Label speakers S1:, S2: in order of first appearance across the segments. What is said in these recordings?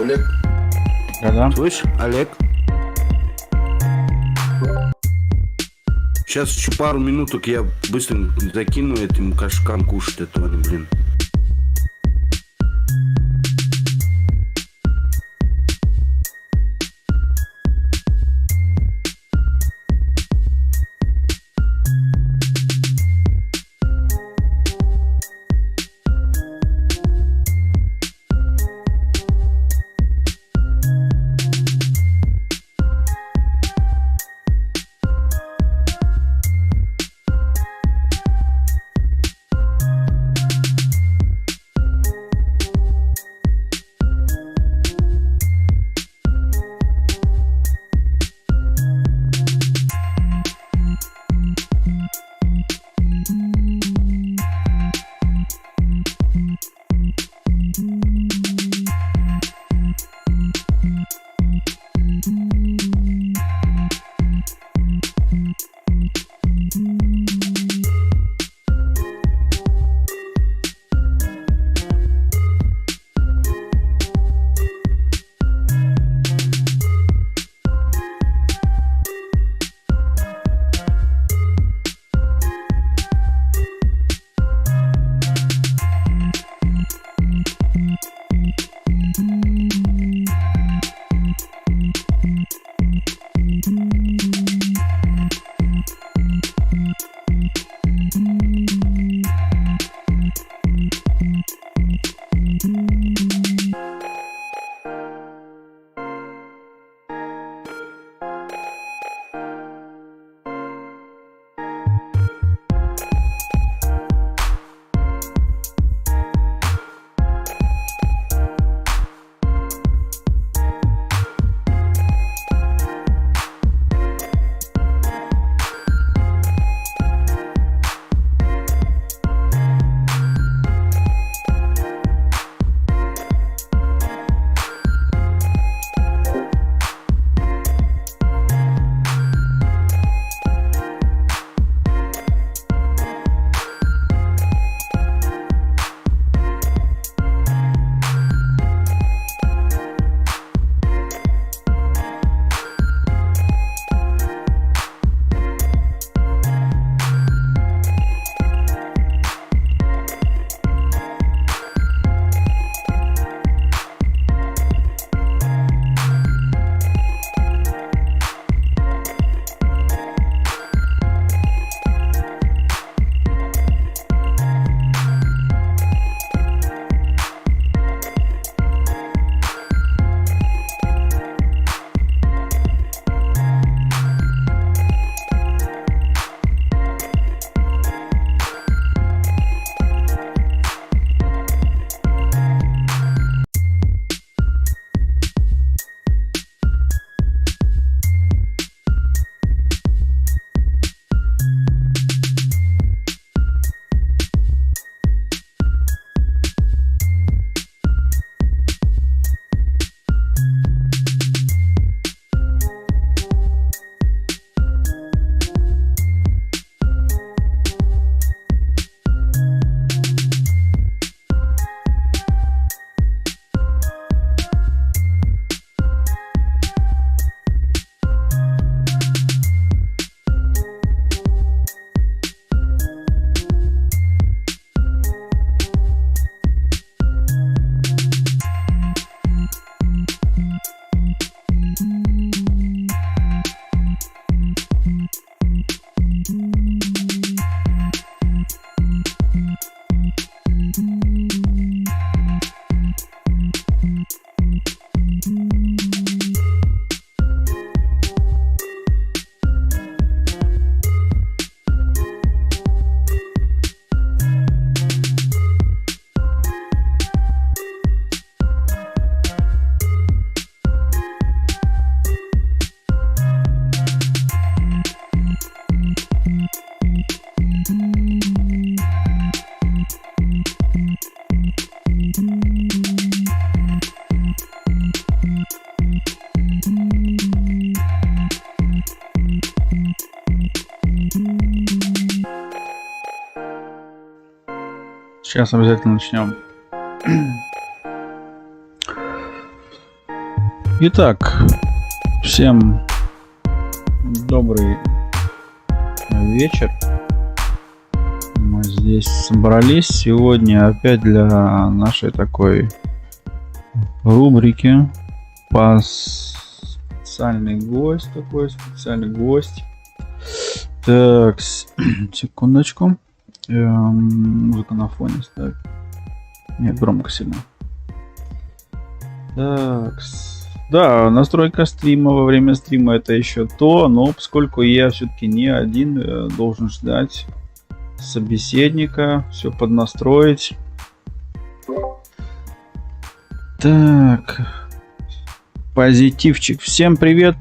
S1: Олег.
S2: Да-да.
S1: Слышь, Олег? Сейчас еще пару минуток я быстренько закину этим кошкам кушать этого, блин.
S2: Сейчас обязательно начнем. Итак, всем добрый вечер. Мы здесь собрались сегодня опять для нашей такой рубрики. Специальный гость. Так, секундочку. Музыка на фоне ставь. Нет, громко сильно. Так. Да, настройка стрима во время стрима это еще то, но поскольку я все-таки не один, должен ждать собеседника, все поднастроить. Так. Позитивчик. Всем привет.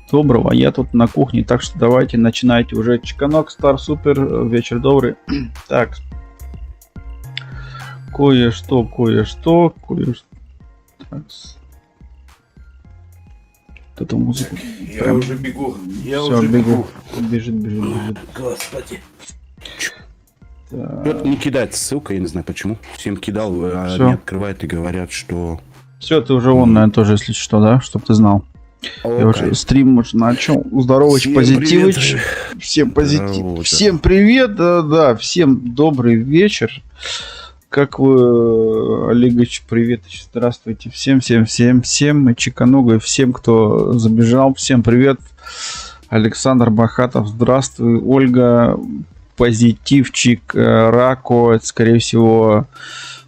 S2: Доброго. Я тут на кухне, так что давайте начинайте уже. Чеканок, Стар, супер. Вечер добрый. Так. Кое-что. Так. Эту музыку.
S1: Я
S2: Прям...
S1: уже бегу.
S2: Всё, бегу. Бежит.
S1: Господи.
S2: Так.
S1: Кто-то не кидает ссылку, я не знаю почему. Всем кидал, а
S2: Всё.
S1: не открывает и говорят, что...
S2: Все, ты уже наверное, тоже, если что, да? Чтоб ты знал. Я уже стрим уже начал. Здоровыч,
S1: Всем
S2: позитивыч.
S1: привет.
S2: Всем позитив.
S1: Здорово,
S2: Всем привет, да. Всем добрый вечер. Как вы, Олегович, привет, здравствуйте. Всем, и Чеканогой, всем, кто забежал, всем привет. Александр Бахатов, здравствуй. Ольга, позитивчик, Рако, это, скорее всего,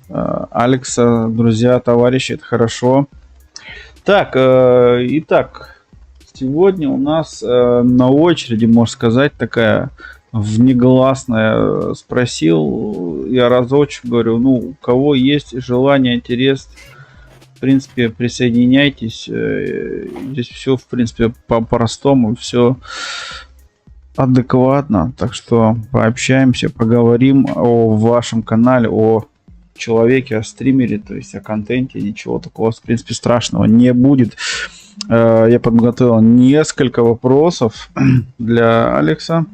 S2: Алекса, друзья, товарищи, это хорошо. Так, итак, сегодня у нас на очереди, можно сказать, такая внегласная. Спросил я разочек, говорю, у кого есть желание, интерес, в принципе, присоединяйтесь. Здесь все, в принципе, по-простому, все адекватно. Так что пообщаемся, поговорим о вашем канале, о человеке, о стримере, то есть о контенте. Ничего такого, в принципе, страшного не будет. Я подготовил несколько вопросов для Алекса.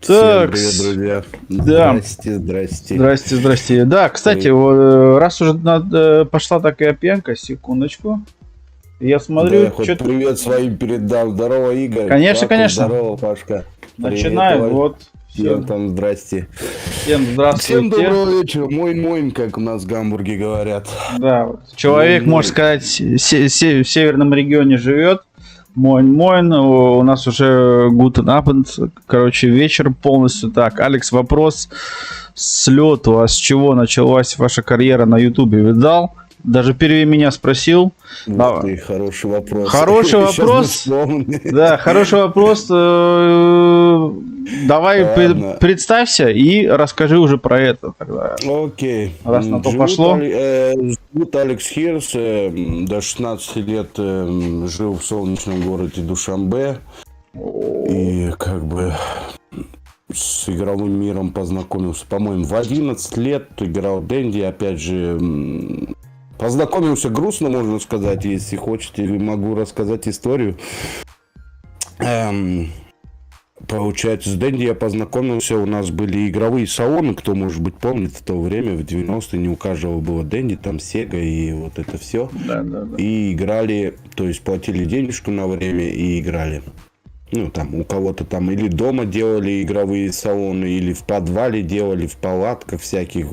S1: Всем привет, друзья.
S2: Да. Здрасте. Да, кстати, раз уже пошла такая пьянка, секундочку. Я смотрю,
S1: да, хоть привет своим передал. Здорово, Игорь.
S2: Конечно.
S1: Здорово, Пашка.
S2: Начинаем.
S1: Привет,
S2: вот.
S1: Всем там здрасте.
S2: Всем здравствуйте.
S1: Всем доброго вечера. Мойн, как у нас в Гамбурге говорят.
S2: Да, человек, можно сказать, в северном регионе живет. Мойн, у нас уже guten Abend, короче, вечер полностью. Так, Алекс, вопрос с лету. А с чего началась ваша карьера на Ютубе? Видал? Даже первее меня спросил.
S1: Вот ты, хороший вопрос.
S2: Хороший вопрос. Да, хороший вопрос. Давай представься и расскажи уже про это тогда.
S1: Окей.
S2: Раз на то пошло.
S1: Зовут Алекс Хирс. До 16 лет жил в солнечном городе Душанбе. И как бы с игровым миром познакомился, по-моему, в 11 лет. Играл в Дэнди, опять же... Познакомился грустно, можно сказать, если хотите, могу рассказать историю. Получается, с Дэнди я познакомился, у нас были игровые салоны, кто, может быть, помнит, в то время, в 90-е, не у каждого было Дэнди, там Сега и вот это все.
S2: Да.
S1: И играли, то есть платили денежку на время и играли. Там у кого-то там или дома делали игровые салоны, или в подвале делали, в палатках всяких,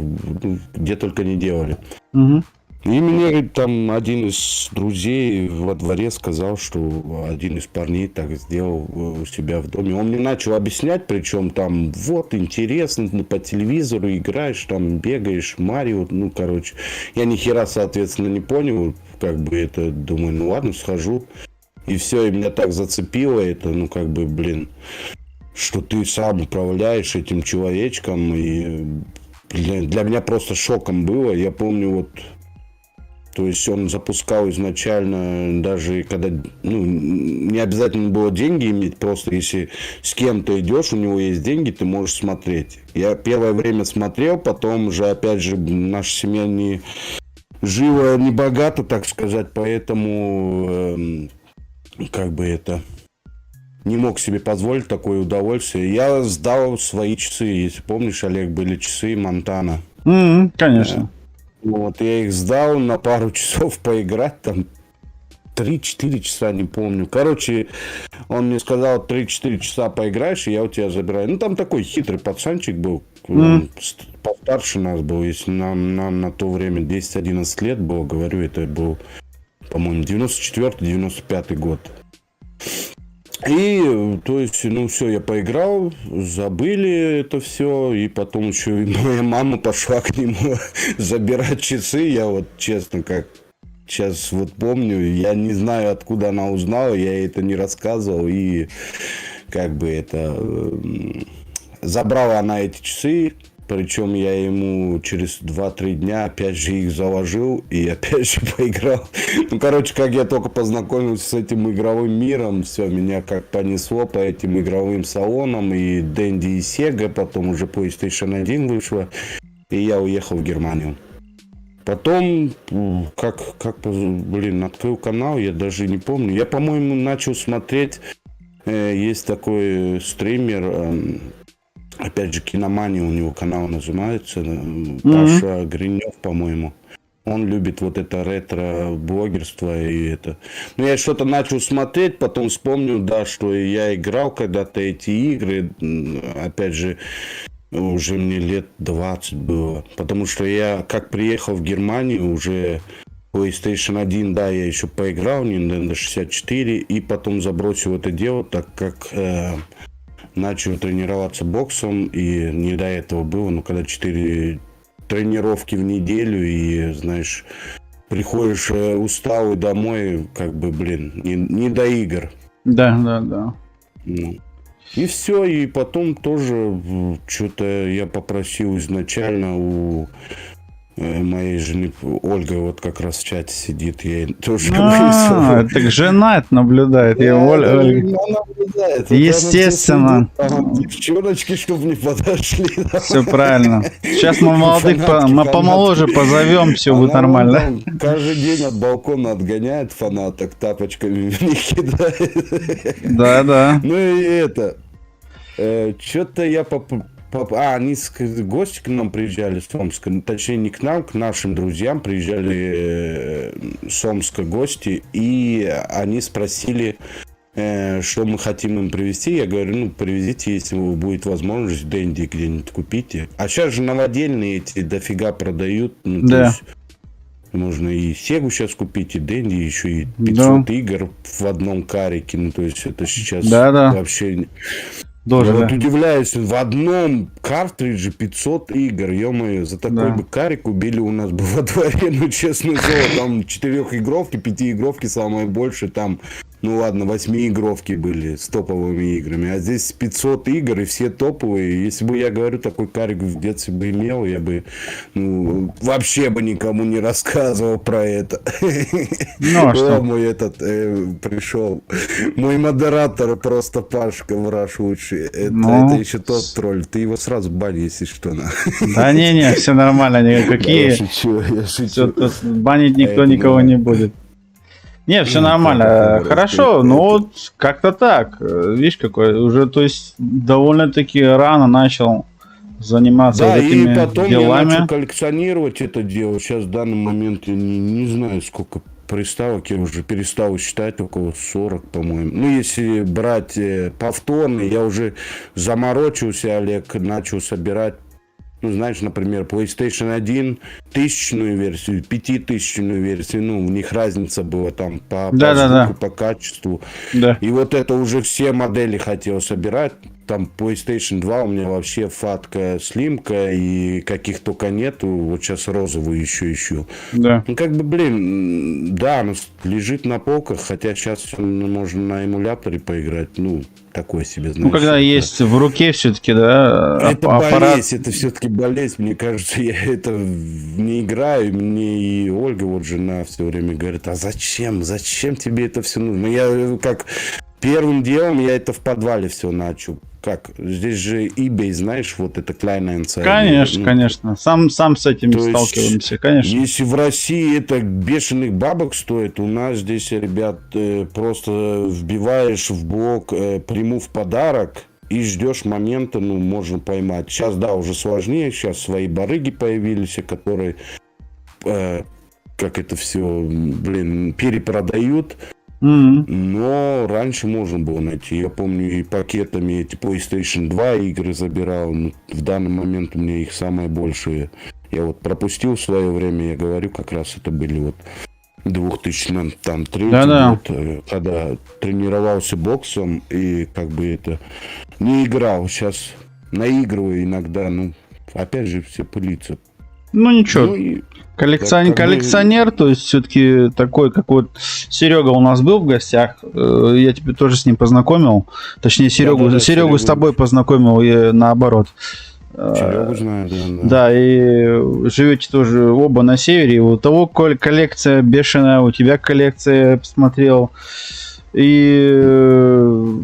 S1: где только не делали.
S2: Угу.
S1: И мне там один из друзей во дворе сказал, что один из парней так сделал у себя в доме. Он мне начал объяснять, причем там вот интересно, по телевизору играешь, там бегаешь, Марио, короче. Я ни хера, соответственно, не понял, как бы это, думаю, ладно, схожу. И все, и меня так зацепило это, что ты сам управляешь этим человечком. И для меня просто шоком было. Я помню, то есть он запускал изначально, даже когда, не обязательно было деньги иметь, просто если с кем-то идешь, у него есть деньги, ты можешь смотреть. Я первое время смотрел, потом уже, опять же, наша семья не жила не богато, так сказать, поэтому, не мог себе позволить такое удовольствие. Я сдал свои часы, если помнишь, Олег, были часы Монтана.
S2: Конечно.
S1: Вот, я их сдал на пару часов поиграть, там 3-4 часа, не помню. Короче, он мне сказал, 3-4 часа поиграешь, и я у тебя забираю. Ну, там такой хитрый пацанчик был, он постарше нас был, если на то время 10-11 лет было, говорю, это был, по-моему, 94-95 год. И, то есть, ну, все, я поиграл, забыли это все, и потом еще и моя мама пошла к нему забирать часы. Я вот, честно, как сейчас вот помню, я не знаю, откуда она узнала, я ей это не рассказывал, и как бы это... Забрала она эти часы, причем я ему через 2-3 дня опять же их заложил и опять же поиграл. Ну, короче, как я только познакомился с этим игровым миром, все, меня как понесло по этим игровым салонам, и Dendy, и Sega, потом уже PlayStation 1 вышла, и я уехал в Германию. Потом, блин, открыл канал, я даже не помню. Я, по-моему, начал смотреть, есть такой стример, опять же, Киномания у него канал называется, Паша Гринев, по-моему. Он любит вот это ретро-блогерство и это. Ну, я что-то начал смотреть, потом вспомнил, да, что я играл когда-то эти игры, опять же, уже мне лет 20 было. Потому что я, как приехал в Германию, уже PlayStation 1, да, я еще поиграл, Nintendo 64, и потом забросил это дело, так как... начал тренироваться боксом, и не до этого было, но когда 4 тренировки в неделю, и, знаешь, приходишь усталый домой, как бы, блин, не до игр.
S2: Да.
S1: Ну. И все, и потом тоже что-то я попросил изначально у моей жены, Ольга вот как раз в чате сидит, я ей тоже
S2: Так жена это наблюдает.
S1: Да,
S2: Я
S1: наблюдает.
S2: Естественно.
S1: Девчоночки, чтобы не подошли.
S2: Все правильно. Сейчас мы молодых, мы помоложе позовем, все будет нормально.
S1: Каждый день от балкона отгоняет фанаток, тапочками в них кидает.
S2: Да.
S1: Ну и это. Что-то я они гости к нам приезжали с Омска, точнее не к нам, к нашим друзьям приезжали с Омска гости, и они спросили, что мы хотим им привезти. Я говорю, ну привезите, если будет возможность, Dendy где-нибудь купите. А сейчас же новодельные эти дофига продают, ну,
S2: да.
S1: То есть можно и Сегу сейчас купить, и Dendy, еще и 500 игр в одном карике, ну то есть это сейчас вообще...
S2: Тоже,
S1: я вот удивляюсь, в одном картридже 500 игр, ё-моё, за такой бы карик убили у нас бы во дворе, ну, честно слово, там 4-игровки, 5-игровки самое больше, там, ну, ладно, 8-игровки были с топовыми играми, а здесь 500 игр и все топовые. Если бы, я говорю, такой карик в детстве бы имел, я бы, ну, вообще бы никому не рассказывал про это.
S2: Ну, а что?
S1: Мой этот пришел, мой модератор просто Пашка Враж лучший. Это еще тот тролль. Ты его сразу бань, если что.
S2: Да не, все нормально, никакие.
S1: Я шучу.
S2: Тут банить никто никого не будет. Не, все нормально. Хорошо, ну вот как-то так. Видишь, какой уже, то есть, довольно-таки рано начал заниматься этими
S1: и потом
S2: делами.
S1: Я начал коллекционировать это дело. Сейчас в данный момент я не знаю, сколько приставок, я уже перестал считать, около 40, по-моему. Ну, если брать повторные, я уже заморочился, Олег, начал собирать, ну, знаешь, например, PlayStation 1, 1000-ную версию, 5000-ную версию, ну, у них разница была там по звуку, по качеству.
S2: Да.
S1: И вот это уже все модели хотел собирать. Там PlayStation 2 у меня вообще фатка, слимка и каких только нету. Вот сейчас розовую еще ищу.
S2: Да.
S1: Ну, как бы, блин, да, она лежит на полках, хотя сейчас можно на эмуляторе поиграть. Ну, такое себе, знаешь.
S2: Ну, когда есть в руке все-таки, да,
S1: это
S2: аппарат.
S1: болезнь, это все-таки болезнь. Мне кажется, я это не играю. Мне и Ольга, вот жена, все время говорит, а зачем? Зачем тебе это все нужно? Я как первым делом я это в подвале все начал. Как? Здесь же eBay, знаешь, вот это Kleinanzeigen.
S2: Конечно, конечно. Сам с этим сталкиваемся, конечно.
S1: Если в России это бешеных бабок стоит, у нас здесь, ребят, просто вбиваешь в блог приму в подарок и ждешь момента, ну, можно поймать. Сейчас, да, уже сложнее, сейчас свои барыги появились, которые, как это все, перепродают. Но раньше можно было найти. Я помню, и пакетами эти PlayStation 2 игры забирал. Но в данный момент у меня их самые большие. Я вот пропустил в свое время, я говорю, как раз это были вот 2003 год, когда тренировался боксом и как бы это не играл. Сейчас наигрываю иногда, ну, опять же, все пылится.
S2: Ну, ничего. Коллекционер, то есть все-таки такой, как вот Серега у нас был в гостях, я тебе тоже с ним познакомил, точнее Серегу с тобой познакомил и наоборот.
S1: Серегу знаю, да.
S2: Да, и живете тоже оба на севере, у того коллекция бешеная, у тебя коллекция, я посмотрел. И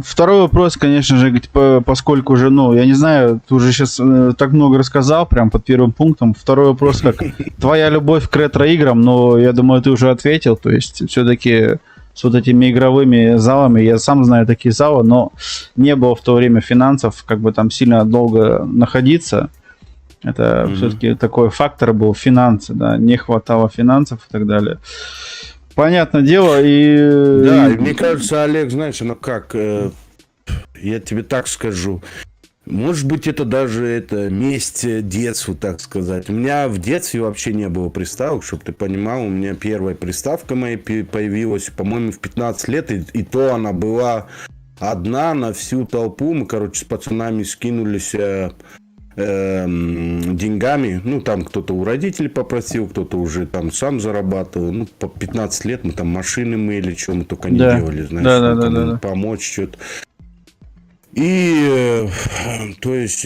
S2: второй вопрос, конечно же, поскольку уже, ну, я не знаю, ты уже сейчас так много рассказал, прям под первым пунктом. Второй вопрос, как твоя любовь к ретро-играм, но я думаю, ты уже ответил, то есть все-таки с вот этими игровыми залами, я сам знаю такие залы, но не было в то время финансов, как бы там сильно долго находиться. Это все-таки такой фактор был, финансы, да, не хватало финансов и так далее. Понятное дело, и...
S1: Да, и мне кажется, Олег, знаешь, оно как, я тебе так скажу, может быть, это даже месть детству, так сказать. У меня в детстве вообще не было приставок, чтобы ты понимал, у меня первая приставка моя появилась, по-моему, в 15 лет, и то она была одна на всю толпу, мы, короче, с пацанами скинулись... деньгами, ну, там кто-то у родителей попросил, кто-то уже там сам зарабатывал, ну, по 15 лет мы там машины мыли, что мы только не делали, знаешь, помочь что-то. И, то есть,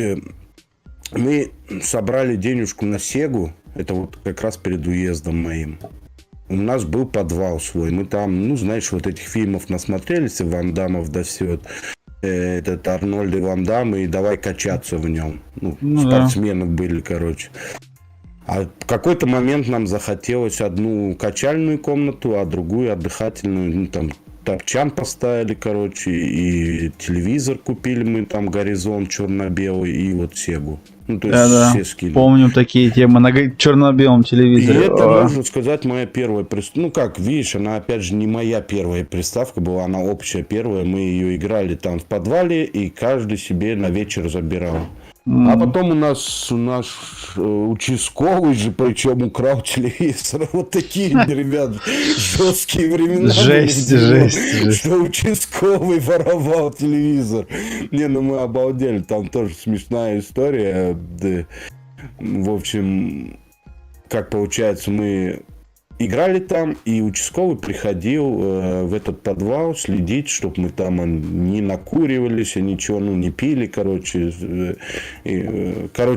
S1: мы собрали денежку на Сегу, это вот как раз перед уездом моим. У нас был подвал свой, мы там, ну, знаешь, вот этих фильмов насмотрелись, Ван Даммов, да все этот Арнольд и Ван Дамм, и давай качаться в нем. Ну, спортсмены были, короче. А в какой-то момент нам захотелось одну качальную комнату, а другую отдыхательную. Ну, там топчан поставили, короче, и телевизор купили мы, там Горизонт черно-белый, и вот Сегу. Ну, то есть все скинули.
S2: Помню такие темы на черно-белом телевизоре.
S1: И это, можно сказать, моя первая приставка. Ну, как, видишь, она, опять же, не моя первая приставка была, она общая первая. Мы ее играли там в подвале, и каждый себе на вечер забирал. А потом у нас участковый же, причем украл телевизор. Вот такие, ребят, жесткие времена.
S2: Жесть.
S1: Что участковый воровал телевизор. Не, ну мы обалдели. Там тоже смешная история. Да. В общем, как получается, мы играли там, и участковый приходил в этот подвал следить, чтобы мы там не накуривались, ничего, ну, не пили, короче.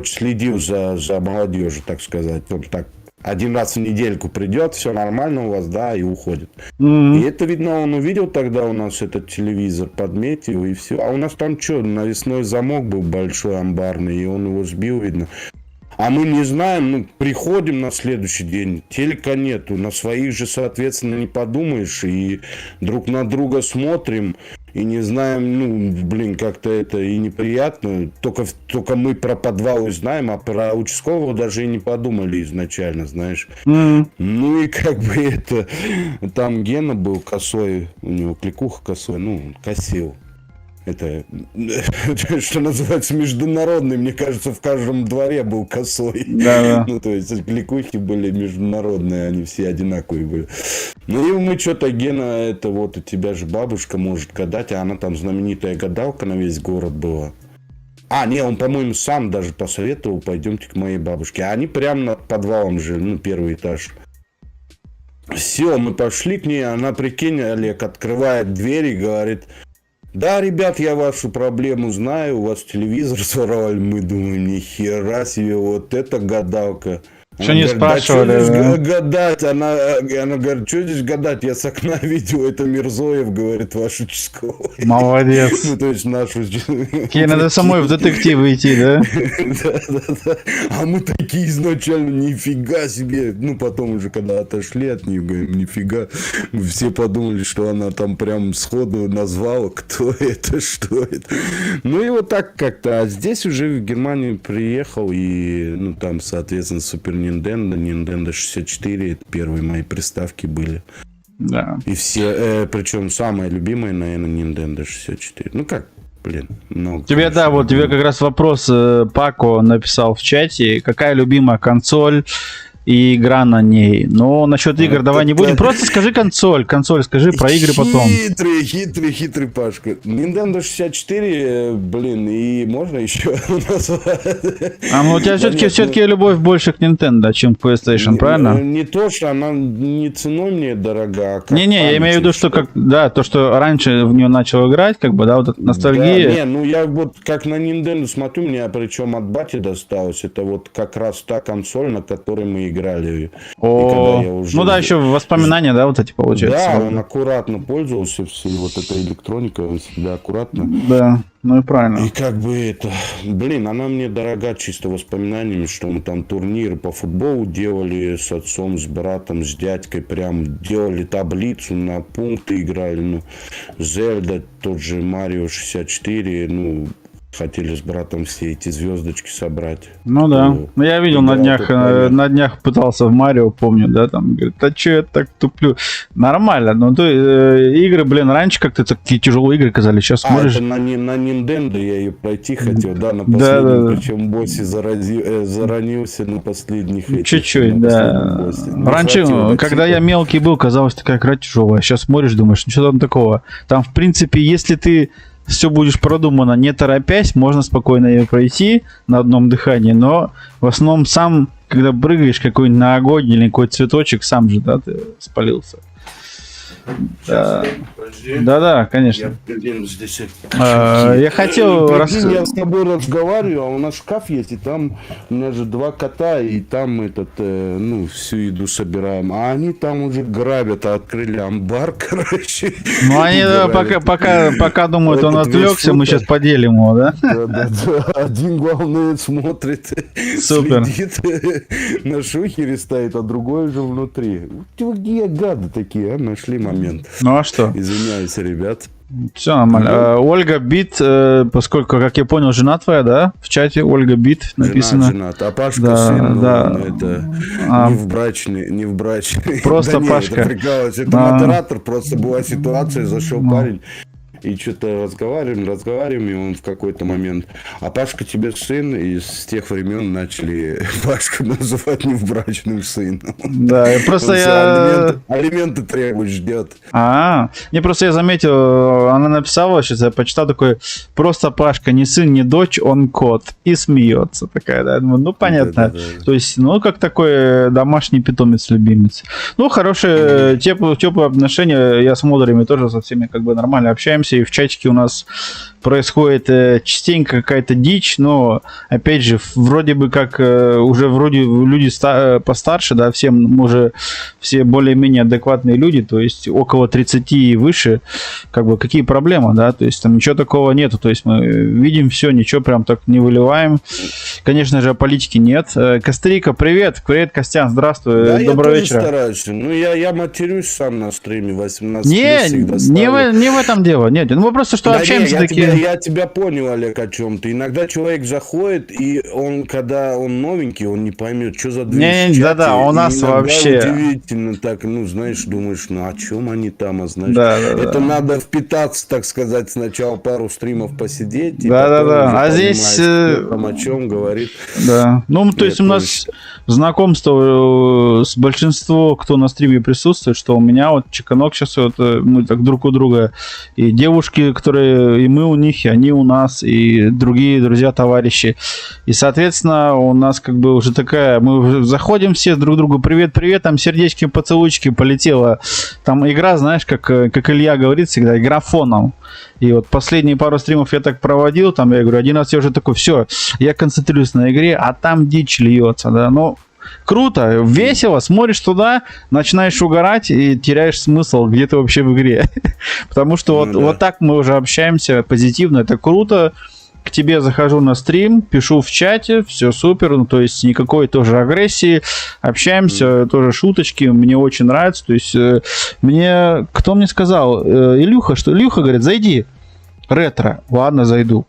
S1: Следил за молодежью, так сказать. Он так один раз в недельку придет, все нормально у вас, да, и уходит. И это, видно, он увидел тогда у нас этот телевизор, подметил, и все. А у нас там что, навесной замок был большой, амбарный, и он его сбил, видно. А мы не знаем, ну, приходим на следующий день, телека нету, на своих же, соответственно, не подумаешь, и друг на друга смотрим, и не знаем, ну, как-то это и неприятно, только мы про подвал знаем, а про участкового даже и не подумали изначально, знаешь. Ну, и как бы это, там Гена был косой, у него кликуха косой, ну, косил. Это, что называется, международный, мне кажется, в каждом дворе был косой.
S2: Да.
S1: Ну, то есть, кликухи были международные, они все одинаковые были. Ну, и мы что-то, Гена, это вот у тебя же бабушка может гадать, а она там знаменитая гадалка на весь город была. А, не, он, по-моему, сам даже посоветовал, пойдемте к моей бабушке. А они прямо над подвалом жили, ну, первый этаж. Все, мы пошли к ней, она, прикинь, Олег, открывает дверь и говорит... Да, ребят, я вашу проблему знаю, у вас телевизор своровали, мы думаем, нихера себе, вот это гадалка.
S2: Что
S1: Она
S2: не
S1: говорит, да
S2: спрашивали,
S1: что здесь
S2: да?
S1: гадать? Она говорит, что здесь гадать? Я с окна видел, это Мирзоев, говорит, ваш участковый.
S2: Молодец.
S1: Ну, то есть нашу...
S2: Ей надо самой в детективы идти, да?
S1: Да. А мы такие изначально, нифига себе. Ну, потом уже, когда отошли от нее, говорим, нифига. Мы все подумали, что она там прям сходу назвала, кто это, что это. Ну, и вот так как-то. А здесь уже в Германию приехал, и, ну, там, соответственно, Супер Nintendo 64, это первые мои приставки были.
S2: Да.
S1: И все, причем самая любимая, наверное, Nintendo 64. Ну как, блин, много.
S2: Тебе,
S1: конечно,
S2: да, вот тебе как раз вопрос Пако написал в чате. Какая любимая консоль и игра на ней? Но насчет игр давай не будем. Просто скажи консоль, скажи про игры потом.
S1: Хитрый Пашка. Nintendo 64, блин, и можно еще назвать.
S2: А ну у тебя все-таки любовь больше к Nintendo, чем к PlayStation, правильно?
S1: Не то, что она не ценой мне дорога, а как
S2: Не-не, я имею в виду, что как, да, то, что раньше в нее начал играть, как бы, да, вот эта ностальгия.
S1: Да, не, ну я вот как на Nintendo смотрю, мне причем от бати досталось. Это вот как раз та консоль, на которой мы играли.
S2: Ну да, еще воспоминания, да, вот эти получается.
S1: Да, он аккуратно пользовался всей вот этой электроникой, он всегда аккуратно.
S2: Да, ну и правильно.
S1: И как бы это, блин, она мне дорога чисто воспоминаниями, что мы там турниры по футболу делали с отцом, с братом, с дядькой, прям делали таблицу, на пункты играли, ну, Зельда, тот же Марио 64, ну, хотели с братом все эти звездочки собрать.
S2: Ну да. Ну я видел на днях пытался в Марио, помню, да, там говорит, а че я так туплю? Нормально, но игры, блин, раньше как-то такие тяжелые игры казались, сейчас смотришь.
S1: Это на Nintendo я ее пройти хотел, да, на последнем, причем боссе заранился на последних этих.
S2: Чуть-чуть, да. Раньше, когда я мелкий был, казалось, такая игра тяжелая. Сейчас смотришь, думаешь, ничего там такого. Там, в принципе, если ты все будешь продумано, не торопясь, можно спокойно ее пройти на одном дыхании, но в основном сам, когда прыгаешь какой-нибудь на огонь или какой-то цветочек, сам же, да, ты спалился. Да, конечно. Я хотел...
S1: Я с тобой разговариваю, а у нас шкаф есть, и там у меня же 2 кота, и там всю еду собираем. А они там уже грабят, открыли амбар, короче.
S2: Ну, они пока думают, он отвлекся, мы сейчас поделим его, да?
S1: Да. Один, главное, смотрит, следит, на шухере стоит, а другой уже внутри. Где гады такие, а? Нашли момент.
S2: Ну а что?
S1: Извиняюсь, ребят.
S2: Все нормально. Ольга Бит, поскольку, как я понял, жена твоя, да? В чате Ольга Бит написано.
S1: Женат. А Пашка сын,
S2: да.
S1: Это не в брачный.
S2: Просто Пашка.
S1: Это модератор, просто была ситуация, зашел парень. И что-то разговариваем, и он в какой-то момент. А Пашка тебе сын, и с тех времен начали Пашку называть невбрачным сыном.
S2: Да, просто
S1: алименты требует, ждет.
S2: Не, просто я заметил, она написала, сейчас я почитал, такой, просто Пашка не сын, не дочь, он кот. И смеется такая, да. Ну, понятно. Да. То есть, как такой домашний питомец-любимец. Ну, хорошие, теплые отношения. Я с модерами тоже со всеми как бы нормально общаемся. И в чатике у нас происходит частенько какая-то дичь, но, опять же, вроде бы как уже люди постарше, да, все более-менее адекватные люди, то есть около 30 и выше, как бы какие проблемы, да, то есть там ничего такого нету, то есть мы видим все, ничего прям так не выливаем. Конечно же, о политике нет. Кострика, привет, Костян, здравствуй, да, доброго вечера.
S1: Я стараюсь, я матерюсь сам на стриме 18
S2: не в этом дело, нет, мы просто что общаемся такие...
S1: Я тебя понял, Олег, о чем ты. Иногда человек заходит, и когда он новенький, он не поймет, что за движ.
S2: Да, у нас вообще...
S1: Удивительно так, знаешь, думаешь, о чем они там, а знаешь... Это надо впитаться, так сказать, сначала пару стримов посидеть.
S2: Да. А здесь...
S1: О чем говорит.
S2: Да. То есть у нас знакомство с большинством, кто на стриме присутствует, что у меня вот Чеканок сейчас мы так друг у друга и девушки, которые и мы у них, и они у нас, и другие друзья, товарищи. И, соответственно, у нас как бы уже такая... Мы уже заходим все друг другу, привет-привет, там сердечки, поцелуйчики, полетело. Там игра, знаешь, как Илья говорит всегда, игра фоном. И вот последние пару стримов я так проводил, там, я говорю, один раз я уже такой, все, я концентрируюсь на игре, а там дичь льется, да, ну... Круто, весело, смотришь туда, начинаешь угорать и теряешь смысл, где ты вообще в игре. Потому что вот так мы уже общаемся позитивно, это круто. К тебе захожу на стрим, пишу в чате, все супер, ну то есть никакой тоже агрессии, общаемся, тоже шуточки, мне очень нравится. То есть мне, кто мне сказал, Илюха, говорит, зайди, ретро, ладно, зайду.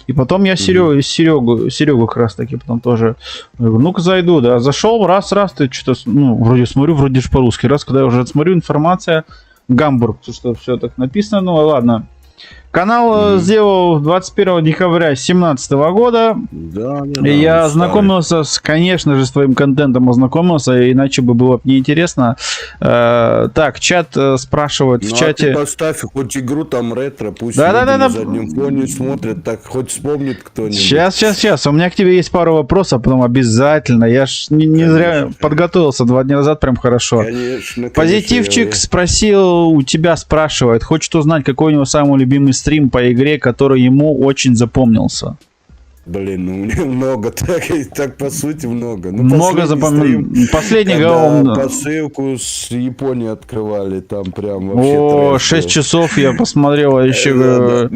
S2: И потом я Серегу как раз таки потом тоже говорю, ну-ка зайду, да, зашел, раз, ты что-то, ну, вроде смотрю, вроде же по-русски, раз, когда я уже смотрю, информация, Гамбург, что все так написано, ну ладно. Канал сделал 21 декабря 2017 года.
S1: Да,
S2: и я ознакомился, конечно же, с твоим контентом ознакомился, иначе бы было неинтересно. Так, чат спрашивает в чате.
S1: А ты поставь хоть игру там ретро, пусть
S2: на
S1: заднем фоне смотрят, так хоть вспомнит кто-нибудь.
S2: Сейчас. У меня к тебе есть пару вопросов, потом обязательно. Я ж не зря подготовился 2 дня назад, прям хорошо.
S1: Конечно.
S2: Позитивчик спросил, у тебя спрашивает, хочет узнать, какой у него самый любимый стрим по игре, который ему очень запомнился.
S1: Блин, ну у меня много, так по сути много. Ну,
S2: много запомнил. Последний
S1: посылку с Японии открывали, там прям вообще...
S2: О, 6 часов я посмотрел, еще...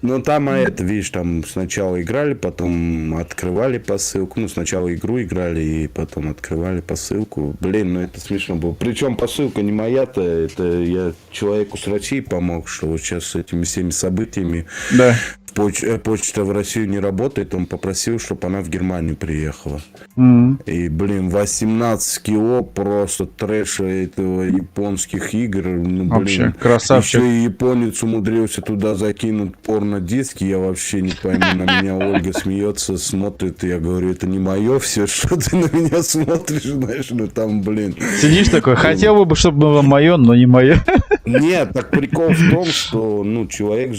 S1: Ну там, видишь, там сначала играли, потом открывали посылку. Ну, сначала игру играли, и потом открывали посылку. Блин, ну это смешно было. Причем посылка не моя-то, это я человеку с России помог, что вот сейчас с этими всеми событиями...
S2: Да.
S1: Почта в Россию не работает, он попросил, чтобы она в Германию приехала. И, блин, 18 кило просто трэша этого японских игр. Ну, блин,
S2: вообще, красавчик.
S1: Еще и японец умудрился туда закинуть порнодиски, я вообще не пойму. На меня Ольга смеется, смотрит, и я говорю, это не мое все, что ты на меня смотришь, знаешь, ну там, блин.
S2: Сидишь такой, хотел бы, чтобы было мое, но не мое.
S1: Нет, так прикол в том, что, ну, человек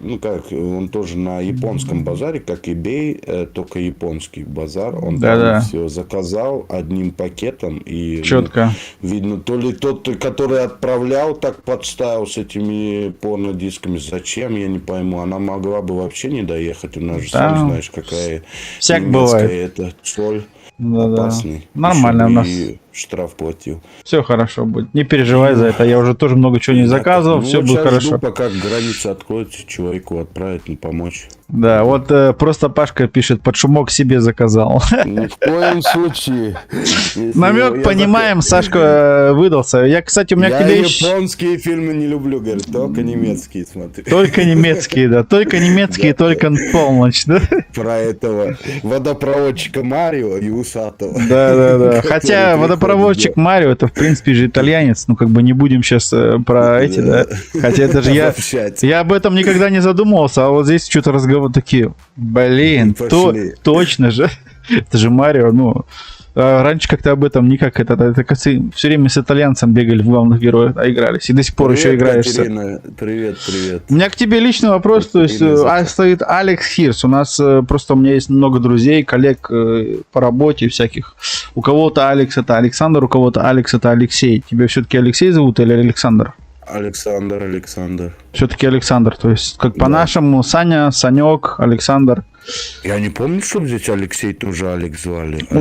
S1: ну как, он тоже на японском базаре, как eBay, только японский базар. Он все заказал одним пакетом. И,
S2: четко.
S1: Ну, видно, то ли тот, который отправлял, так подставил с этими порнодисками. Зачем, я не пойму. Она могла бы вообще не доехать. У нас же, сам знаешь, какая
S2: всяк бывает.
S1: Это соль.
S2: Да.
S1: Опасный.
S2: Нормально у нас.
S1: Штраф платил.
S2: Все хорошо будет. Не переживай за это. Я уже тоже много чего не заказывал.
S1: Ну,
S2: все
S1: вот
S2: будет хорошо.
S1: Жду, пока граница откроется, человеку отправить, не помочь.
S2: Да, вот просто Пашка пишет, под шумок себе заказал.
S1: Ни в коем случае.
S2: Намек понимаем, Сашка выдался. Я, кстати, у меня к тебе
S1: японские фильмы не люблю, говорю, только немецкие смотрю.
S2: Только немецкие, да. Только немецкие, только полночь, да?
S1: Про этого водопроводчика Марио и Усатого.
S2: Да. Хотя водопроводчик Марио, это, в принципе, же итальянец. Ну, как бы не будем сейчас про эти, да. Хотя это же я об этом никогда не задумывался, а вот здесь что-то разговор такие, блин, точно же. Это же Марио, ну... Раньше как-то об этом никак это все время с итальянцем бегали в главных героев, игрались. И до сих пор еще играешься.
S1: Привет.
S2: У меня к тебе личный вопрос. То есть стоит Алекс Хирс. У нас просто у меня есть много друзей, коллег по работе всяких. У кого-то Алекс это Александр, у кого-то Алекс это Алексей. Тебя все-таки Алексей зовут или Александр?
S1: Александр.
S2: Все-таки Александр. То есть, как по-нашему, Саня, Санек, Александр.
S1: Я не помню, что здесь Алексей тоже Алекс звали.
S2: У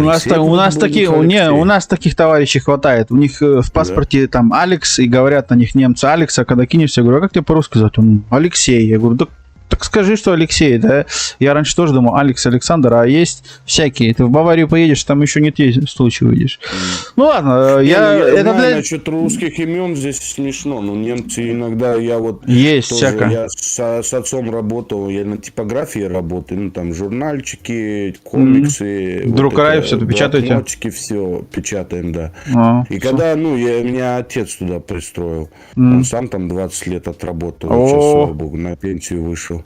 S2: нас таких товарищей хватает. У них в паспорте там Алекс, и говорят на них немцы Алекса. Когда кинешься, я говорю, а как тебе по-русски зовут? Он Алексей. Я говорю, так скажи, что Алексей, да? Я раньше тоже думал, Алекс, Александр, а есть всякие. Ты в Баварию поедешь, там еще не те случаи увидишь. Ну ладно,
S1: насчет русских имен здесь смешно. Ну, немцы иногда, я вот...
S2: Есть
S1: тоже,
S2: всякое.
S1: Я с отцом работал, я на типографии работаю, ну, там, журнальчики, комиксы.
S2: Друг Раев все это печатаете?
S1: Блокнотики, все печатаем, да. И когда, меня отец туда пристроил, он сам там 20 лет отработал, сейчас, слава богу, на пенсию вышел.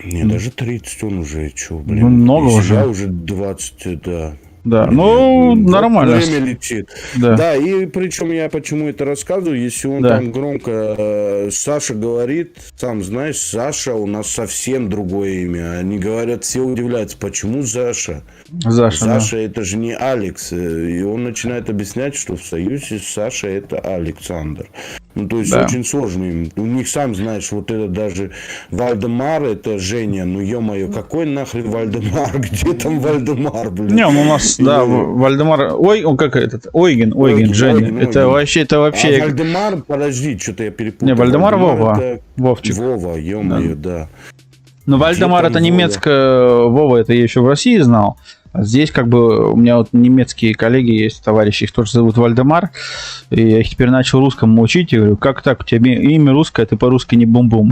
S1: Не, даже 30 он уже, что, блин.
S2: Много уже.
S1: Я уже 20, да.
S2: Да, ну,
S1: Вот
S2: нормально.
S1: Время летит.
S2: Да.
S1: Да, и причем я почему это рассказываю, если он
S2: Да.
S1: там громко Саша говорит, сам знаешь, Саша у нас совсем другое имя. Они говорят, все удивляются, почему Саша?
S2: Саша, да.
S1: Саша это же не Алекс. И он начинает объяснять, что в союзе Саша это Александр. Ну, то есть
S2: Да.
S1: очень сложно им. У них, сам знаешь, вот это даже Вальдемар, это Женя. Ну, ё-моё, какой нахрен Вальдемар? Где там Вальдемар, блин?
S2: Не, ну у нас, да, Вальдемар... Ой, он как этот? Ойген, Женя.
S1: Ойген.
S2: Это вообще...
S1: А Вальдемар, подожди, что-то я перепутал.
S2: Не, Вальдемар Вова.
S1: Это...
S2: Вовчик.
S1: Вова, ё-моё, да.
S2: Ну, Вальдемар
S1: там
S2: это
S1: Вова?
S2: немецкое... Вова, это я еще в России знал. А здесь как бы у меня вот немецкие коллеги есть, товарищи, их тоже зовут Вальдемар. И я их теперь начал русскому учить. И говорю, как так, у тебя имя русское, а ты по-русски не бум-бум.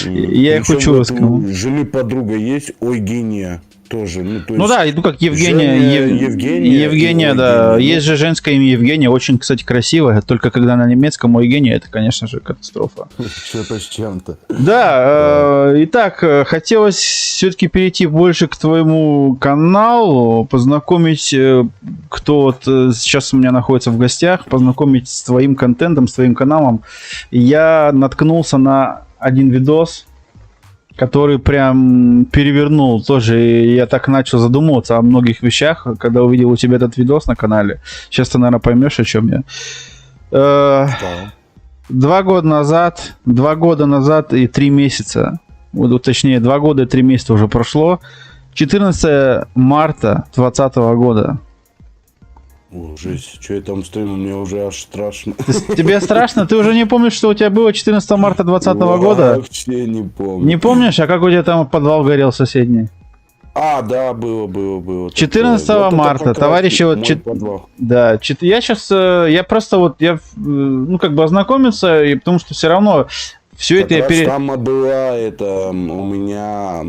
S2: Я их
S1: Причем
S2: учу
S1: вот
S2: русскому.
S1: у жены подруга есть, Ойгения тоже. Ну, то
S2: Ну
S1: есть
S2: да, ну как Евгения,
S1: Женя,
S2: Евгения, да. Есть же женское имя Евгения, очень, кстати, красивое. Только когда на немецком Евгения, это, конечно же, катастрофа.
S1: Что-то с чем-то.
S2: Да, итак, хотелось все-таки перейти больше к твоему каналу, познакомить, кто вот сейчас у меня находится в гостях, познакомить с твоим контентом, с твоим каналом. Я наткнулся на один видос, который прям перевернул тоже. И я так начал задумываться о многих вещах, когда увидел у тебя этот видос на канале. Сейчас ты, наверное, поймешь, о чем я.
S1: Да.
S2: 2 года назад и 3 месяца, точнее, 2 года и 3 месяца уже прошло. 14 марта 2020 года.
S1: Жесть, что я там стримил, мне уже аж страшно.
S2: Тебе страшно? Ты уже не помнишь, что у тебя было 14 марта 2020 года?
S1: Вообще не помню.
S2: Не помнишь? А как у тебя там подвал горел соседний?
S1: А, да, было.
S2: 14
S1: такое. Вот
S2: марта,
S1: это как раз
S2: товарищи, вот...
S1: мой подвал.
S2: Да, я сейчас... Я просто вот... Я, ну, как бы ознакомиться, и потому что все равно все
S1: Как
S2: это я
S1: раз там была это у меня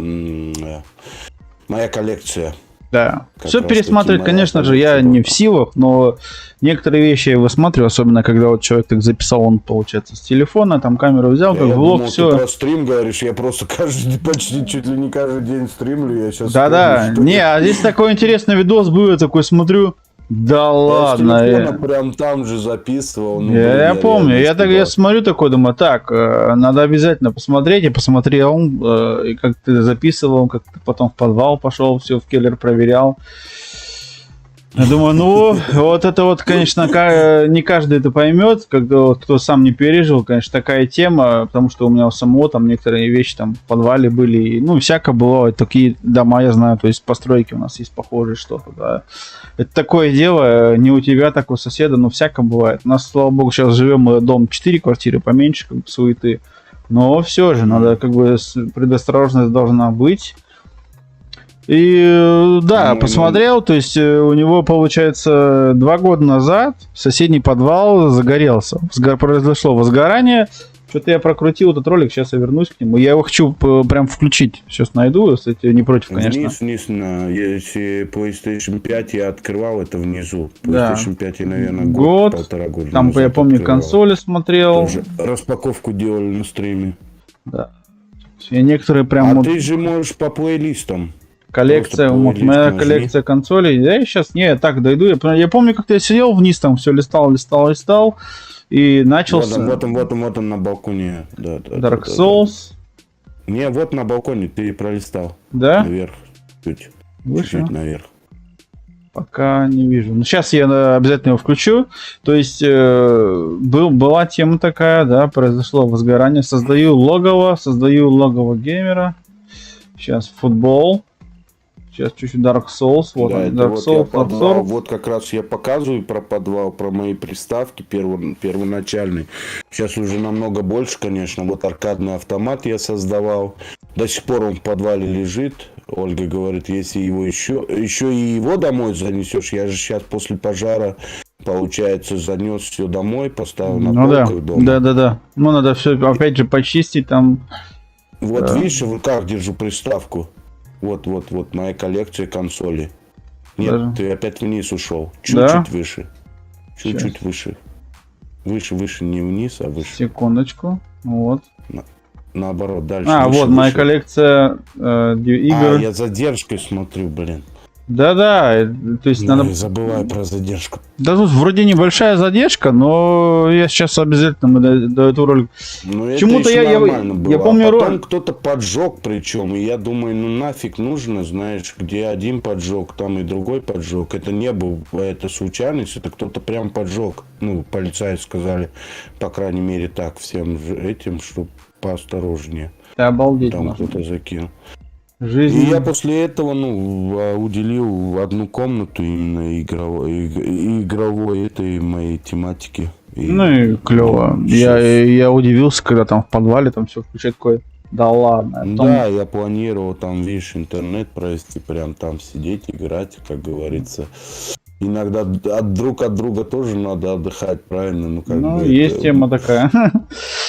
S1: моя коллекция.
S2: Да.
S1: Как
S2: Все
S1: раз
S2: пересматривать,
S1: таки моя
S2: конечно же, я
S1: коллекция
S2: не
S1: была.
S2: в силах, но некоторые вещи я высматриваю, особенно когда вот человек так записал, он, получается, с телефона, там камеру взял, как
S1: Я
S2: влог,
S1: думал,
S2: все.
S1: ты про стрим говоришь, я просто почти чуть ли не каждый день стримлю, я сейчас...
S2: Да-да, не, а здесь такой интересный видос был, я такой смотрю, да ладно.
S1: Прям там же записывал. Ну,
S2: Я помню, я
S1: испугался.
S2: смотрю такой, думаю, так, надо обязательно посмотреть, я посмотрел, и как ты записывал, как ты потом в подвал пошел, все в келлер проверял. Я думаю, ну, вот это вот, конечно, не каждый это поймет, когда вот кто сам не пережил, конечно, такая тема, потому что у меня у самого там некоторые вещи там в подвале были, и, ну, всяко было, такие дома, я знаю, то есть постройки у нас есть похожие что-то, да. Это такое дело, не у тебя, так у соседа, но всяко бывает. У нас, слава богу, сейчас живем мы дом 4 квартиры, поменьше, как бы, суеты, но все же, надо, как бы, предосторожность должна быть. И да, посмотрел, то есть у него, получается, 2 года назад соседний подвал загорелся. Произошло возгорание. Что-то я прокрутил этот ролик, сейчас я вернусь к нему. Я его хочу прям включить. Сейчас найду, если ты не против, конечно.
S1: Вниз, если PlayStation 5 я открывал, это внизу.
S2: Да.
S1: PlayStation 5 я, наверное, полтора года
S2: Там,
S1: назад
S2: я помню,
S1: открывал.
S2: консоли смотрел.
S1: Тоже распаковку делали на стриме.
S2: Да. И некоторые прям...
S1: А ты же можешь по плейлистам.
S2: Коллекция,
S1: Просто
S2: вот моя
S1: нажми.
S2: коллекция консолей. Я сейчас не так дойду. Я помню, как-то я сидел вниз, там все листал. И начал с
S1: Вот он на балконе. Да,
S2: Dark Souls.
S1: Не, вот на балконе ты пролистал.
S2: Да?
S1: Наверх. Чуть
S2: Выше?
S1: наверх.
S2: Пока не вижу. Ну, сейчас я обязательно его включу. То есть была тема такая, да, произошло возгорание. Создаю логово геймера. Сейчас футбол. Сейчас чуть-чуть Dark Souls. Вот
S1: Да,
S2: он,
S1: это
S2: Dark
S1: вот
S2: Souls,
S1: я подвал.
S2: обзор.
S1: Вот как раз я показываю про подвал, про мои приставки первоначальные. Сейчас уже намного больше, конечно. Вот аркадный автомат я создавал. До сих пор он в подвале лежит. Ольга говорит, если его еще и его домой занесешь, я же сейчас после пожара, получается, занес все домой, поставил на полках дома.
S2: Да. Ну, надо все опять же почистить там.
S1: Вот
S2: Да.
S1: видишь, в руках держу приставку. Вот, моя коллекция консолей. Нет,
S2: Даже.
S1: ты опять вниз ушел.
S2: Да?
S1: Чуть-чуть выше. Чуть-чуть
S2: Сейчас.
S1: выше. Выше, не вниз, а выше.
S2: Секундочку. Вот.
S1: Наоборот, дальше.
S2: А,
S1: выше,
S2: вот моя
S1: выше.
S2: коллекция игр.
S1: А, я задержкой смотрю, блин.
S2: Да-да, то есть
S1: Ну,
S2: надо...
S1: и забывай про задержку.
S2: Да тут вроде небольшая задержка, но я сейчас обязательно мы до этого ролика...
S1: Ну, это
S2: Почему-то
S1: еще
S2: я,
S1: нормально
S2: я
S1: было.
S2: помню
S1: А потом
S2: роль...
S1: кто-то поджег, причем. И я думаю, ну нафиг нужно, знаешь, где один поджег, там и другой поджег. Это не был, это случайность, это кто-то прям поджег. Ну, полицаи сказали, по крайней мере, так всем этим, что поосторожнее.
S2: Обалдеть
S1: Там
S2: можно.
S1: кто-то закинул. И
S2: Жизнь...
S1: я после этого, ну, уделил одну комнату именно игровой этой моей тематике.
S2: Ну и клево. Я удивился, когда там в подвале там все включает такое. Да ладно. А потом...
S1: Да, я планировал там, видишь, интернет провести, прям там сидеть, играть, как говорится. Иногда друг от друга тоже надо отдыхать, правильно? Ну, как
S2: Ну,
S1: бы
S2: есть
S1: это...
S2: тема такая.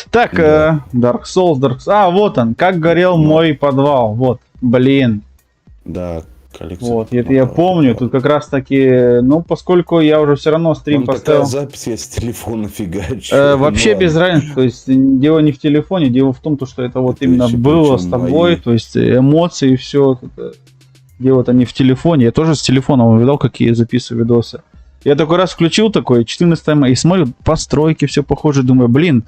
S2: Так,
S1: Да.
S2: Dark Souls. А, вот он, как горел
S1: Ну.
S2: мой подвал. Вот, блин.
S1: Да, коллекция.
S2: Вот, это я помню. Тут как раз таки, ну, поскольку я уже все равно стрим
S1: Там
S2: поставил.
S1: такая запись, я с телефона фигачу.
S2: Вообще
S1: Ну,
S2: без
S1: ладно.
S2: разницы. То есть дело не в телефоне, дело в том, что это вот
S1: Это
S2: именно
S1: еще
S2: было
S1: причем
S2: с тобой.
S1: мои.
S2: То есть эмоции, все. Дело-то не в телефоне. Я тоже с телефоном видал, какие записываю видосы. Я такой раз включил такой, 14 мая, и смотрю, постройки, все похоже, думаю, блин,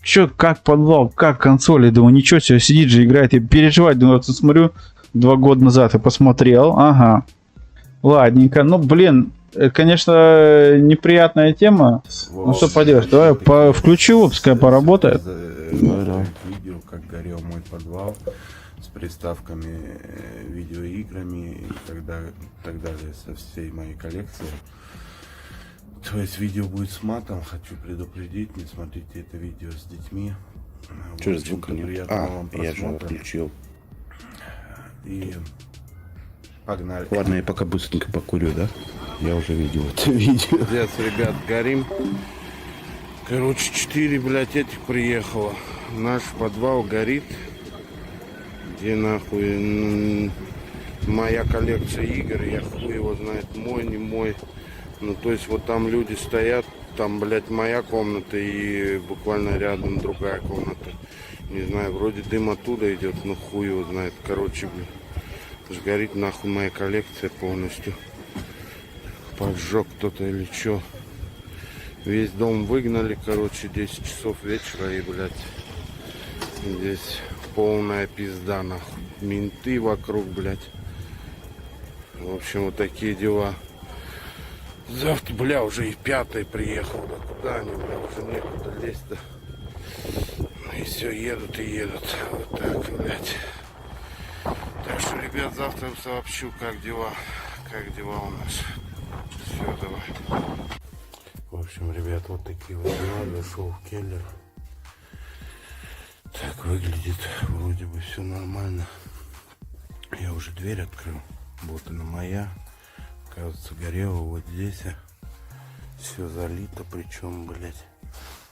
S2: чё, как подвал, как консоли, думаю, ничего себе, сидит же, играет, я переживать, думаю, вот смотрю, 2 года назад я посмотрел, ага, ладненько, ну, блин, конечно, неприятная тема, ну, что поделаешь, давай включу, пускай поработает.
S1: Видео, как горел мой подвал с приставками, видеоиграми и так далее, со всей моей коллекцией. То есть видео будет с матом, хочу предупредить, не смотрите это видео с детьми.
S3: Что за звук нет? Я же его включил.
S1: И погнали.
S3: Ладно, я пока быстренько покурю, да? Я уже видел это видео.
S1: Пиздец, ребят, горим. Короче, 4, блядь, этих приехало. Наш подвал горит. Где нахуй моя коллекция игр, я хуй его знает, мой, не мой. Ну, то есть вот там люди стоят, там, блядь, моя комната и буквально рядом другая комната. Не знаю, вроде дым оттуда идет, но хуй его знает. Короче, блядь, сгорит нахуй моя коллекция полностью. Поджег кто-то или что. Весь дом выгнали, короче, 10 часов вечера и, блядь, здесь полная пизда, нахуй. Менты вокруг, блядь. В общем, вот такие дела. Завтра, бля, уже и 5-й приехал. Да куда они, бля, уже некуда лезть-то. И все, едут и едут. Вот так, блядь. Так что, ребят, завтра сообщу, как дела. Как дела у нас. Все, давай. В общем, ребят, вот такие вот дела. Зашел в келлер. Так выглядит. Вроде бы все нормально. Я уже дверь открыл. Вот она моя. Оказывается, горело вот здесь. Все залито, причем, блядь.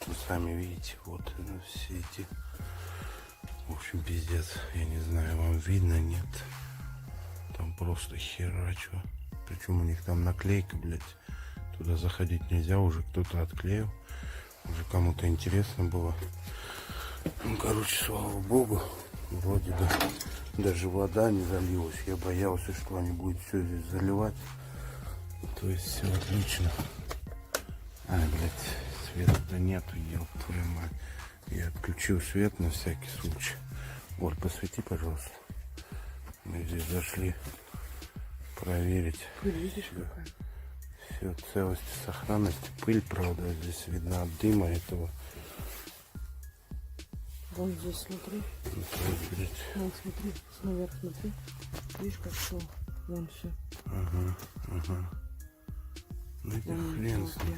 S1: Вы сами видите, вот все эти. В общем, пиздец. Я не знаю, вам видно, нет. Там просто херачу. Причем у них там наклейка, блядь. Туда заходить нельзя, уже кто-то отклеил. Уже кому-то интересно было. Ну, короче, слава богу. Вроде бы даже вода не залилась. Я боялся, что они будут все здесь заливать. То есть все отлично. Блядь, света-то нету, ел твою мать. Я отключил свет на всякий случай. Вот, посвети, пожалуйста. Мы здесь зашли проверить. Все, целость и сохранность. Пыль, правда, здесь видно от дыма этого.
S4: Вон здесь, смотри. Вон, смотри, наверх смотри. Видишь, как все? Вон все.
S1: Ага. Ну это хрен с ним.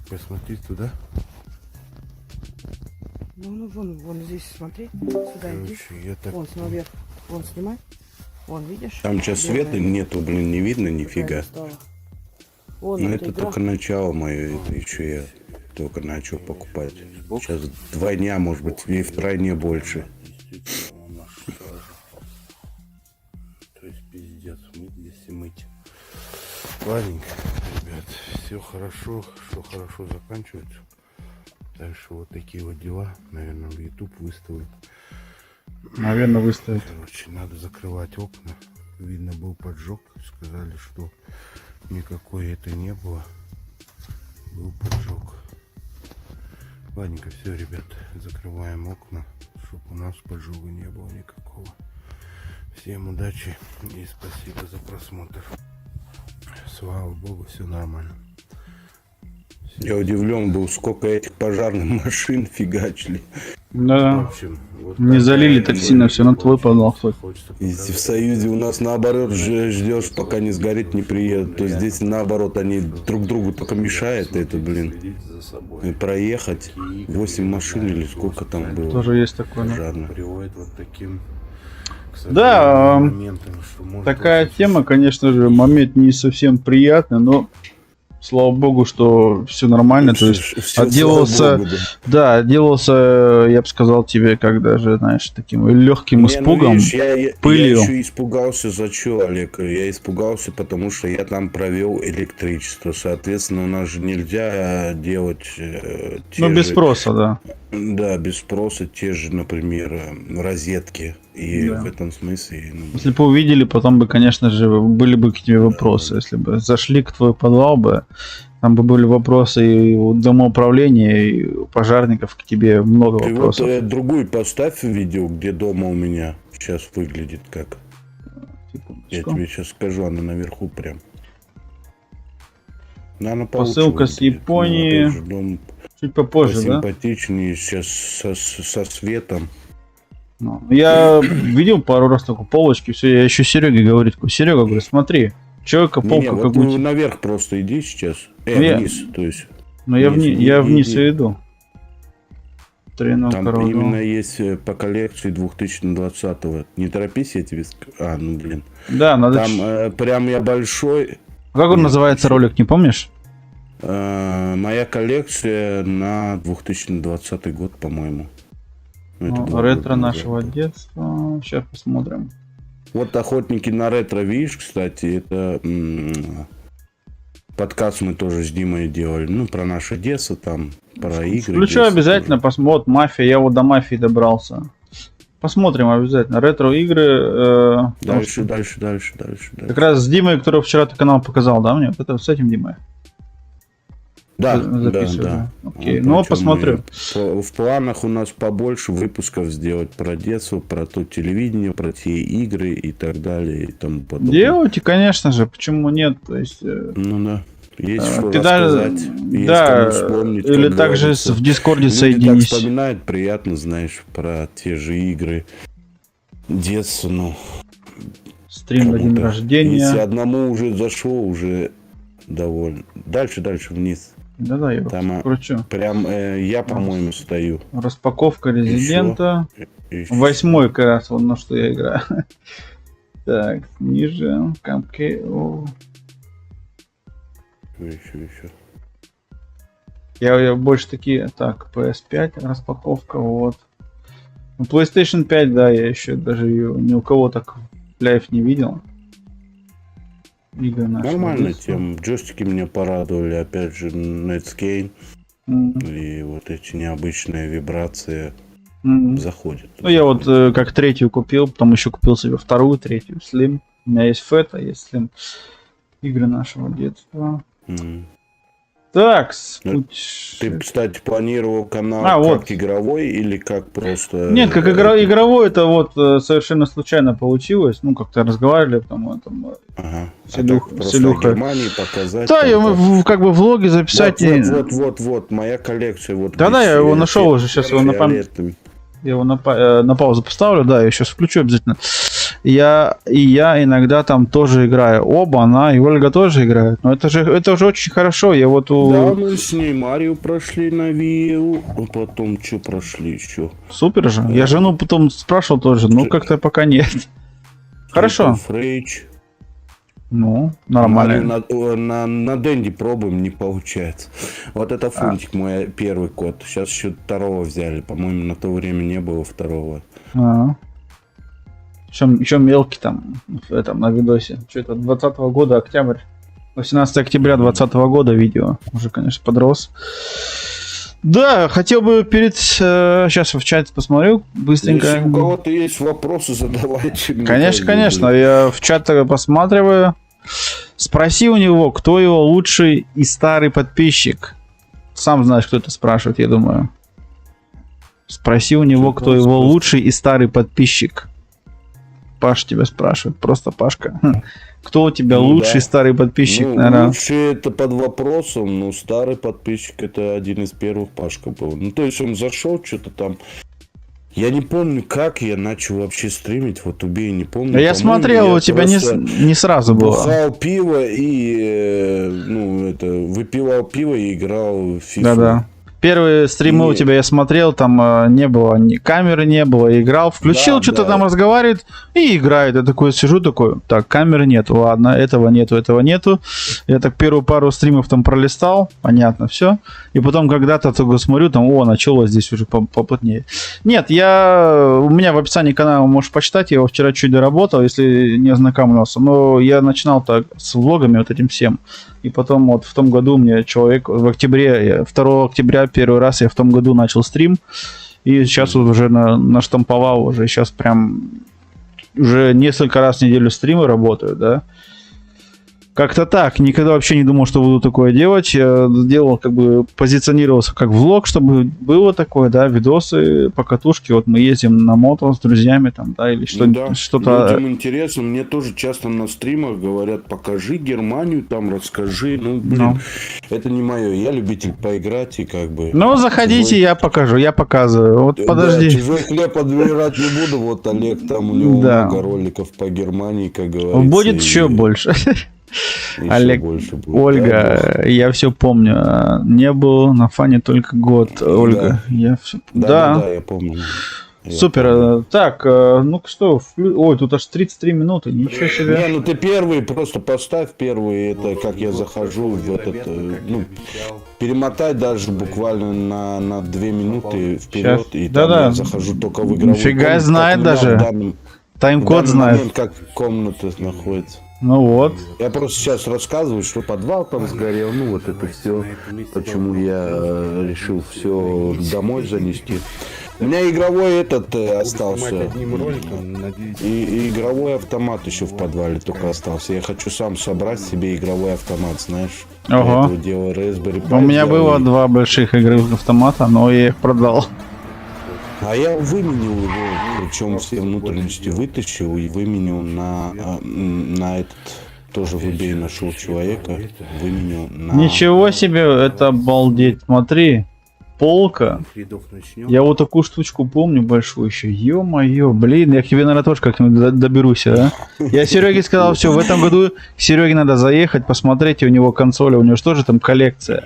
S1: Посмотри туда.
S4: Ну, вон здесь, смотри. Сюда иди.
S1: Короче, я так...
S4: Вон, наверх. Вон, снимай. Вон, видишь?
S3: Там сейчас света нету, блин, не видно нифига.
S4: Вон,
S3: Ну
S4: эта
S3: это
S4: игра.
S3: только начало мое, это еще я только начал покупать. Сейчас вдвойне, может быть, и втройне больше.
S1: То есть пиздец, мыть здесь и мыть. Ладненько, ребят, все хорошо, что хорошо заканчивается. Так что вот такие вот дела, наверное, в YouTube выставлю.
S2: Наверное, выставить.
S1: Короче, надо закрывать окна.
S3: видно, был поджог. Сказали, что никакой это не было. Был поджог. Ладненько, все, ребят, закрываем окна, чтобы у нас поджога не было никакого. Всем удачи и спасибо за просмотр. Слава богу, все нормально.
S1: Я удивлен был, сколько этих пожарных машин фигачили.
S3: В
S2: Да.
S3: общем, вот
S2: Не залили так сильно, все на твой подвал.
S3: хочется
S1: Если в Союзе у нас наоборот ждешь, пока не сгорит, не приедут, то здесь наоборот они друг другу только мешают это, блин.
S3: следить за собой.
S1: И проехать 8 машин или сколько там было.
S2: Тоже есть такое. Да.
S1: Пожарных.
S3: Приводит вот таким, к
S2: Да,
S3: сожалению, моментам, что может
S2: Такая
S3: очень
S2: тема, конечно же, момент не совсем приятный, но слава богу, что все нормально. То есть
S1: Всё,
S2: отделался,
S1: слава богу, да.
S2: да, отделался, я бы сказал тебе, как даже, знаешь, таким легким
S1: Не, ну,
S2: испугом,
S1: видишь, я
S2: пылью.
S1: еще испугался, за что, Олег? Я испугался, потому что я там провел электричество. Соответственно, у нас же нельзя делать те
S2: Ну, без
S1: же-
S2: спроса, да.
S1: Да, без спроса, те же, например, розетки. И
S2: Да.
S1: в этом смысле... ну,
S2: Если бы увидели, потом бы, конечно же, были бы к тебе вопросы. Если бы зашли к твой подвал бы, там бы были вопросы и у домоуправления, и у пожарников к тебе много
S1: ты вот
S2: вопросов.
S1: другую поставь видео, где дома у меня сейчас выглядит как. Я тебе сейчас скажу, она наверху прям. Она получше
S2: Посылка с
S1: выглядит.
S2: Японии.
S1: Ну, опять же, дом
S2: Чуть попозже, да?
S1: симпатичнее, сейчас со светом.
S2: Ну, я видел пару раз такую полочки, все, я еще Сереге говорю, такой, Серега, говорю, смотри, человека
S1: Не,
S2: полка
S1: вот
S2: какую-то.
S1: наверх просто иди сейчас.
S2: Я-
S1: Вниз, то есть.
S2: Но я,
S1: вниз,
S2: я
S1: иди,
S2: вниз
S1: иди.
S2: и иду. Треног
S1: Там
S2: корову.
S1: именно есть по коллекции 2020-го. Не торопись, я тебе скажу. А, ну блин.
S2: Да, надо...
S1: Там прям я большой.
S2: Как он
S1: Нет,
S2: называется,
S1: еще.
S2: ролик, не помнишь?
S1: Моя коллекция на 2020 год, по-моему. Ну, это
S2: Ну,
S1: 2
S2: ретро
S1: года назад
S2: нашего
S1: было.
S2: детства. Сейчас посмотрим.
S1: Вот охотники на ретро, видишь, кстати, это подкаст мы тоже с Димой делали. Ну, про наше детство, там, про игры.
S2: Включу
S1: детства
S2: обязательно,
S1: тоже.
S2: посмотрим. Мафия, я вот до мафии добрался. Посмотрим обязательно. Ретро-игры. потому что
S1: Дальше.
S2: Как раз с Димой, который вчера ты канал показал, да, мне? Вот это с этим Димой?
S1: Да,
S2: записываю,
S1: да.
S2: Окей,
S1: Вот
S2: ну,
S1: о чём
S2: посмотрю.
S1: мы- В планах у нас побольше выпусков сделать про детство, про то телевидение, про те игры и так далее и тому подобное.
S2: Делайте, конечно же, почему нет? То есть,
S1: Ну да. Есть что
S2: педаль-
S1: рассказать, есть
S2: да,
S1: кому вспомнить.
S2: или
S1: как
S2: также
S1: говорится.
S2: в Дискорде
S1: Люди так
S2: соединись.
S1: вспоминают, приятно, знаешь, про те же игры. Детство, ну.
S2: Стрим на день
S1: кому-то.
S2: рождения.
S1: Если одному уже зашло, уже довольно. Дальше вниз.
S2: Да-да, я
S1: Там,
S2: кручу.
S1: Прям я, по-моему, стою.
S2: Распаковка Резидента.
S1: И-
S2: 8 как раз, вот на что я играю. Так, ниже. Камки.
S1: Еще.
S2: Я больше такие. Так, PS5 распаковка, вот. Ну, PlayStation 5, да, я еще даже ее ни у кого так лайв не видел. Игры наши.
S1: Нормальная тема. Джойстики меня порадовали. Опять же, Netscape. И вот эти необычные вибрации заходят.
S2: Ну, я вот как третью купил, потом еще купил себе вторую, третью, Slim. У меня есть Fat, а есть Slim. Игры нашего детства.
S1: М.
S2: Так,
S1: Ну, Ты, кстати, планировал канал
S2: А,
S1: как
S2: вот.
S1: игровой или как просто...
S2: Нет, как игровой это вот совершенно случайно получилось. Ну, как-то разговаривали, потом там.
S1: Ага.
S2: с
S1: А
S2: Илюх-
S1: так
S2: с
S1: просто
S2: Илюхой.
S1: о Германии показать.
S2: Да,
S1: там
S2: я
S1: как-
S2: как бы влоги записать.
S1: Вот, моя коллекция. Вот
S2: Да-да,
S1: здесь,
S2: я его нашел уже, сейчас его на память.
S1: фиолетовый.
S2: Я его на паузу поставлю, да, я сейчас включу обязательно. Я иногда там тоже играю. Оба, она и Ольга тоже играет. Но это же очень хорошо. Я вот
S1: Да, мы с ней Марио прошли на Виу, а потом что прошли еще?
S2: Супер же. Я жену потом спрашивал тоже, но как-то пока нет. Хорошо.
S1: Фрейч.
S2: Ну, нормально.
S1: Марио на Дэнди пробуем, не получается. Вот это фунтик мой первый код. Сейчас еще второго взяли. По-моему, на то время не было второго.
S2: Еще мелкий там, в этом, на видосе. Что это, 20-го года, октябрь. 18 октября 2020 года видео. Уже, конечно, подрос. Да, хотел бы сейчас в чат посмотрю быстренько.
S1: Если у кого-то есть вопросы, задавайте. мне
S2: Конечно,
S1: тоже,
S2: конечно,
S1: блин.
S2: я в чат посматриваю. Спроси у него, кто его лучший и старый подписчик. Сам знаешь, кто это спрашивает, я думаю. Спроси у него, кто его лучший и старый подписчик. Паш тебя спрашивает, просто Пашка. Кто у тебя
S1: Ну
S2: лучший
S1: да.
S2: старый подписчик,
S1: Ну,
S2: наверное?
S1: лучше это под вопросом, но старый подписчик это один из первых Пашка был. Ну, то есть он зашел, что-то там. Я не помню, как я начал вообще стримить, вот убей, не помню.
S2: Я
S1: По-моему,
S2: смотрел,
S1: я
S2: у тебя не,
S1: просто
S2: не сразу было.
S1: бухал пиво и, выпивал пиво и играл в FIFA.
S2: Да-да. Первые стримы у
S1: И-
S2: тебя я смотрел, там не было, ни камеры не было, играл, включил,
S1: Да,
S2: что-то
S1: да.
S2: там разговаривает и играет. Я такой сижу, такой, так, камеры нет, ладно, этого нету. Я так первую пару стримов там пролистал, понятно, все. И потом когда-то только смотрю, там, началось здесь уже поплотнее. Нет, у меня в описании канала можешь почитать, я его вчера чуть доработал, если не ознакомился. Но я начинал так с влогами вот этим всем. И потом вот в том году мне человек в октябре, 2 октября первый раз я в том году начал стрим. И сейчас вот уже наштамповал, уже сейчас прям уже несколько раз в неделю стримы работают, да. Как-то так. Никогда вообще не думал, что буду такое делать. Я сделал, как бы позиционировался как влог, чтобы было такое, да, видосы по катушке. Вот мы ездим на мото с друзьями там, да, или
S1: Ну да,
S2: что-то.
S1: людям интересно, мне тоже часто на стримах говорят, покажи Германию, там расскажи, ну, блин,
S2: Ну.
S1: это не мое, я любитель поиграть и как бы...
S2: Ну, заходите, я покажу, я показываю. Вот
S1: Да,
S2: подожди.
S1: чужой хлеб отбирать не буду, вот Олег, там у него
S2: Да.
S1: много роликов по Германии, как говорится.
S2: Будет
S1: и
S2: еще больше.
S1: еще
S2: Олег,
S1: больше будет.
S2: Ольга, я все помню. Не был на фане только год. Ольга, я все...
S1: Да, я помню. Я
S2: Супер.
S1: помню.
S2: Так, ну что, ой, тут аж 33 минуты, ничего себе.
S1: Не, ну ты первый, просто поставь первый, это как я захожу в этот, ну, перемотай даже буквально на 2 минуты вперед,
S2: Щас.
S1: и
S2: Да-да.
S1: там я захожу только в игровую
S2: Нифига
S1: комнату,
S2: знает
S1: как у меня
S2: даже.
S1: в данный
S2: Тайм-код знает.
S1: момент, как комната находится.
S2: Ну вот.
S1: Я просто сейчас рассказываю, что подвал там сгорел, ну вот это все, почему я решил все домой занести. У меня игровой этот остался.
S3: Одним роликом на 9.
S1: И игровой автомат еще в подвале только остался. Я хочу сам собрать себе игровой автомат, знаешь.
S2: Ого.
S1: Я это делаю Raspberry Pi
S2: У меня
S1: сделал,
S2: было
S1: и-
S2: 2 больших игровых автомата, но я их продал.
S1: А я выменил его, причем все внутренности вытащил и выменил на этот. Тоже в eBay нашел человека, выменил на...
S2: Ничего себе, это обалдеть. Смотри, полка.
S3: Рядов начнем.
S2: Я вот такую штучку помню большую еще. Ё-моё, блин, я к тебе, наверное, тоже как-нибудь доберусь, а? Я Сереге сказал, все, в этом году к Сереге надо заехать, посмотреть, у него консоли, у него же тоже там коллекция.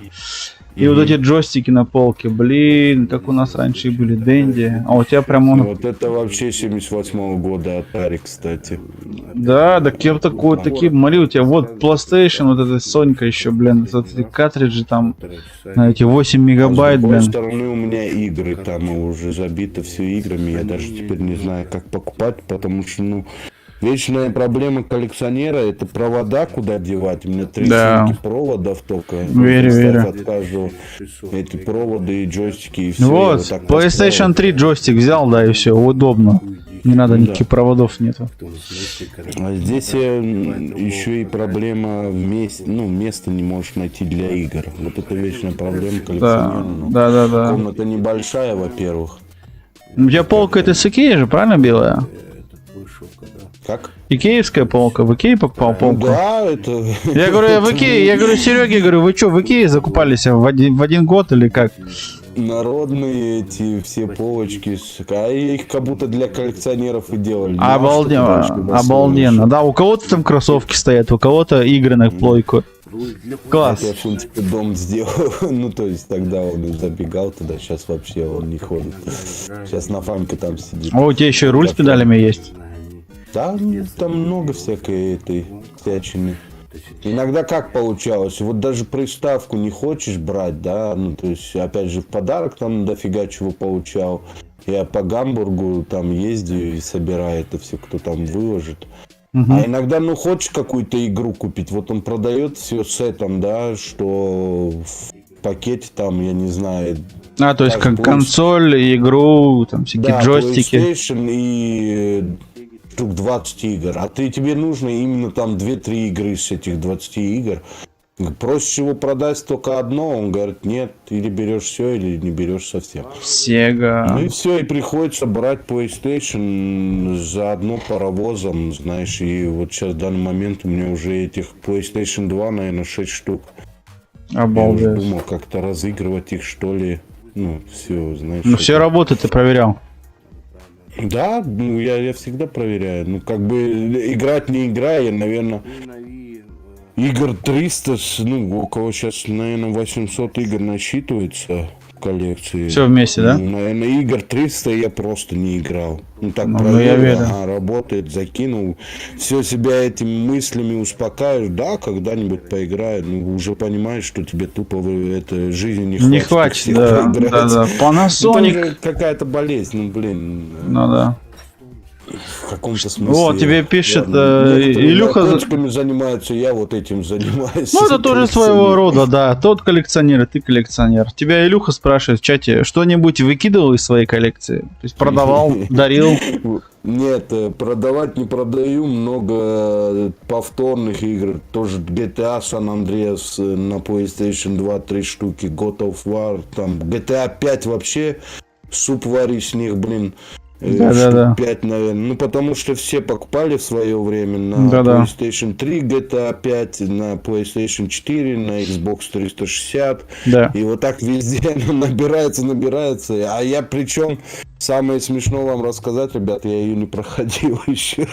S2: И вот эти джойстики на полке, блин, как у нас раньше и были, Дэнди. А у тебя прям он...
S1: Вот это вообще 78-го года Atari, кстати.
S2: Да, так я вот такой, такие, смотри, у тебя вот PlayStation, вот эта Сонька еще, блин, вот эти картриджи там, на эти 8 мегабайт,
S1: С другой
S2: блин.
S1: стороны, у меня игры там уже забито все играми. Я даже теперь не знаю, как покупать, потому что, ну, вечная проблема коллекционера — это провода куда девать. У меня 3
S2: Да.
S1: симки проводов только.
S2: Верю,
S1: Представь,
S2: верю.
S1: от каждого эти проводы и джойстики и все.
S2: Вот, PlayStation 3 джойстик взял, да, и все, удобно. Не надо, никаких проводов нету.
S1: А здесь еще и проблема места не можешь найти для игр. Вот это вечная проблема коллекционера.
S2: Да,
S1: Ну,
S2: да, да, да.
S1: комната небольшая, во-первых.
S2: У тебя полка это с Икеи же, правильно, белая?
S1: Как?
S2: Икеевская полка, в Икее покупал полку?
S1: Да, это...
S2: Я говорю, я в Икее, я говорю, Сереге, говорю, вы что, в Икее закупались в один год или как?
S1: Народные эти все полочки, а их как будто для коллекционеров и делали. Ну, а что ты
S2: Обалденно,
S1: дальше туда
S2: обалденно. Да, у кого-то там кроссовки стоят, у кого-то игры на плойку. Класс.
S1: Я фунтик дом сделал. Ну, то есть тогда он забегал туда, сейчас вообще он не ходит. Сейчас на Фанька там сидит.
S2: О, у тебя еще и руль с педалями есть.
S1: Да, там много всякой этой всячины. Иногда как получалось, вот даже приставку не хочешь брать, да, ну, то есть, опять же, в подарок там дофига чего получал. Я по Гамбургу там ездил и собираю это все, кто там выложит. А иногда, ну, хочешь какую-то игру купить, вот он продает все сетом, да, что в пакете, там, я не знаю.
S2: А, то есть
S1: Каждый
S2: консоль, игру, там всякие
S1: Да,
S2: джойстики.
S1: PlayStation и штук 20 игр. А тебе нужно именно там 2-3 игры из этих 20 игр. Просишь его продать только одно, он говорит, нет, или берешь все, или не берешь совсем. Ну
S2: Sega.
S1: и все, и приходится брать PlayStation заодно паровозом, знаешь, и вот сейчас в данный момент у меня уже этих PlayStation 2, наверное, 6 штук. Я уже
S2: Обалдеть.
S1: думал как-то разыгрывать их, что ли. Ну, все, знаешь.
S2: Ну, все работы ты проверял.
S1: Да, ну я всегда проверяю. Ну, как бы играть не играя, наверное, игр 300, ну, около сейчас, наверное, 800 игр насчитывается в коллекции.
S2: Все вместе, да?
S1: Ну, наверное, игр 300 я просто не играл. Ну, так
S2: Ну,
S1: проверил,
S2: я верю.
S1: работает, закинул. Все себя этими мыслями успокаиваешь. Да, когда-нибудь поиграю. Ну, уже понимаешь, что тебе тупо это жизни не хватит.
S2: Не хватит,
S1: всех
S2: да.
S1: поиграть.
S2: Да.
S1: Ну, это
S2: Panasonic.
S1: уже какая-то болезнь, ну, блин.
S2: Ну да.
S1: В каком-то смысле.
S2: Вот, тебе пишет
S1: Некоторые
S2: Илюха.
S1: наркотиками занимаются, я вот этим занимаюсь.
S2: Ну, это тоже своего рода, да. Тот коллекционер, и ты коллекционер. Тебя Илюха спрашивает в чате, что-нибудь выкидывал из своей коллекции? То есть продавал, дарил?
S1: Нет, продавать не продаю, много повторных игр, тоже GTA San Andreas на PlayStation 2, 3 штуки, God of War, там GTA 5 вообще, суп вари с них, блин.
S2: Да.
S1: 5, наверное. Ну, потому что все покупали в свое время на
S2: Да.
S1: PlayStation 3 GTA 5, на PlayStation 4, на Xbox 360.
S2: Да.
S1: И вот так везде набирается. А я причем, самое смешное вам рассказать, ребят, я ее не проходил еще.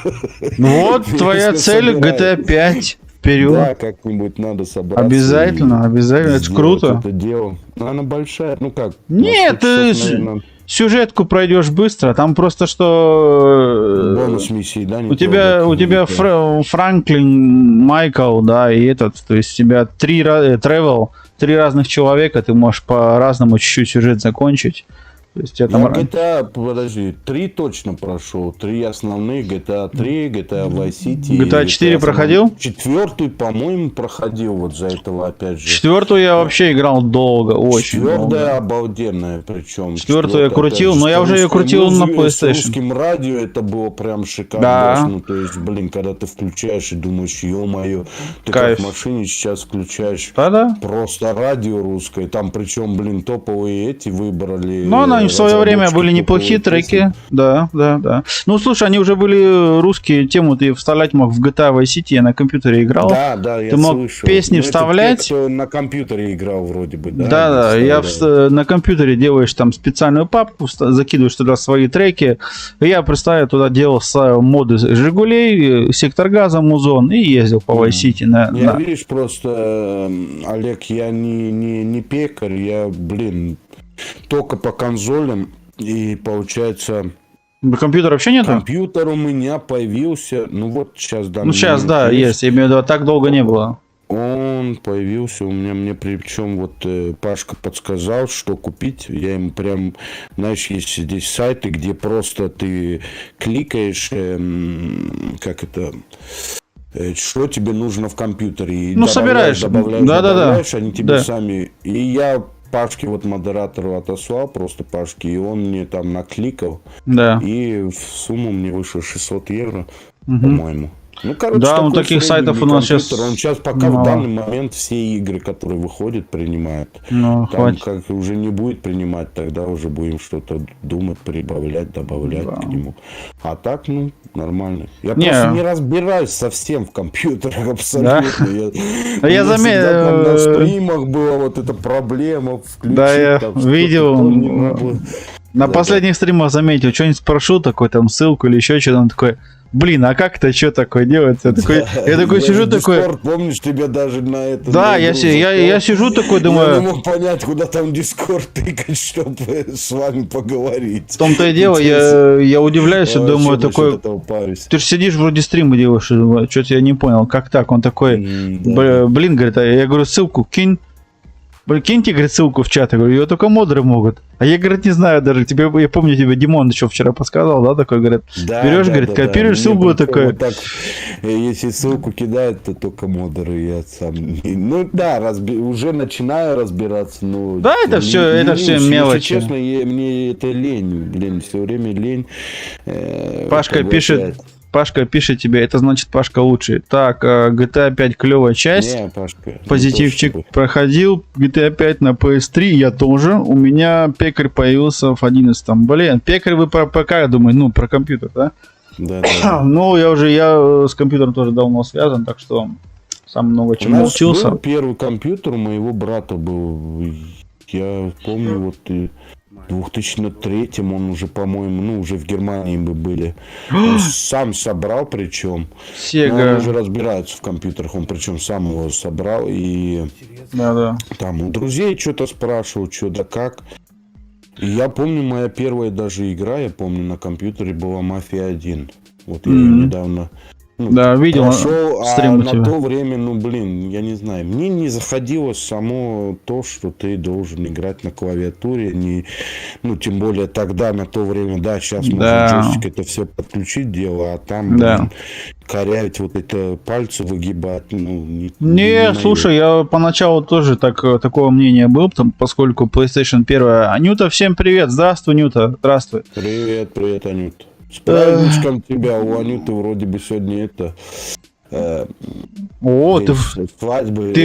S2: Вот твоя цель GTA 5. Вперед.
S1: Да, как-нибудь надо собраться.
S2: Обязательно, это ж круто.
S1: Это дело. Но она большая, ну как?
S2: Нет, ты сюжетку пройдешь быстро, там просто что...
S1: Бонус миссии, да?
S2: У тебя Франклин, Майкл, да, и этот, то есть у тебя три разных человека, ты можешь по-разному чуть-чуть сюжет закончить. То есть я там...
S1: Я GTA, подожди, 3 точно прошел. 3 основные, GTA 3, GTA Vice City.
S2: GTA 4 проходил?
S1: 4, по-моему, проходил вот за этого, опять же.
S2: 4 я вообще играл долго, очень
S1: 4
S2: долго.
S1: обалденная, причем.
S2: 4 я крутил, но я уже ее крутил на PlayStation.
S1: С русским радио это было прям шикарно.
S2: Да.
S1: Ну, то есть, блин, когда ты включаешь и думаешь, ё-моё, ты
S2: Кайф.
S1: как в машине сейчас включаешь
S2: Да.
S1: просто радио русское. Там причем, блин, топовые эти выбрали.
S2: Но они в свое время
S1: разработчики
S2: были неплохие
S1: топовые
S2: треки.
S1: песни.
S2: Да. Ну, слушай, они уже были русские, тему ты вставлять мог в GTA Vice City, я на компьютере играл.
S1: Да, я
S2: Ты мог
S1: слышал.
S2: песни
S1: Ну, это
S2: вставлять.
S1: те, кто на компьютере играл вроде бы, да?
S2: Да, я
S1: вставляют.
S2: на компьютере делаешь там специальную папку, закидываешь туда свои треки. Я, представляю, туда делал моды Жигулей, Сектор Газа, Музон и ездил по Vice City.
S1: Я, видишь, просто, Олег, я не пекарь, я, блин, только по консолям. И получается,
S2: Компьютера вообще нету?
S1: компьютер у меня появился, ну вот сейчас, да.
S2: Ну, сейчас, да, есть. Я имею в виду, так долго не было.
S1: Он появился у меня, мне причем вот Пашка подсказал, что купить. Я ему прям, знаешь, есть здесь сайты, где просто ты кликаешь, как это, что тебе нужно в компьютере. И
S2: Ну, собираешь.
S1: добавляешь, они тебе
S2: Да.
S1: сами. И я Пашке, вот модератору отослал, просто Пашке, и он мне там накликал.
S2: Да.
S1: И в сумму мне вышло 600 евро, по-моему. Ну, короче,
S2: Да, ну,
S1: такой
S2: таких
S1: средний
S2: сайтов у нас
S1: компьютер.
S2: сейчас
S1: Он сейчас пока
S2: мало.
S1: в данный момент все игры, которые выходят, принимает.
S2: Ну,
S1: Там
S2: хватит.
S1: как уже не будет принимать, тогда уже будем что-то думать, прибавлять, добавлять
S2: Да.
S1: к нему. А так, ну, нормально. Я
S2: Не.
S1: просто не разбираюсь совсем в компьютерах абсолютно.
S2: А я
S1: у меня всегда там на
S2: заметил...
S1: стримах была вот эта проблема. Включить,
S2: Да, я
S1: там что-то
S2: видел.
S1: там не работает.
S2: На
S1: Да,
S2: последних стримах заметил, что-нибудь спрошу, такой там ссылку или еще что-то, он такой, блин, а как это, что такое делается? Я такой сижу, такой,
S1: Discord, помнишь, тебя даже на это...
S2: да,
S1: на
S2: я
S1: игру
S2: сижу такой,
S1: Я не
S2: думаю,
S1: мог понять, куда там Дискорд тыкать, чтобы с вами поговорить.
S2: в том-то и дело, я удивляюсь и думаю, такой, ты же сидишь, вроде стримы делаешь, и думаю, что-то я не понял, как так? Он такой, блин, говорит, а я говорю, ссылку кинь. Киньте, говорит, ссылку в чат. Я говорю, ее только модеры могут. А я, говорит, не знаю даже. Тебе, я помню, тебе Димон еще вчера подсказал, да, такой, говорит, берешь, говорит, копируешь ссылку
S1: Мне
S2: такой.
S1: вот так, если ссылку кидают, то только модеры, я сам. Ну да, уже начинаю разбираться, но.
S2: Да, это все мелочи.
S1: Если честно, мне это лень, все время лень.
S2: Пашка пишет тебе, это значит Пашка лучший. Так, GTA 5 клевая часть.
S1: Не, Пашка,
S2: Позитивчик проходил. GTA 5 на PS3, я тоже. У меня пекарь появился в 11-м. Блин, пекарь вы про ПК, я думаю, ну, про компьютер, да?
S1: Да.
S2: Ну, я с компьютером тоже давно связан, так что сам много чему учился.
S1: Был первый компьютер у моего брата был. Я помню, вот и в 2003 он уже, по-моему, ну, уже в Германии мы были. Он сам собрал, причем.
S2: Сега.
S1: Он уже разбирается в компьютерах, он причем сам его собрал. И
S2: Да.
S1: там у друзей что-то спрашивал, что да как. И я помню, моя первая даже игра, я помню, на компьютере была «Мафия 1». Вот я её недавно...
S2: Да, видел
S1: прошел,
S2: стрим у
S1: на
S2: тебя.
S1: то время, ну, блин, я не знаю, мне не заходило само то, что ты должен играть на клавиатуре, ну, тем более тогда, на то время, да, сейчас можно джойстик это все подключить дело, а там, блин, корявить вот это пальцы выгибать, ну,
S2: не слушай, я поначалу тоже такого мнения был, поскольку PlayStation 1. Анюта, всем привет, здравствуй, Нюта, здравствуй.
S1: Привет, Анюта. С праздничком тебя, у Анюты вроде бы сегодня это...
S2: ты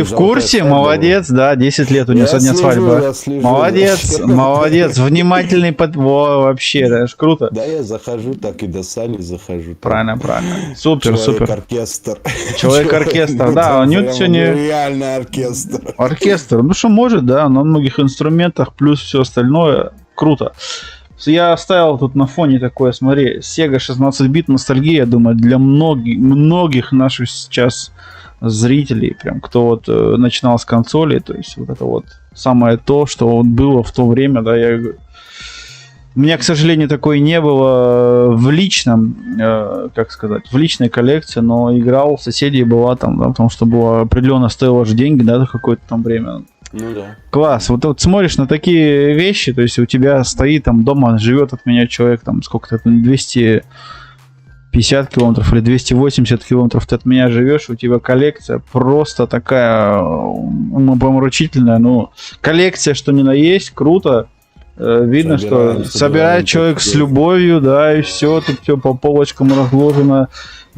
S2: в курсе? Свадьба. Молодец, да, 10 лет у нее сегодня свадьба. Молодец, внимательный вообще, да, круто.
S1: Да, я захожу, так и до Сани захожу.
S2: Правильно. Супер. Человек-оркестр, да, у нее сегодня...
S1: Реальный оркестр.
S2: Оркестр, ну что может, да, на многих инструментах, плюс все остальное, круто. Я оставил тут на фоне такое, смотри, Sega 16-бит ностальгия, я думаю, для многих наших сейчас зрителей, прям, кто вот начинал с консоли, то есть вот это вот самое то, что вот было в то время, да, у меня, к сожалению, такой не было в личном, в личной коллекции, но играл, у соседей была там, да, потому что было определенно стоило же деньги, да, какое-то там время.
S1: Ну да.
S2: Класс. Вот смотришь на такие вещи, то есть у тебя стоит там дома, живет от меня человек там сколько-то, 250 километров или 280 километров ты от меня живешь, у тебя коллекция просто такая умопомрачительная, ну, коллекция, что ни на есть, круто. Видно, что собирает человек с любовью, да, и все, тут все по полочкам разложено,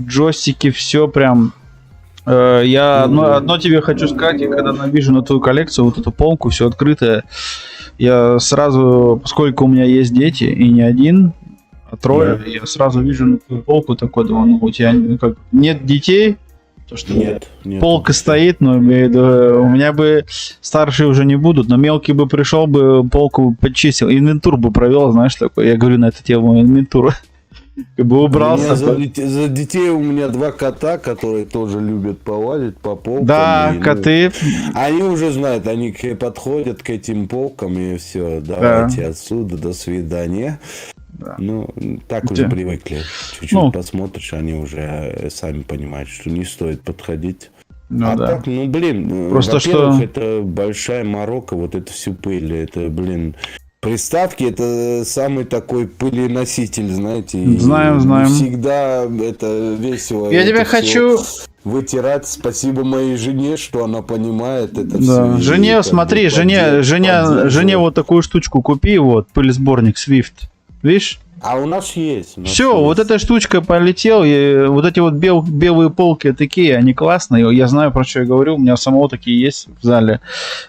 S2: джойстики, все прям. Я одно тебе хочу сказать, я когда вижу на твою коллекцию, вот эту полку, все открытое, я сразу, поскольку у меня есть дети, и не один, а трое, я сразу вижу на твою полку такой, думаю, ну, у тебя нет детей, то что
S1: нет.
S2: Полка стоит, но у меня бы старшие уже не будут, но мелкий бы пришел бы, полку почистил, инвентур бы провел, знаешь, такой, я говорю на эту тему инвентура. Как бы убрался.
S1: За детей у меня 2 кота, которые тоже любят полазить по полкам.
S2: Да, коты.
S1: Они уже знают, они подходят к этим полкам и все, давайте отсюда, до свидания. Да. Ну, так уже привыкли. Чуть-чуть посмотришь, они уже сами понимают, что не стоит подходить. Так,
S2: просто
S1: во-первых, это большая морока, вот это всю пыль, это, приставки — это самый такой пыленоситель, знаете.
S2: Знаем.
S1: Всегда это весело.
S2: Я тебя хочу
S1: вытирать. Спасибо моей жене, что она понимает это
S2: все. Жене, смотри, жене вот такую штучку купи, вот, пылесборник Swift. Видишь?
S1: А у нас есть.
S2: Все, вот эта штучка полетела, и вот эти вот белые полки такие, они классные. Я знаю, про что я говорю, у меня самого такие есть в зале.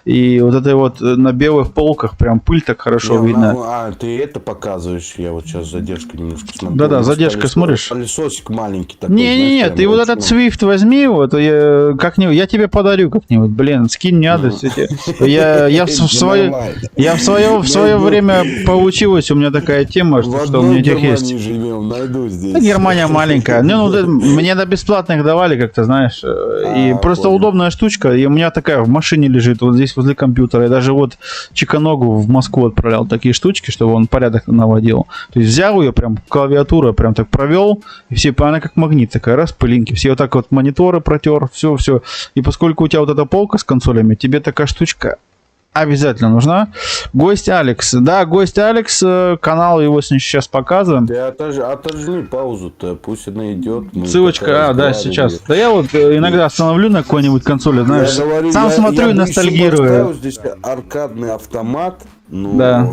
S2: И вот это вот на белых полках прям пыль так хорошо видно.
S1: Ты это показываешь, я вот сейчас задержку немножко смотрю.
S2: Да, задержка смотришь.
S1: Пылесосик маленький такой.
S2: Не, ты вот этот Swift возьми, вот я тебе подарю как-нибудь, скинь мне адрес. Я в свое время получилось, у меня такая тема, что у меня этих есть.
S1: Живем, найду здесь.
S2: Германия маленькая. Мне на бесплатных давали, как-то, знаешь. И просто удобная штучка. И у меня такая в машине лежит, вот здесь возле компьютера. Я даже вот Чиканогу в Москву отправлял такие штучки, чтобы он порядок наводил. То есть взял ее, прям клавиатуру прям так провел, и все, она как магнит такая, раз, пылинки. Все вот так вот мониторы протер, все. И поскольку у тебя вот эта полка с консолями, тебе такая штучка Обязательно нужна. Гость Алекс. Да, гость Алекс, канал его сейчас показываем.
S1: Ты отожми паузу-то, пусть она идет.
S2: Ссылочка, да, сейчас. Да я вот иногда остановлю на какой-нибудь консоли, знаешь,
S1: Я говорю,
S2: сам смотрю и
S1: бы еще
S2: ностальгирую.
S1: поставил здесь аркадный автомат. Ну,
S2: Да.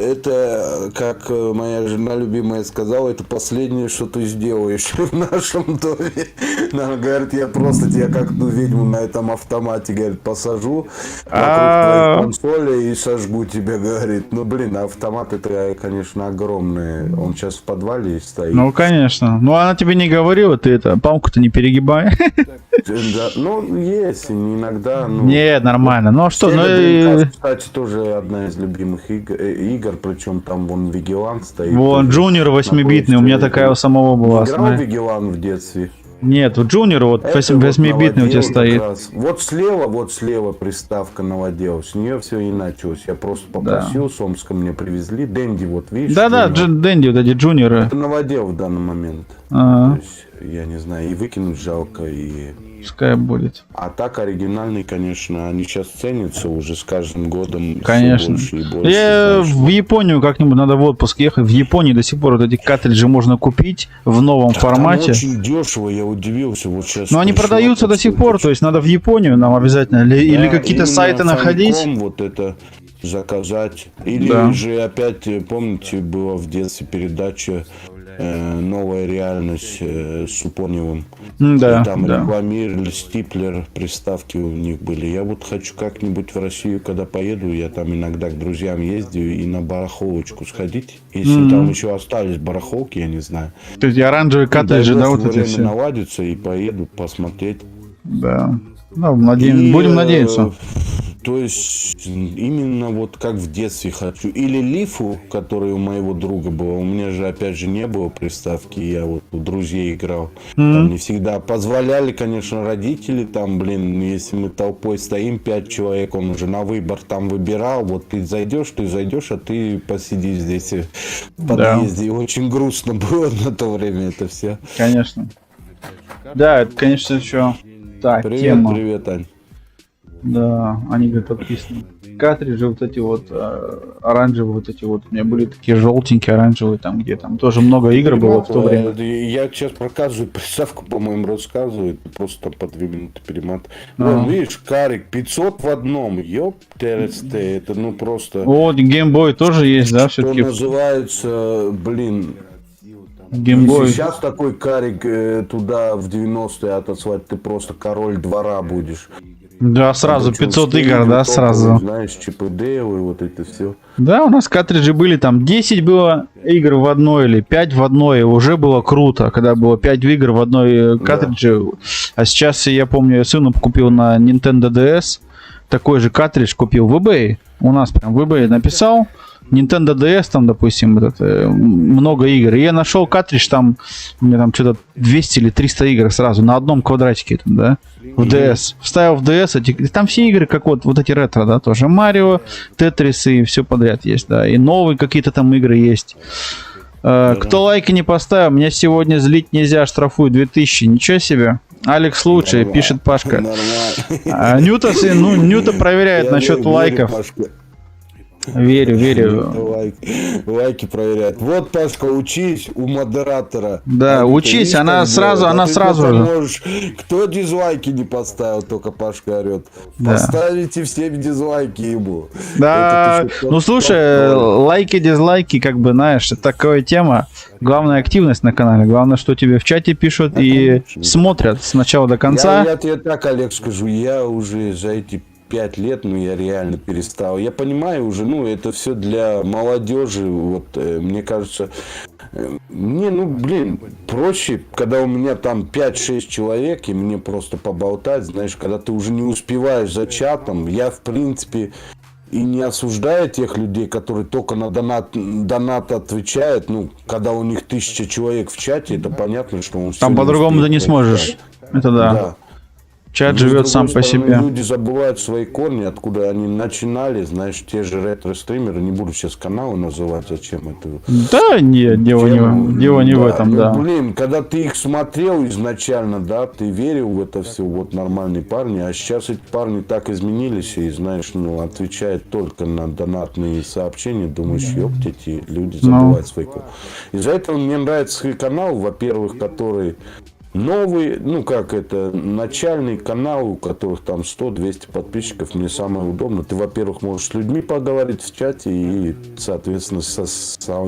S1: это, как моя жена любимая сказала, это последнее, что ты сделаешь в нашем доме. Она говорит, я просто тебя как ту ведьму на этом автомате, говорит, посажу вокруг твоей консоли и сожгу тебя, говорит. Ну, блин, автомат это, конечно, огромный. Он сейчас в подвале стоит.
S2: Ну, конечно. Ну, она тебе не говорила, ты это, палку-то не перегибай.
S1: Да, ну, есть иногда. Ну,
S2: Не, нормально. Ну, а что, ну
S1: Sega
S2: и...
S1: Dreamcast, кстати, тоже одна из любимых игр, причем там вон Вигелан стоит.
S2: Вон,
S1: тоже
S2: Джуниор 8-битный, у меня такая у самого была.
S1: Играл
S2: смотри.
S1: Вигелан в детстве?
S2: Нет, вот Джуниор вот
S1: Это
S2: 8-битный у тебя
S1: новодел
S2: стоит.
S1: как раз. Вот слева приставка новодел. С нее все и началось. Я просто попросил, с Омска мне привезли. Дэнди, вот видишь.
S2: Да-да,
S1: Джуниор.
S2: Дэнди, вот эти Джуниоры.
S1: Это новодел в данный момент.
S2: А,
S1: То есть, я не знаю, и выкинуть жалко, и...
S2: пускай будет.
S1: А так оригинальные, конечно, они сейчас ценятся уже с каждым годом. всё
S2: Конечно.
S1: больше и больше,
S2: Я
S1: знаешь.
S2: в Японию как-нибудь надо в отпуск ехать. В Японии до сих пор вот эти картриджи можно купить в новом формате.
S1: Там очень дешево, я удивился. Вот сейчас
S2: Но они
S1: пришла
S2: продаются до сих пор, то есть надо в Японию нам обязательно. Или какие-то сайты находить.
S1: Вот это заказать. Или
S2: Да.
S1: же опять, помните, была в детстве передача «Новая реальность» с Супоневым.
S2: Да,
S1: И там
S2: да.
S1: рекламировали стиплер, приставки у них были. Я вот хочу как-нибудь в Россию, когда поеду, я там иногда к друзьям ездил, и на барахолочку сходить. Если там еще остались барахолки, я не знаю.
S2: То есть оранжевые картриджи, да, вот эти
S1: время
S2: все.
S1: наладится, и поеду посмотреть.
S2: Да. Ну, будем надеяться.
S1: То есть именно вот как в детстве хочу. Или Лифу, который у моего друга был. У меня же опять же не было приставки. Я вот у друзей играл. Там не всегда позволяли, конечно, родители. Там, блин, если мы толпой стоим, 5 человек, он уже на выбор там выбирал. Вот ты зайдешь, а ты посидишь здесь в подъезде. И очень грустно было на то время это все.
S2: Конечно. Да, это, конечно, еще та
S1: Привет,
S2: тема.
S1: привет, Ань.
S2: Да, они говорят, подписаны. Картриджи вот эти вот оранжевые, вот эти вот, у меня были такие желтенькие, оранжевые, там где там тоже много игр было в то время.
S1: Я сейчас проказываю приставку, по-моему, рассказываю. Просто там по 2 минуты перемат. Вон, видишь, карик 500 в одном. Ёп, ТРСТ. Это ну просто...
S2: Вот, геймбой тоже есть, да,
S1: Что
S2: все-таки.
S1: называется, блин...
S2: Геймбой.
S1: Если сейчас такой карик туда в 90-е отослать, ты просто король двора будешь.
S2: Да, сразу
S1: Причем
S2: 500
S1: стиль
S2: игр, да,
S1: топовый,
S2: сразу.
S1: Знаешь, Чип и Дейл и вот это все.
S2: Да, у нас картриджи были там 10 было игр в одной или 5 в одной, и уже было круто, когда было 5 игр в одной картридже. А сейчас, я помню, я сыну купил на Nintendo DS, такой же картридж купил в eBay. У нас прям в eBay написал. Nintendo DS, там, допустим, много игр. И я нашел картридж, там, у меня там что-то 200 или 300 игр сразу на одном квадратике, там, да, в DS. Вставил в DS, там все игры, как вот эти ретро, да, тоже. Марио, Тетрис и все подряд есть, да. И новые какие-то там игры есть. Кто лайки не поставил, меня сегодня злить нельзя, штрафуют 2000. Ничего себе. Алекс лучший,
S1: Нормально.
S2: пишет Пашка.
S1: Нормально.
S2: Нюта проверяет насчет
S1: верю,
S2: лайков.
S1: Пашка.
S2: Верю.
S1: Лайки проверяют. Вот, Пашка, учись у модератора.
S2: Да,
S1: Аня,
S2: учись,
S1: видишь,
S2: она
S1: как
S2: сразу-
S1: делает?
S2: она
S1: ты
S2: сразу
S1: только
S2: же.
S1: можешь. Кто дизлайки не поставил, только Пашка орет.
S2: Да.
S1: Поставите всем дизлайки ему.
S2: Да,
S1: Это ты
S2: ну
S1: что,
S2: слушай,
S1: топ-ноль.
S2: лайки, дизлайки, как бы, знаешь, это такая тема. Главная активность на канале. Главное, что тебе в чате пишут и
S1: конечно.
S2: смотрят с начала до конца.
S1: Я тебе так, Олег, скажу, я уже за эти 5 лет, ну, я реально перестал. Я понимаю уже, ну, это все для молодежи, вот, мне кажется, мне, ну, блин, проще, когда у меня там 5-6 человек, и мне просто поболтать, знаешь, когда ты уже не успеваешь за чатом, я, в принципе, и не осуждаю тех людей, которые только на донат отвечают, ну, когда у них 1000 человек в чате, это понятно, что он
S2: Там
S1: всё
S2: по-другому ты не
S1: успеет
S2: сможешь.
S1: прочитать.
S2: Это да. Чат
S1: Ну, с
S2: живет
S1: другой
S2: сам по
S1: стороны,
S2: себе.
S1: Люди забывают свои корни, откуда они начинали, знаешь, те же ретро-стримеры, не буду сейчас каналы называть, зачем это.
S2: Да, нет, дело не в
S1: Да,
S2: этом,
S1: ну,
S2: да.
S1: блин, когда ты их смотрел изначально, да, ты верил в это все, вот нормальные парни, а сейчас эти парни так изменились и, знаешь, ну, отвечают только на донатные сообщения, думаешь, ёпт, эти люди забывают свои корни. Из-за этого мне нравится их канал, во-первых, который новый, ну как это, начальный канал, у которых там 100-200 подписчиков, мне самое удобно. Ты, во-первых, можешь с людьми поговорить в чате и, соответственно, со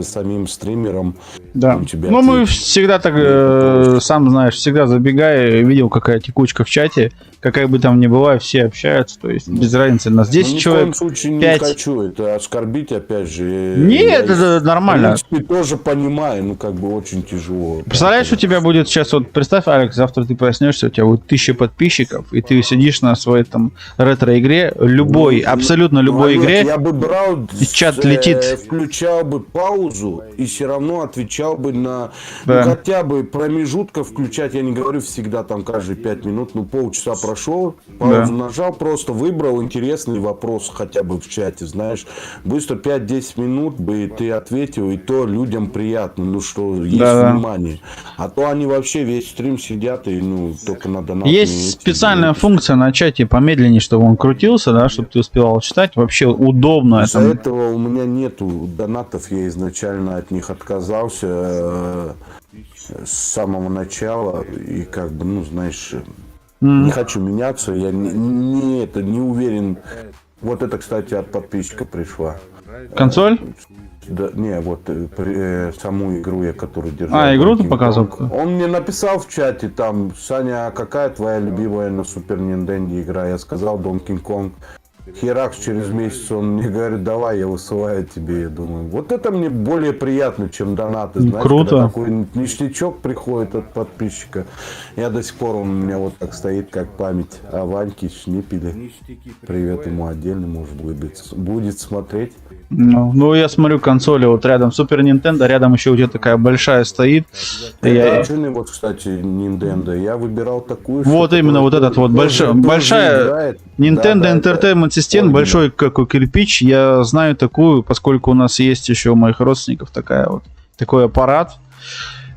S1: самим стримером.
S2: Да.
S1: он тебе
S2: Ну, мы
S1: ответит.
S2: всегда так, сам знаешь, всегда забегая, видел, какая текучка в чате, какая бы там ни была, все общаются, то есть без разницы. Нас 10
S1: Ну, ни в
S2: человек,
S1: коем случае не
S2: 5.
S1: хочу это оскорбить, опять же.
S2: Нет,
S1: Я
S2: это
S1: их,
S2: нормально.
S1: в принципе, тоже понимаю, ну, как бы очень тяжело.
S2: Представляешь, у тебя будет сейчас, вот представь, Алекс, завтра ты проснешься, у тебя будет 1000 подписчиков, и ты сидишь на своей там ретро-игре, любой, абсолютно любой
S1: Олег,
S2: игре,
S1: я бы брал,
S2: и чат летит.
S1: включал бы паузу и все равно отвечал бы на...
S2: Да.
S1: Ну, хотя бы промежутков включать, я не говорю всегда там каждые 5 минут, ну, полчаса прошло, паузу нажал, просто выбрал интересный вопрос хотя бы в чате, знаешь. Быстро 5-10 минут бы ты ответил, и то людям приятно, ну, что есть внимание. А то они вообще весь стрим сидят и, ну, только на донатные
S2: Есть
S1: эти,
S2: специальная функция на чате помедленнее, чтобы он крутился, да, чтобы ты успевал читать. Вообще удобно
S1: Из-за
S2: это.
S1: этого у меня нету донатов, я изначально от них отказался с самого начала. И как бы, ну, знаешь, не хочу меняться, я не уверен. Вот это, кстати, от подписчика пришла.
S2: Консоль?
S1: Да, не, вот саму игру я, которую держал.
S2: Игру ты
S1: Donkey
S2: показывал?
S1: Kong. Он мне написал в чате там: Саня, а какая твоя любимая на Супер Нинтендо игра? Я сказал Donkey Kong. Херакс через месяц он мне говорит: давай, я высылаю тебе. Я думаю, вот это мне более приятно, чем донаты. Знаешь,
S2: круто.
S1: когда какой-нибудь ништячок приходит от подписчика. Я до сих пор, он у меня вот так стоит, как память о Ваньке Шнипеле. Привет ему отдельно, может будет смотреть.
S2: Ну, я смотрю консоли, вот рядом Супер Нинтендо, рядом еще у тебя такая большая стоит.
S1: Это вот, кстати, Nintendo. Я выбирал такую.
S2: Вот именно вот этот вот большая Nintendo Entertainment System, большой как кирпич. Я знаю такую, поскольку у нас есть еще у моих родственников такой аппарат.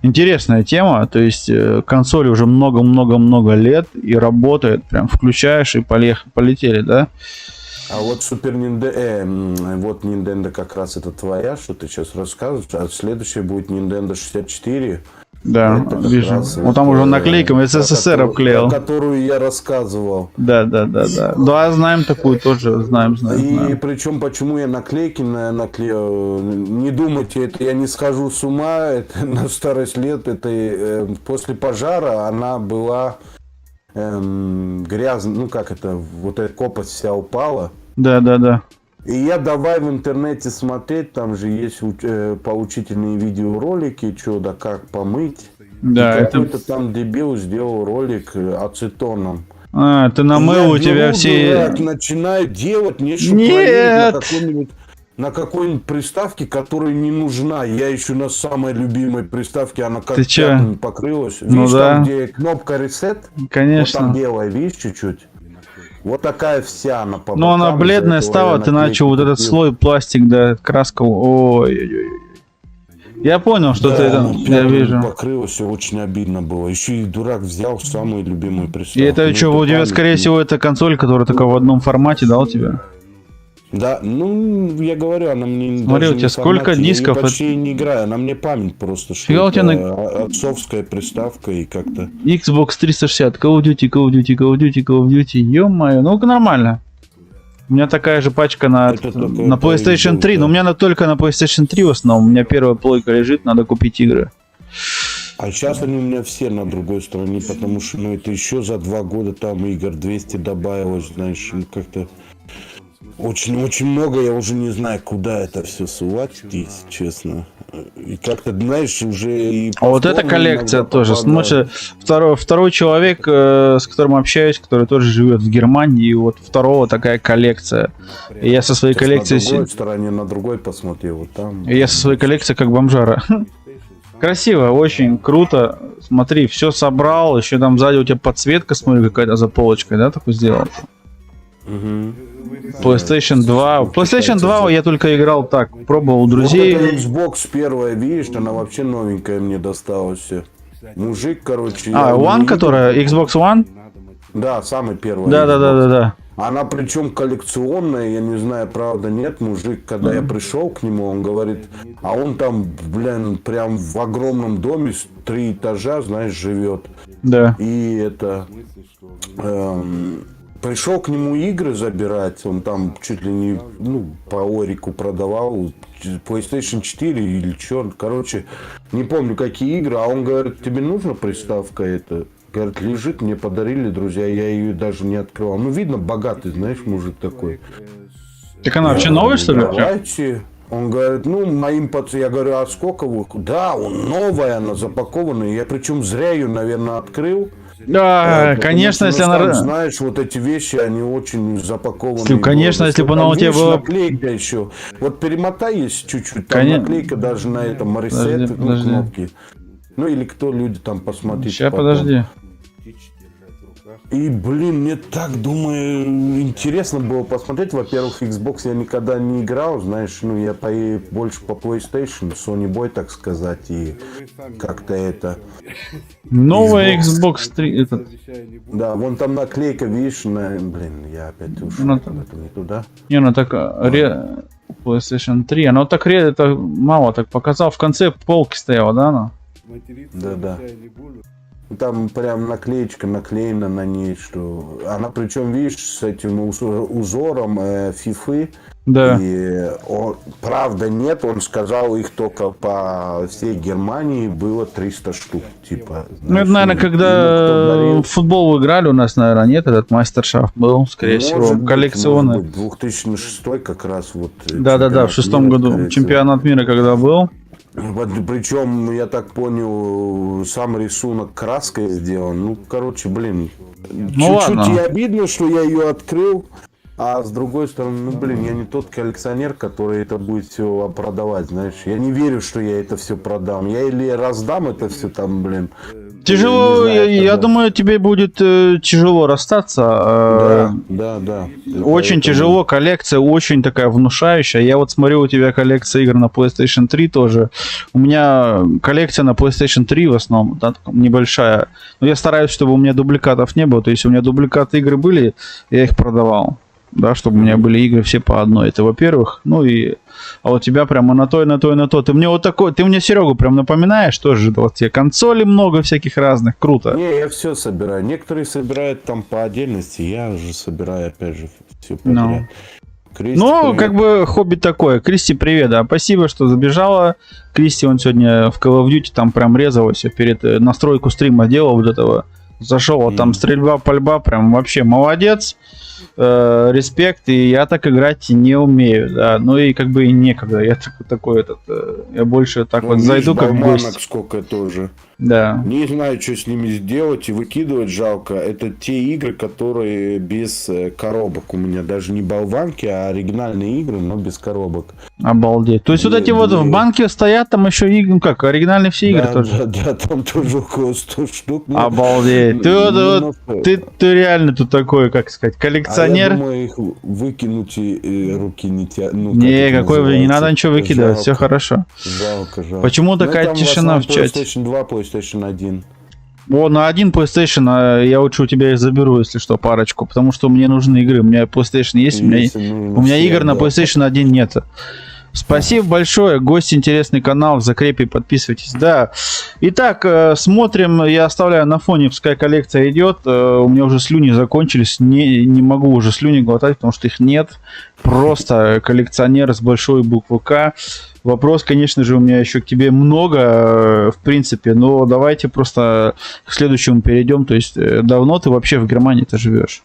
S2: Интересная тема, то есть консоли уже много-много-много лет и работает, прям включаешь и полетели, да?
S1: А вот Супер Nintendo, вот Nintendo как раз это твоя, что ты сейчас рассказываешь, а следующая будет Nintendo 64.
S2: Да, вижу. Вот там уже наклейками СССР обклеил.
S1: Которую я рассказывал.
S2: Да. Да, знаем такую тоже, знаем.
S1: И причем, почему я наклейки наклеил, не думайте, это я не схожу с ума, это на старость лет, это после пожара она была грязная, ну как это, вот эта копоть вся упала.
S2: Да.
S1: И я давай в интернете смотреть, там же есть поучительные видеоролики, что да как помыть.
S2: Да,
S1: и
S2: это...
S1: какой-то там дебил сделал ролик ацетоном.
S2: Ты намыл, у тебя все...
S1: Начинаю делать, мне что на какой-нибудь приставке, которая не нужна. Я еще на самой любимой приставке, она как пятнами покрылась. Видишь, там, где кнопка ресет?
S2: Конечно.
S1: Вот там белая, видишь, чуть-чуть? Вот такая вся она по бокам.
S2: Но она бледная стала, ты начал вот этот слой пластик, да, краска. Ой-ой-ой. Я понял, что ты это... Я вижу.
S1: Покрылось, все очень обидно было. Еще и дурак взял самые любимые приставки.
S2: И это что, у тебя, скорее всего, это консоль, которая только в одном формате, да, у тебя?
S1: Да, ну, я говорю, она мне...
S2: Смотри, у тебя сколько дисков?
S1: Я почти не играю, она мне память просто, что
S2: у тебя
S1: отцовская приставка и как-то...
S2: Xbox 360, Call of Duty, ё-моё, ну-ка нормально. У меня такая же пачка на PlayStation 3, но у меня только на PlayStation 3 в основном. У меня первая плойка лежит, надо купить игры.
S1: А сейчас они у меня все на другой стороне, потому что, ну, это еще за 2 года там игр 200 добавилось, знаешь, как-то... Очень много, я уже не знаю, куда это все сувать, если честно. И как-то, знаешь, уже... И
S2: вот эта коллекция тоже. Смотри, второй человек, с которым общаюсь, который тоже живет в Германии, и вот второго такая коллекция. И я со своей коллекцией...
S1: На другой стороне, на другой посмотрел, вот там...
S2: И я со своей коллекцией как бомжара. Красиво, очень круто. Смотри, все собрал, еще там сзади у тебя подсветка, смотри, какая-то за полочкой, да, такой сделал.
S1: Мгм.
S2: PlayStation 2. PlayStation 2 я только играл так, пробовал у
S1: Вот
S2: друзей.
S1: эта Xbox первая, видишь, она вообще новенькая мне досталась. Всё. Мужик, короче.
S2: А,
S1: я
S2: One,
S1: увидел.
S2: которая Xbox One?
S1: Да, самый первый.
S2: Да.
S1: Она причем коллекционная, я не знаю, правда, нет. Мужик, когда я пришел к нему, он говорит, а он там, блин, прям в огромном доме, 3 этажа, знаешь, живет.
S2: Да.
S1: И это... пришел к нему игры забирать, он там чуть ли не, ну, по Орику продавал, PlayStation 4 или что, короче, не помню какие игры, а он говорит, тебе нужна приставка эта? Говорит, лежит, мне подарили друзья, я ее даже не открывал. Ну, видно, богатый, знаешь, мужик такой.
S2: Так она вообще новая, что ли?
S1: Давайте. Он говорит, ну, моим пацанам, я говорю, а сколько вы? Да, он новая, она запакованная. Я причем зря ее, наверное, открыл.
S2: Да,
S1: Потому
S2: конечно,
S1: что,
S2: если
S1: ну, там,
S2: она...
S1: знаешь, вот эти вещи, они очень запакованы.
S2: Если, конечно, если бы
S1: Там,
S2: она у тебя
S1: видишь,
S2: была...
S1: наклейка еще. Вот перемотай есть чуть-чуть, там наклейка даже на этом ресет,
S2: Подожди.
S1: кнопки. Ну или кто люди там посмотрите.
S2: Сейчас,
S1: потом.
S2: подожди.
S1: И, блин, мне так, думаю, интересно было посмотреть. Во-первых, Xbox я никогда не играл, знаешь, ну, я больше по PlayStation, Sony Boy, так сказать, и как-то это...
S2: Новая Xbox 3... Этот...
S1: Да, вон там наклейка, видишь, блин, я опять ушел,
S2: Ну,
S1: это не туда.
S2: Не, ну так... PlayStation 3, оно так это мало так показал. В конце полки стояла, да, она?
S1: Да. Там прям наклеечка наклеена на ней, что... Она причем, видишь, с этим узором фифы.
S2: Да.
S1: И правда нет, он сказал, их только по всей Германии было 300 штук, типа.
S2: Ну, это, наверное, когда в футбол играли у нас, наверное, нет, этот мастер-шафт был, скорее всего, коллекционный.
S1: 2006 как раз вот.
S2: Да, в шестом году чемпионат мира, когда был.
S1: Вот, причем, я так понял, сам рисунок краской сделан. Ну, короче, блин, чуть-чуть и обидно, что я ее открыл. А с другой стороны, ну, блин, я не тот коллекционер, который это будет все продавать, знаешь. Я не верю, что я это все продам. Я или раздам это все там, блин.
S2: Тяжело, я думаю, тебе будет тяжело расстаться.
S1: Да.
S2: Очень тяжело, коллекция очень такая внушающая. Я вот смотрю, у тебя коллекция игр на PlayStation 3 тоже. У меня коллекция на PlayStation 3 в основном, да, небольшая. Но я стараюсь, чтобы у меня дубликатов не было. То есть у меня дубликаты игры были, я их продавал. Да, чтобы у меня были игры все по одной. Это во-первых. Ну и... А у тебя прямо на то. Ты мне вот такой... Ты мне Серегу прям напоминаешь тоже. Вот тебе консолей много всяких разных. Круто.
S1: Не, я все собираю. Некоторые собирают там по отдельности. Я уже собираю, опять же, все подряд. Кристи,
S2: ну,
S1: привет.
S2: как бы хобби такое. Кристи, привет. Да, спасибо, что забежала. Кристи, он сегодня в Call of Duty там прям резался. Перед настройку стрима делал вот этого. Зашел, вот там стрельба, пальба. Прям вообще молодец. Респект, и я так играть не умею, да, ну и как бы и некогда, я такой этот, я больше так вот зайду как гость.
S1: Сколько тоже.
S2: Да.
S1: Не знаю, что с ними сделать и выкидывать жалко. Это те игры, которые без коробок у меня, даже не болванки, а оригинальные игры, но без коробок.
S2: Обалдеть. То есть вот эти вот в банке стоят, там еще игры, ну как, оригинальные все игры тоже?
S1: Да, там тоже около 100 штук.
S2: Обалдеть. Ты реально тут такой, как сказать, коллекционер.
S1: Я думаю, их выкинуть и руки не тянут.
S2: Не, какой, не надо ничего выкидывать, все хорошо.
S1: Жалко.
S2: Почему такая тишина в чате?
S1: PlayStation 2, PlayStation 1.
S2: О, на один PlayStation я лучше у тебя их заберу, если что, парочку, потому что мне нужны игры. У меня PlayStation есть, у меня игр на PlayStation 1 нет. Спасибо большое, гость, интересный канал, в закрепе подписывайтесь. Да. Итак, смотрим, я оставляю на фоне, пускай коллекция идет. У меня уже слюни закончились, не могу уже слюни глотать, потому что их нет. Просто коллекционер с большой буквы К. Вопрос, конечно же, у меня еще к тебе много, в принципе, но давайте просто к следующему перейдем. То есть, давно ты вообще в Германии-то живешь?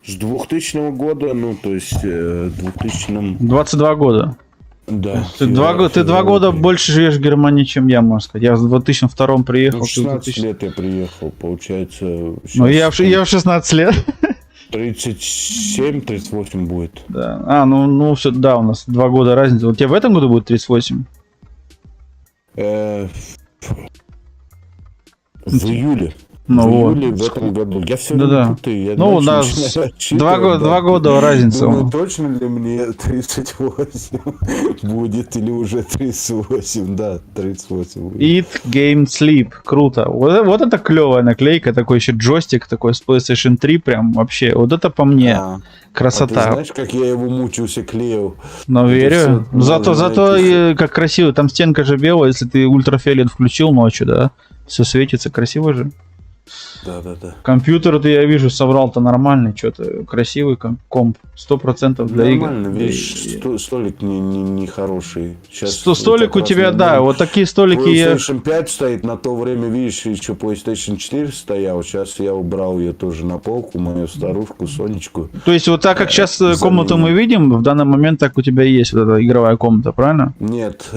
S1: С 2000 года, ну, то есть, 2000...
S2: 22 года.
S1: Да.
S2: Ты 2 года больше живешь в Германии, чем я, можно сказать. Я в 2002 приехал.
S1: Ну, 16 лет я приехал, получается.
S2: Ну, я в 16 лет.
S1: 37-38 будет.
S2: Да. Ну все, да, у нас 2 года разница. Вот тебе в этом году будет 38?
S1: Э, В июле.
S2: Ну
S1: в
S2: вот.
S1: июле в этом году. Я все
S2: Да-да.
S1: путаю. Я
S2: Ну, у
S1: ночью
S2: нас
S1: начинаю
S2: 2
S1: отсчитывать,
S2: года разница.
S1: Думаю, точно ли мне 38 будет или уже 38? Да, 38.
S2: Eat, Game, Sleep. Круто. Вот это клевая наклейка. Такой еще джойстик такой с PlayStation 3. Прям вообще. Вот это по мне.
S1: А ты
S2: Красота.
S1: знаешь, как я его мучился, клеил?
S2: Но
S1: Это
S2: верю.
S1: всё
S2: Зато
S1: можно найти.
S2: и как красиво. Там стенка же белая, если ты ультрафиолет включил ночью, да? Все светится, красиво же.
S1: Да.
S2: Компьютер-то я вижу собрал-то нормальный, что-то красивый комп. 100% для игр.
S1: Нормально, видишь, столик не хороший.
S2: Столик у тебя, да, вот такие столики я...
S1: PlayStation 5 стоит, на то время, видишь, еще PlayStation 4 стоял. Сейчас я убрал ее тоже на полку, мою старушку, Сонечку.
S2: То есть вот так как сейчас комнату мы
S1: заменил.
S2: видим, в данный момент так у тебя есть вот эта игровая комната, правильно?
S1: Нет.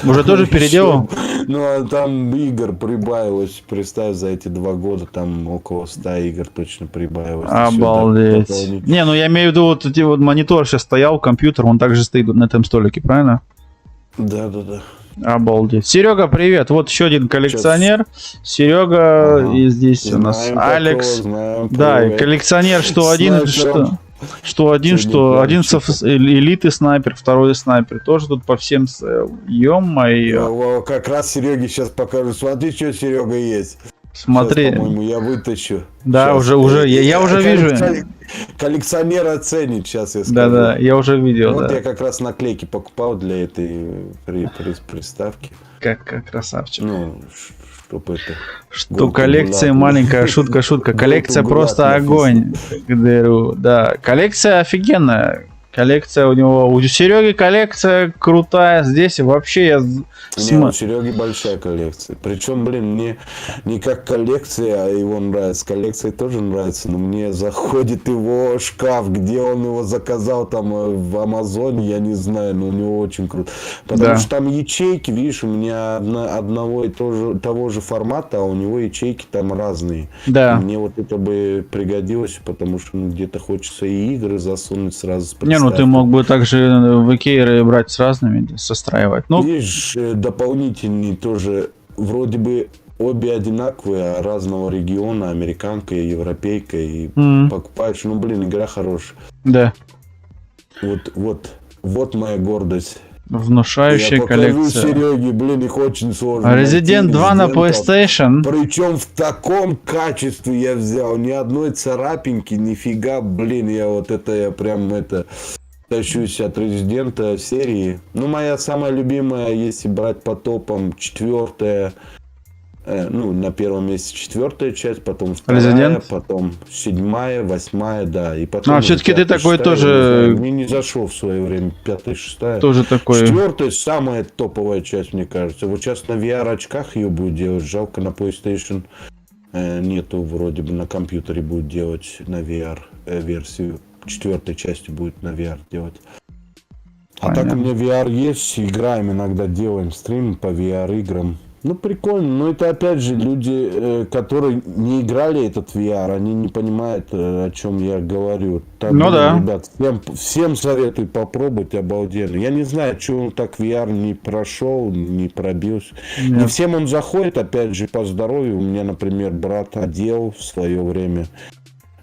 S2: Уже тоже переделал?
S1: Ну, а там игр прибавилось, представь, за эти 2 года там около 100 игр точно прибавилось.
S2: Обалдеть.
S1: Еще так
S2: Не, ну я имею в виду, вот эти вот монитор сейчас стоял, компьютер, он также стоит на этом столике, правильно?
S1: Да.
S2: Обалдеть. Серега, привет. Вот еще один коллекционер. Серега,
S1: Ага.
S2: и здесь у нас
S1: Знаем
S2: Алекс.
S1: такого, знаем,
S2: Да, и
S1: привет.
S2: коллекционер, что один,
S1: Снайпером.
S2: что один,
S1: Сегодня
S2: что один
S1: пьянчик.
S2: элиты снайпер, второй снайпер. Тоже тут по всем... Ё-моё.
S1: Во, как раз Сереге сейчас покажу. Смотри, что Серега есть.
S2: Смотри.
S1: Сейчас, по-моему, я вытащу.
S2: Да,
S1: Щас.
S2: уже. Я уже вижу.
S1: Коллекционер оценит, сейчас я скажу.
S2: Да, я уже видел,
S1: Вот
S2: да.
S1: я как раз наклейки покупал для этой приставки.
S2: Как красавчик.
S1: Ну, чтобы это...
S2: Что
S1: Гулку
S2: коллекция
S1: Гулаку.
S2: маленькая, шутка. Коллекция
S1: Гулку
S2: просто
S1: Гулак
S2: огонь. ГДРУ, да. Коллекция офигенная. Коллекция у него, у Сереги коллекция крутая. Здесь вообще я...
S1: Не, у Сереги большая коллекция. Причем, блин, не как коллекция, а его нравится. Коллекция тоже нравится, но мне заходит его шкаф, где он его заказал там в Амазоне, я не знаю, но у него очень круто. Потому
S2: Да.
S1: что там ячейки, видишь, у меня одного и того же формата, а у него ячейки там разные.
S2: Да.
S1: Мне вот это бы пригодилось, потому что где-то хочется и игры засунуть сразу с
S2: Не, ну ты
S1: приставкой.
S2: мог бы также в Икее брать с разными, состраивать. Ну,
S1: Видишь, дополнительные тоже вроде бы обе одинаковые, а разного региона, американка и европейка, и покупаешь, ну блин, игра хорошая.
S2: да.
S1: Вот моя гордость.
S2: Внушающая
S1: Я покажу
S2: коллекция.
S1: Сереге, блин, их очень сложно.
S2: Resident 2 на PlayStation.
S1: Причем в таком качестве я взял, ни одной царапинки, нифига, блин, я прям тащусь от Резидента серии. Ну, моя самая любимая, если брать по топам, 4-я, на первом месте 4-я часть, потом 2-я,
S2: Resident?
S1: потом 7-я, 8-я, да, и потом...
S2: А, все-таки ты
S1: 5-я,
S2: такой
S1: 6-я,
S2: тоже-
S1: не знаю, мне не зашел в свое время 5-я, 6-я.
S2: Тоже такой.
S1: 4-я самая топовая часть, мне кажется. Вот сейчас на VR-очках ее будет делать, жалко, на PlayStation нету, вроде бы на компьютере будет делать на VR-версию. 4-й части будет на VR делать. А так у
S2: Понятно.
S1: меня VR есть, играем иногда, делаем стрим по VR-играм. Ну, прикольно, но это опять же люди, которые не играли этот VR, они не понимают, о чем я говорю. Там,
S2: Ну да.
S1: Ребят, всем советую попробовать, обалденно. Я не знаю, что он так VR не прошел, не пробился. Не
S2: Нет.
S1: всем он заходит, опять же, по здоровью. У меня, например, брат одел в свое время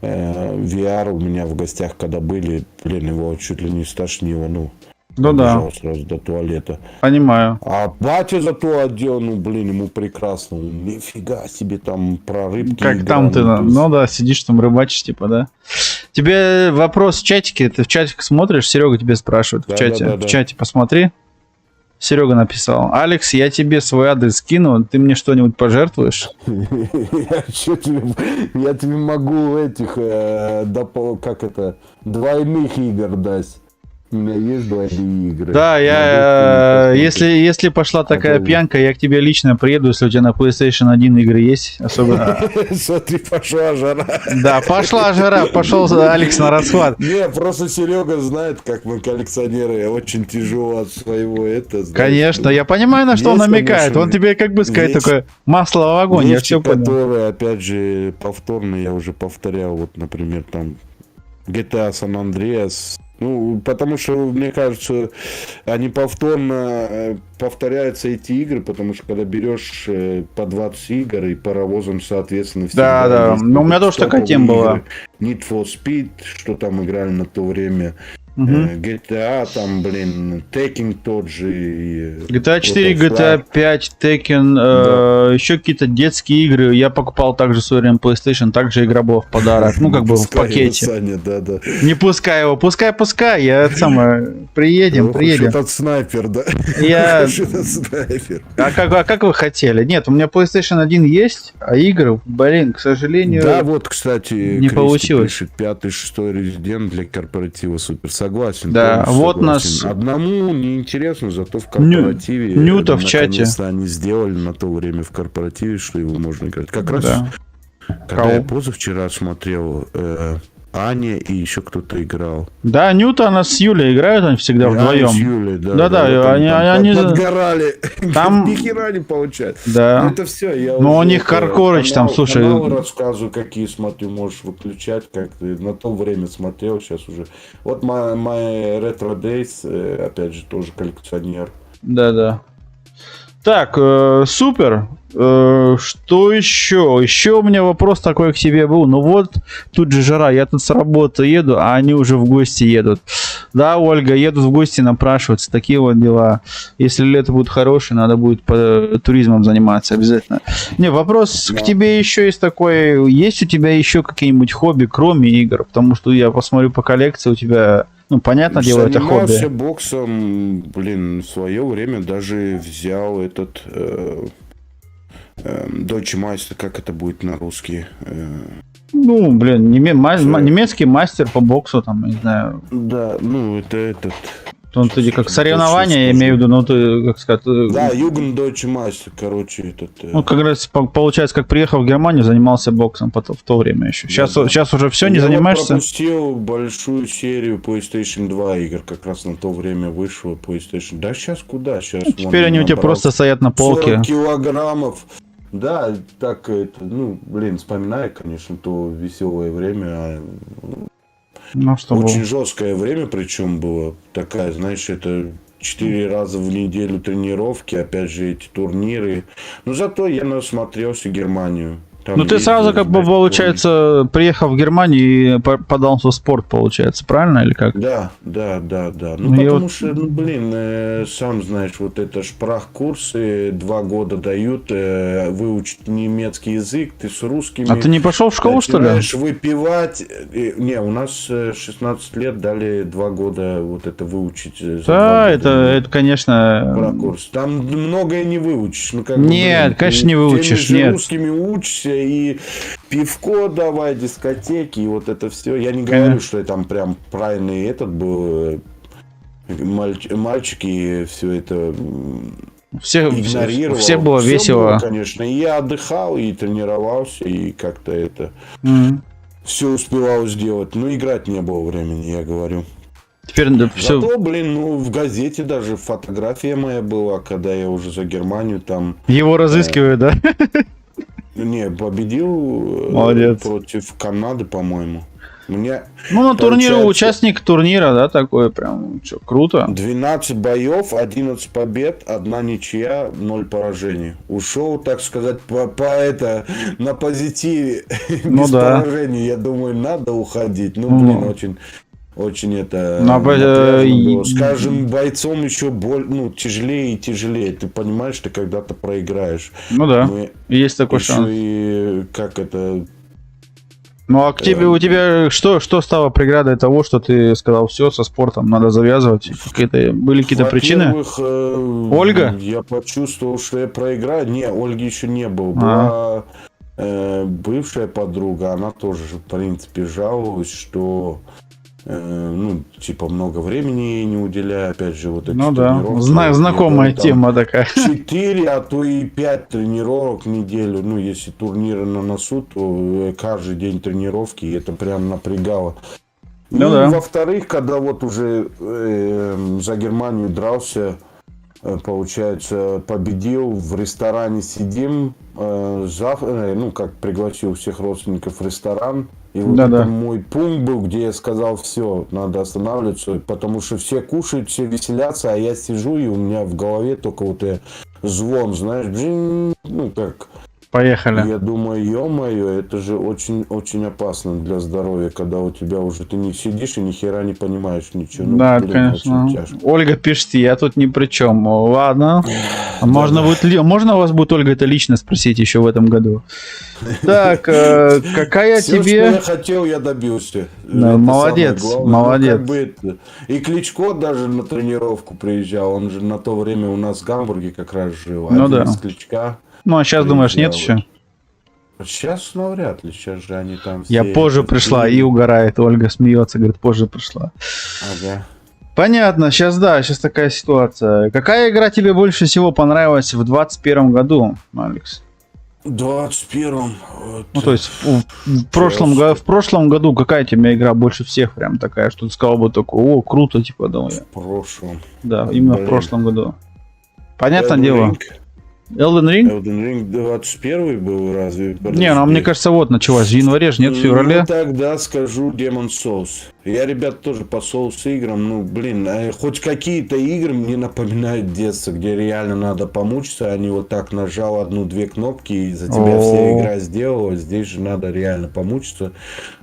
S1: VR у меня в гостях, когда были, блин, его чуть ли не стошнило,
S2: Ну да,
S1: побежал сразу до туалета.
S2: понимаю.
S1: А батя зато одел, блин, ему прекрасно. Нифига себе там про рыбки.
S2: Как там ты,
S1: то есть-
S2: ну да, сидишь там рыбачишь, типа, да? Тебе вопрос в чатике, ты в чатик смотришь, Серега тебе спрашивает в чате.
S1: Да.
S2: В чате посмотри. Серега написал: Алекс, я тебе свой адрес скину, ты мне что-нибудь пожертвуешь?
S1: Я тебе могу этих, двойных игр дать. У меня есть двойные игры.
S2: Да,
S1: Могу
S2: если пошла такая
S1: Готовы.
S2: пьянка, я к тебе лично приеду, если у тебя на PlayStation 1 игры есть, особенно.
S1: Смотри, пошла жара.
S2: Да, пошла жара, пошел Алекс на расхват.
S1: Не, просто Серега знает, как мы коллекционеры, очень тяжело от своего знаешь.
S2: Конечно, я понимаю, на что он
S1: Есть,
S2: намекает.
S1: конечно,
S2: Он тебе, как бы сказать,
S1: есть.
S2: такое масло в огонь, я
S1: Вещи,
S2: все понял.
S1: которые, опять же, повторно я уже повторял. Вот, например, там GTA San Andreas, Ну, потому что, мне кажется, они повторно повторяются эти игры, потому что когда берешь по 20 игр и паровозом, соответственно, всегда
S2: Да.
S1: есть
S2: Ну, у меня
S1: вот
S2: тоже такая
S1: топовые
S2: тема была.
S1: игры. Need for Speed, что там играли на то время.
S2: Мгм.
S1: GTA, там, блин, Tekken тот же. И
S2: GTA 4,
S1: Total
S2: GTA
S1: Flight.
S2: 5, Tekken,
S1: Да.
S2: еще какие-то детские игры. Я покупал также в свое время PlayStation, также игра была в подарок. Ну, как бы в
S1: Пускай его,
S2: пакете.
S1: Саня, да.
S2: Не пускай его, пускай. Я это самое, приедем.
S1: Что этот снайпер, да?
S2: Я...
S1: Что этот снайпер?
S2: А как вы хотели? Нет, у меня PlayStation 1 есть, а игры, блин, к сожалению,
S1: Да, вот, кстати,
S2: не
S1: Кристи
S2: получилось.
S1: пишет, 5-6 резидент для корпоратива супер. Согласен.
S2: Да,
S1: полностью
S2: вот
S1: согласен.
S2: нас-
S1: Одному неинтересно, зато в корпоративе
S2: Нюта в чате.
S1: наконец-то они сделали на то время в корпоративе, что его можно играть. Как раз,
S2: да.
S1: когда я
S2: Кого?
S1: позавчера смотрел, Аня и еще кто-то играл.
S2: Да, Нюта, она с Юлей играют, они всегда
S1: И Аня
S2: вдвоем.
S1: с Юлей, да.
S2: Да-да,
S1: вот
S2: они-
S1: там
S2: они-
S1: подгорали.
S2: Там-
S1: Ни хера не получается.
S2: Да.
S1: Ну, это все. Я
S2: Но у
S1: уже
S2: них Каркорыч там, слушай.
S1: Каналы рассказываю, какие смотрю, можешь выключать, как ты на то время смотрел, сейчас уже. Вот My Retro Days, опять же, тоже коллекционер.
S2: Да. Так, супер. Что еще? Еще у меня вопрос такой к тебе был. Ну вот, тут же жара, я тут с работы еду, а они уже в гости едут. Да, Ольга, едут в гости напрашиваться, такие вот дела. Если лето будет хорошее, надо будет туризмом заниматься обязательно. Не, вопрос к тебе еще есть такой. Есть у тебя еще какие-нибудь хобби, кроме игр? Потому что я посмотрю по коллекции, у тебя... Ну, понятное дело, это
S1: Занимался
S2: хобби.
S1: боксом, блин, в свое время даже взял этот Deutsche Meister, как это будет на русский?
S2: Ну, блин, немецкий мастер по боксу, там, не знаю.
S1: Да, ну это этот...
S2: Он тоді как
S1: Точно
S2: соревнования, я
S1: скажу.
S2: имею в виду, ну ты, как сказать,
S1: Да, Юген Deutsche Meister, короче, этот...
S2: ну как раз получается, как приехал в Германию, занимался боксом в то время еще. Сейчас,
S1: Да.
S2: сейчас уже все, не
S1: Я вот
S2: занимаешься?
S1: пропустил большую серию PlayStation 2 игр, как раз на то время вышло PlayStation. Да сейчас куда? Сейчас
S2: Теперь они у тебя просто стоят на полке.
S1: 40 килограммов. Да, так это, ну, блин, вспоминаю, конечно, то веселое время.
S2: Ну что было?
S1: Очень жесткое время, причем было такая, знаешь, это 4 раза в неделю тренировки, опять же эти турниры. Но зато я насмотрелся Германию. Там
S2: Ну ты сразу,
S1: ездили,
S2: как бы,
S1: знаешь,
S2: получается, приехал в Германию и подался в спорт, получается, правильно или как?
S1: Да. Ну,
S2: Ну, я
S1: потому
S2: вот-
S1: что, ну, блин, сам знаешь, вот это шпрах-курсы 2 года дают, выучить немецкий язык, ты с русскими...
S2: А ты не пошел в школу, что ли?
S1: начинаешь выпивать. Не, у нас 16 лет дали 2 года вот это выучить. За 2
S2: Да,
S1: года.
S2: это, конечно...
S1: Шпрах-курс. Там многое не выучишь. Ну, как бы,
S2: Нет,
S1: блин,
S2: конечно,
S1: ты
S2: не выучишь,
S1: теми же
S2: нет.
S1: русскими учишься, и пивко давай, дискотеки, и вот это все. Я не говорю, что я там прям правильный этот был, мальчики, все это игнорировал.
S2: Все было
S1: Всё
S2: весело.
S1: было, конечно. И я отдыхал, и тренировался, и как-то это
S2: Мгм.
S1: все успевал сделать. Но играть не было времени, я говорю.
S2: Теперь все...
S1: Зато, блин, ну в газете даже фотография моя была, когда я уже за Германию там
S2: Его разыскивают, да?
S1: не победил
S2: Молодец.
S1: против Канады, по-моему. Мне
S2: Ну, на турнире
S1: получается,
S2: участник турнира, да, такой прям, что, круто.
S1: 12 боев, 11 побед, 1 ничья, 0 поражений. Ушел, так сказать, на позитиве.
S2: Ну
S1: без
S2: да.
S1: поражений. Я думаю, надо уходить. Ну,
S2: Ну.
S1: блин, очень это
S2: Ну,
S1: напряжно
S2: и-
S1: было. С каждым бойцом еще тяжелее и тяжелее. Ты понимаешь, ты когда-то проиграешь.
S2: Ну да,
S1: Мы
S2: есть такой
S1: еще
S2: шанс.
S1: и как это...
S2: Ну, а к тебе, у тебя что стало преградой того, что ты сказал, все, со спортом надо завязывать? Были какие-то причины?
S1: Во-первых,
S2: Ольга?
S1: Я почувствовал, что я проиграю. Не, Ольги еще не было. Была бывшая подруга, она тоже, в принципе, жаловалась, что ну, типа, много времени ей не уделяю. Опять же, вот эти
S2: Ну да,
S1: тренировки.
S2: знакомая
S1: Я говорю, там,
S2: тема такая.
S1: 4, а то и 5 тренировок в неделю. Ну, если турниры на носу, то каждый день тренировки, и это прям напрягало.
S2: Ну
S1: и,
S2: да.
S1: во-вторых, когда вот уже за Германию дрался, получается, победил, в ресторане сидим, ну, как пригласил всех родственников в ресторан, И вот
S2: Да-да.
S1: это мой пункт был, где я сказал, все, надо останавливаться, потому что все кушают, все веселятся, а я сижу, и у меня в голове только вот звон, знаешь, бжинь, ну как.
S2: Поехали.
S1: Я думаю, ё-моё, это же очень опасно для здоровья, когда у тебя уже ты не сидишь и ни хера не понимаешь ничего. Ну,
S2: Да,
S1: блин,
S2: конечно.
S1: очень тяжко.
S2: Ольга пишет, я тут ни при чем. Ладно. Можно у вас будет, Ольга, это лично спросить еще в этом году. Так, какая
S1: Все, что
S2: тебе...
S1: я хотел, я добился.
S2: Да,
S1: Это
S2: молодец,
S1: самое главное.
S2: молодец.
S1: Ну, как бы это. И Кличко даже на тренировку приезжал. Он же на то время у нас в Гамбурге как раз жил.
S2: Ну
S1: Один
S2: да.
S1: из Кличка.
S2: Ну, а сейчас думаешь, нет
S1: приезжал.
S2: еще?
S1: Сейчас навряд ли. Сейчас же они там
S2: Я
S1: все
S2: позже пришла и угорает. Ольга смеется, говорит, позже пришла.
S1: Ага.
S2: Понятно, сейчас такая ситуация. Какая игра тебе больше всего понравилась в 2021 году, Алекс?
S1: В 21-м.
S2: Ну, то есть в прошлом году какая тебе игра больше всех прям такая, что ты сказал бы такое, о, круто, типа, думаю.
S1: В прошлом.
S2: Да, именно в
S1: Блин.
S2: прошлом году. Понятное
S1: Elden
S2: дело.
S1: Ring.
S2: Elden Ring?
S1: Elden Ring 21 был разве?
S2: Не, ну мне кажется, вот началась в январе, же, нет, в феврале.
S1: Ну, тогда скажу Demon's Souls. Я, ребят, тоже по Souls играм, ну, блин, хоть какие-то игры мне напоминают детство, где реально надо помучиться, а не вот так нажал одну-две кнопки и за тебя вся игра сделала. Здесь же надо реально помучиться.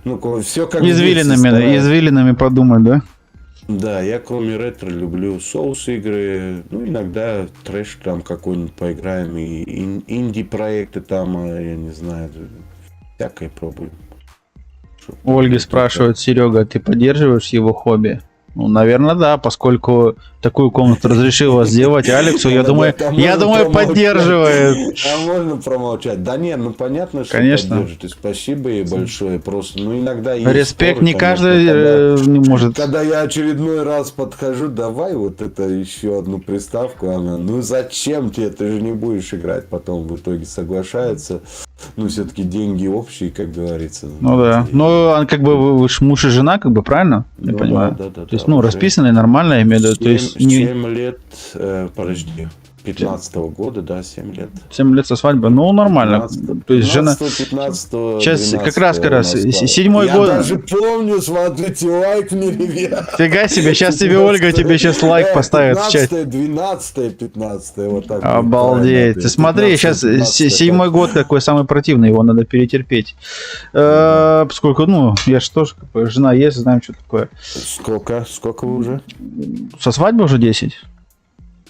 S1: Ну, все как
S2: Извилинами подумать, да?
S1: Да, я кроме ретро люблю соус игры, ну иногда трэш там какой-нибудь поиграем, и инди-проекты там, я не знаю, всякое пробую.
S2: Ольга спрашивает, Серега, ты поддерживаешь его хобби? Ну, наверное, да, поскольку такую комнату разрешила сделать Алексу, я думаю, поддерживает.
S1: А можно промолчать? Да нет, ну понятно, что
S2: Конечно.
S1: поддержит. И спасибо ей большое. Просто, ну иногда есть
S2: Респект
S1: споры,
S2: не
S1: конечно,
S2: каждый не может.
S1: Когда я очередной раз подхожу, давай вот это еще одну приставку, она, ну зачем тебе, ты же не будешь играть, потом в итоге соглашается. Ну, все-таки деньги общие, как говорится.
S2: Ну да. Ну, как бы вы ж муж и жена, как бы, правильно? Я
S1: Ну,
S2: понимаю.
S1: да.
S2: То есть, ну, расписанные нормально, я имею в виду. То есть,
S1: 7 лет, подожди, 15-го года, да, 7 лет.
S2: 7 лет со свадьбы, ну, нормально. То есть, жена...
S1: 15
S2: Сейчас как раз, седьмой
S1: я
S2: год.
S1: Я даже помню, смотрите, лайк мне, ребят.
S2: Фига себе, сейчас тебе Ольга, тебе сейчас лайк поставит в чат.
S1: 12 15 вот так.
S2: Обалдеть. Ты смотри, сейчас 7-й год какой самый противный, его надо перетерпеть. Поскольку, ну, я же тоже, как бы, жена есть, знаем, что такое.
S1: Сколько вы уже?
S2: Со свадьбы уже 10.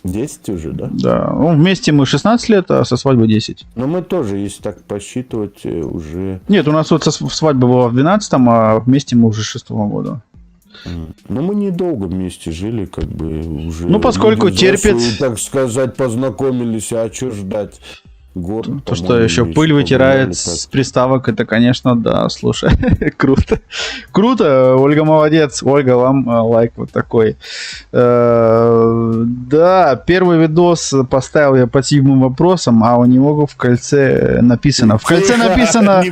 S1: 10 уже, да?
S2: Да. Ну, вместе мы 16 лет, а со свадьбы 10.
S1: Но мы тоже, если так посчитывать, уже...
S2: Нет, у нас вот свадьба была в 12-м, а вместе мы уже 6-го года.
S1: Ну, мы недолго вместе жили, как бы уже...
S2: Ну, поскольку терпит...
S1: Так сказать, познакомились, а что ждать? Год,
S2: то, что еще пыль вытирает с приставок, это, конечно, да, слушай, круто. Круто, Ольга молодец. Ольга, вам лайк вот такой. Да, первый видос поставил я по седьмым вопросам, а у него в кольце написано. В кольце написано...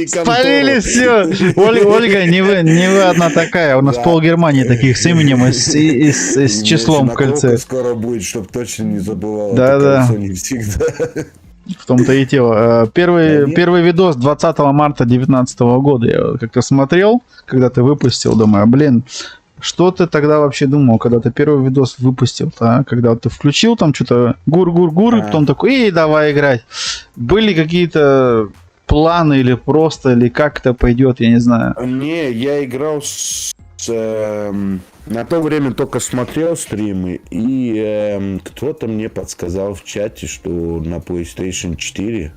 S2: Спалили все. Ольга, не вы одна такая. У нас пол Германии таких с именем и с числом в кольце.
S1: Скоро будет, чтобы точно не забывал.
S2: Да.
S1: Не всегда.
S2: В том-то и дело. Первый видос 20 марта 2019 года я как-то смотрел, когда ты выпустил, думаю, блин, что ты тогда вообще думал, когда ты первый видос выпустил, а? Когда ты включил там что-то гур-гур-гур, и потом такой, давай играть. Были какие-то планы или просто, или как это пойдет, я не знаю.
S1: Не, я играл на то время только смотрел стримы, и кто-то мне подсказал в чате, что на PlayStation 4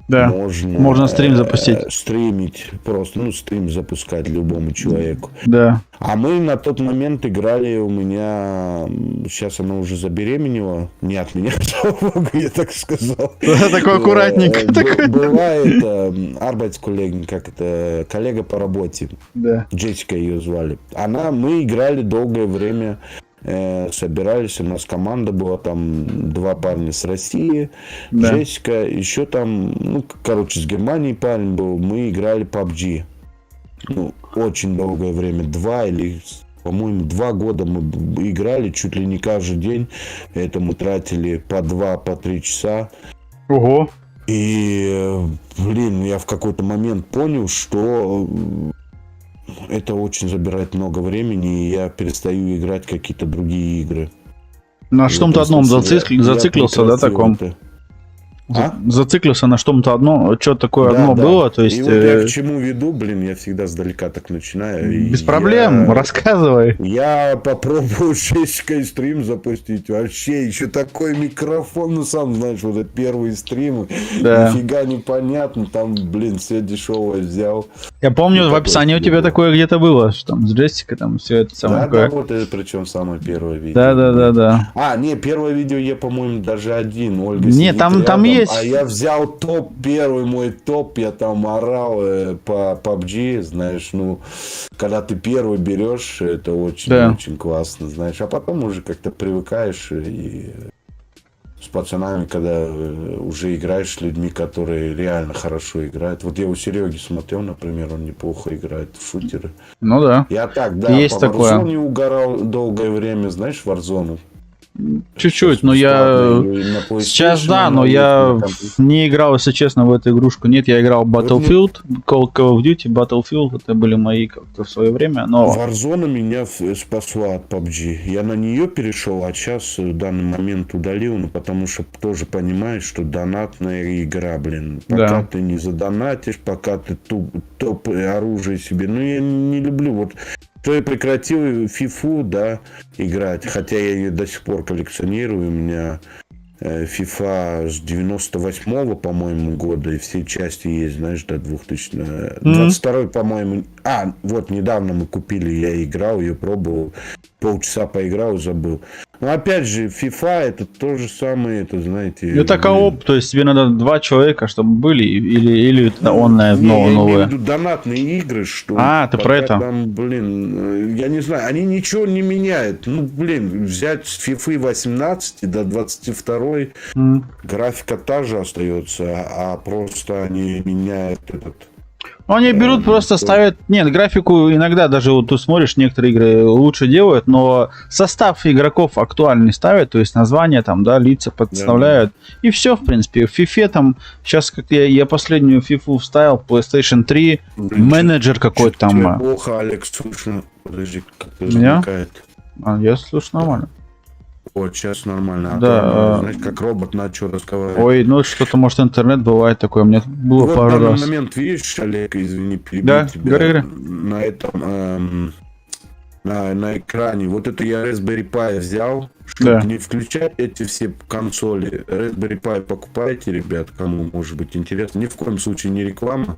S1: можно
S2: стрим запустить.
S1: Стримить просто, ну, стрим запускать любому человеку.
S2: Да.
S1: А мы на тот момент играли, у меня, сейчас она уже забеременела, не от меня, слава богу, я так сказал.
S2: Такой аккуратненько.
S1: Бывает Arbeitskollegen, как это, коллега по работе.
S2: Да.
S1: Джессика ее звали. Мы играли долгое время, собирались, у нас команда была, там 2 парня с России, да. Джессика, еще там, ну, короче, с Германии парень был, мы играли PUBG. Ну, очень долгое время, 2 года мы играли, чуть ли не каждый день, этому тратили по 2-3 часа.
S2: Ого.
S1: И, блин, я в какой-то момент понял, что это очень забирает много времени, и я перестаю играть в какие-то другие игры.
S2: На
S1: И
S2: что-то
S1: вот
S2: одном
S1: я
S2: зациклился, да,
S1: прекратил
S2: таком?
S1: это. А?
S2: Зациклился на что-то одно, что такое
S1: Да,
S2: одно
S1: да.
S2: было, то есть...
S1: И вот я к чему веду, блин, я всегда сдалека так начинаю. и
S2: без проблем, рассказывай.
S1: Я попробую 6К стрим запустить. Вообще, еще такой микрофон, ну сам знаешь, вот это первые стримы.
S2: Да.
S1: Нифига непонятно, там, блин, все дешевое взял.
S2: Я помню,
S1: И
S2: в
S1: такое
S2: описании у
S1: себе
S2: тебя
S1: было.
S2: такое где-то было, что там с Джессикой, там все это самое
S1: Да,
S2: такое.
S1: да, вот это причем самое первое видео.
S2: Да.
S1: А, не, первое видео я, по-моему, даже один. Ольга
S2: Не,
S1: сидит
S2: там
S1: рядом,
S2: есть.
S1: А я взял топ, первый мой топ, я там орал по PUBG, знаешь, ну, когда ты первый берешь, это очень классно, знаешь. А потом уже как-то привыкаешь и с пацанами, когда уже играешь с людьми, которые реально хорошо играют. Вот я у Сереги смотрел, например, он неплохо играет в шутеры.
S2: Ну да.
S1: Я так, да,
S2: Есть
S1: по
S2: такое.
S1: Warzone угорал долгое время, знаешь, Warzone.
S2: Чуть-чуть, но сейчас да, но я не играл, если честно, в эту игрушку. Нет, я играл в Battlefield, Call of Duty, Battlefield, это были мои как-то в свое время, но...
S1: Warzone меня спасла от PUBG. Я на нее перешел, а сейчас в данный момент удалил, ну, потому что тоже понимаешь, что донатная игра, блин. Пока ты не задонатишь, пока ты топ оружие себе... Ну, я не люблю вот... То я прекратил FIFA, да, играть, хотя я ее до сих пор коллекционирую. У меня FIFA с 98-го, по-моему, года, и все части есть, знаешь, до 2000-го. 22-й, по-моему... А, вот, недавно мы купили, я играл, ее пробовал, полчаса поиграл, забыл. Но опять же, FIFA это то же самое, это, знаете...
S2: Это кооп, то есть тебе надо 2 человека, чтобы были, или это онлайн
S1: я имею в
S2: новые?
S1: виду донатные игры, что...
S2: А, ты про это?
S1: Там, блин, я не знаю, они ничего не меняют. Ну, блин, взять с FIFA 18 до 22 графика та же остается, а просто они меняют этот...
S2: Они берут, просто ставят... Нет, графику иногда даже вот ты смотришь, некоторые игры лучше делают, но состав игроков актуальный ставят, то есть названия там, да, лица подставляют. И все, в принципе. В FIFA там... Сейчас, как я последнюю FIFA вставил, PlayStation 3, менеджер какой-то там...
S1: Плохо, Алекс, слышно. Подожди, как-то
S2: Меня?
S1: замыкает.
S2: Я слышу нормально.
S1: Вот, сейчас нормально. А
S2: Да,
S1: то, знаешь, как робот начал разговаривать.
S2: Ой, ну что-то, может, интернет бывает такое. Мне было
S1: Вот
S2: пару
S1: в данный
S2: раз.
S1: момент, видишь, Олег, извини, перебью
S2: Да,
S1: тебя.
S2: говори.
S1: На этом, на экране. Вот это я Raspberry Pi взял, чтобы не включать эти все консоли. Raspberry Pi покупайте, ребят, кому может быть интересно. Ни в коем случае не реклама.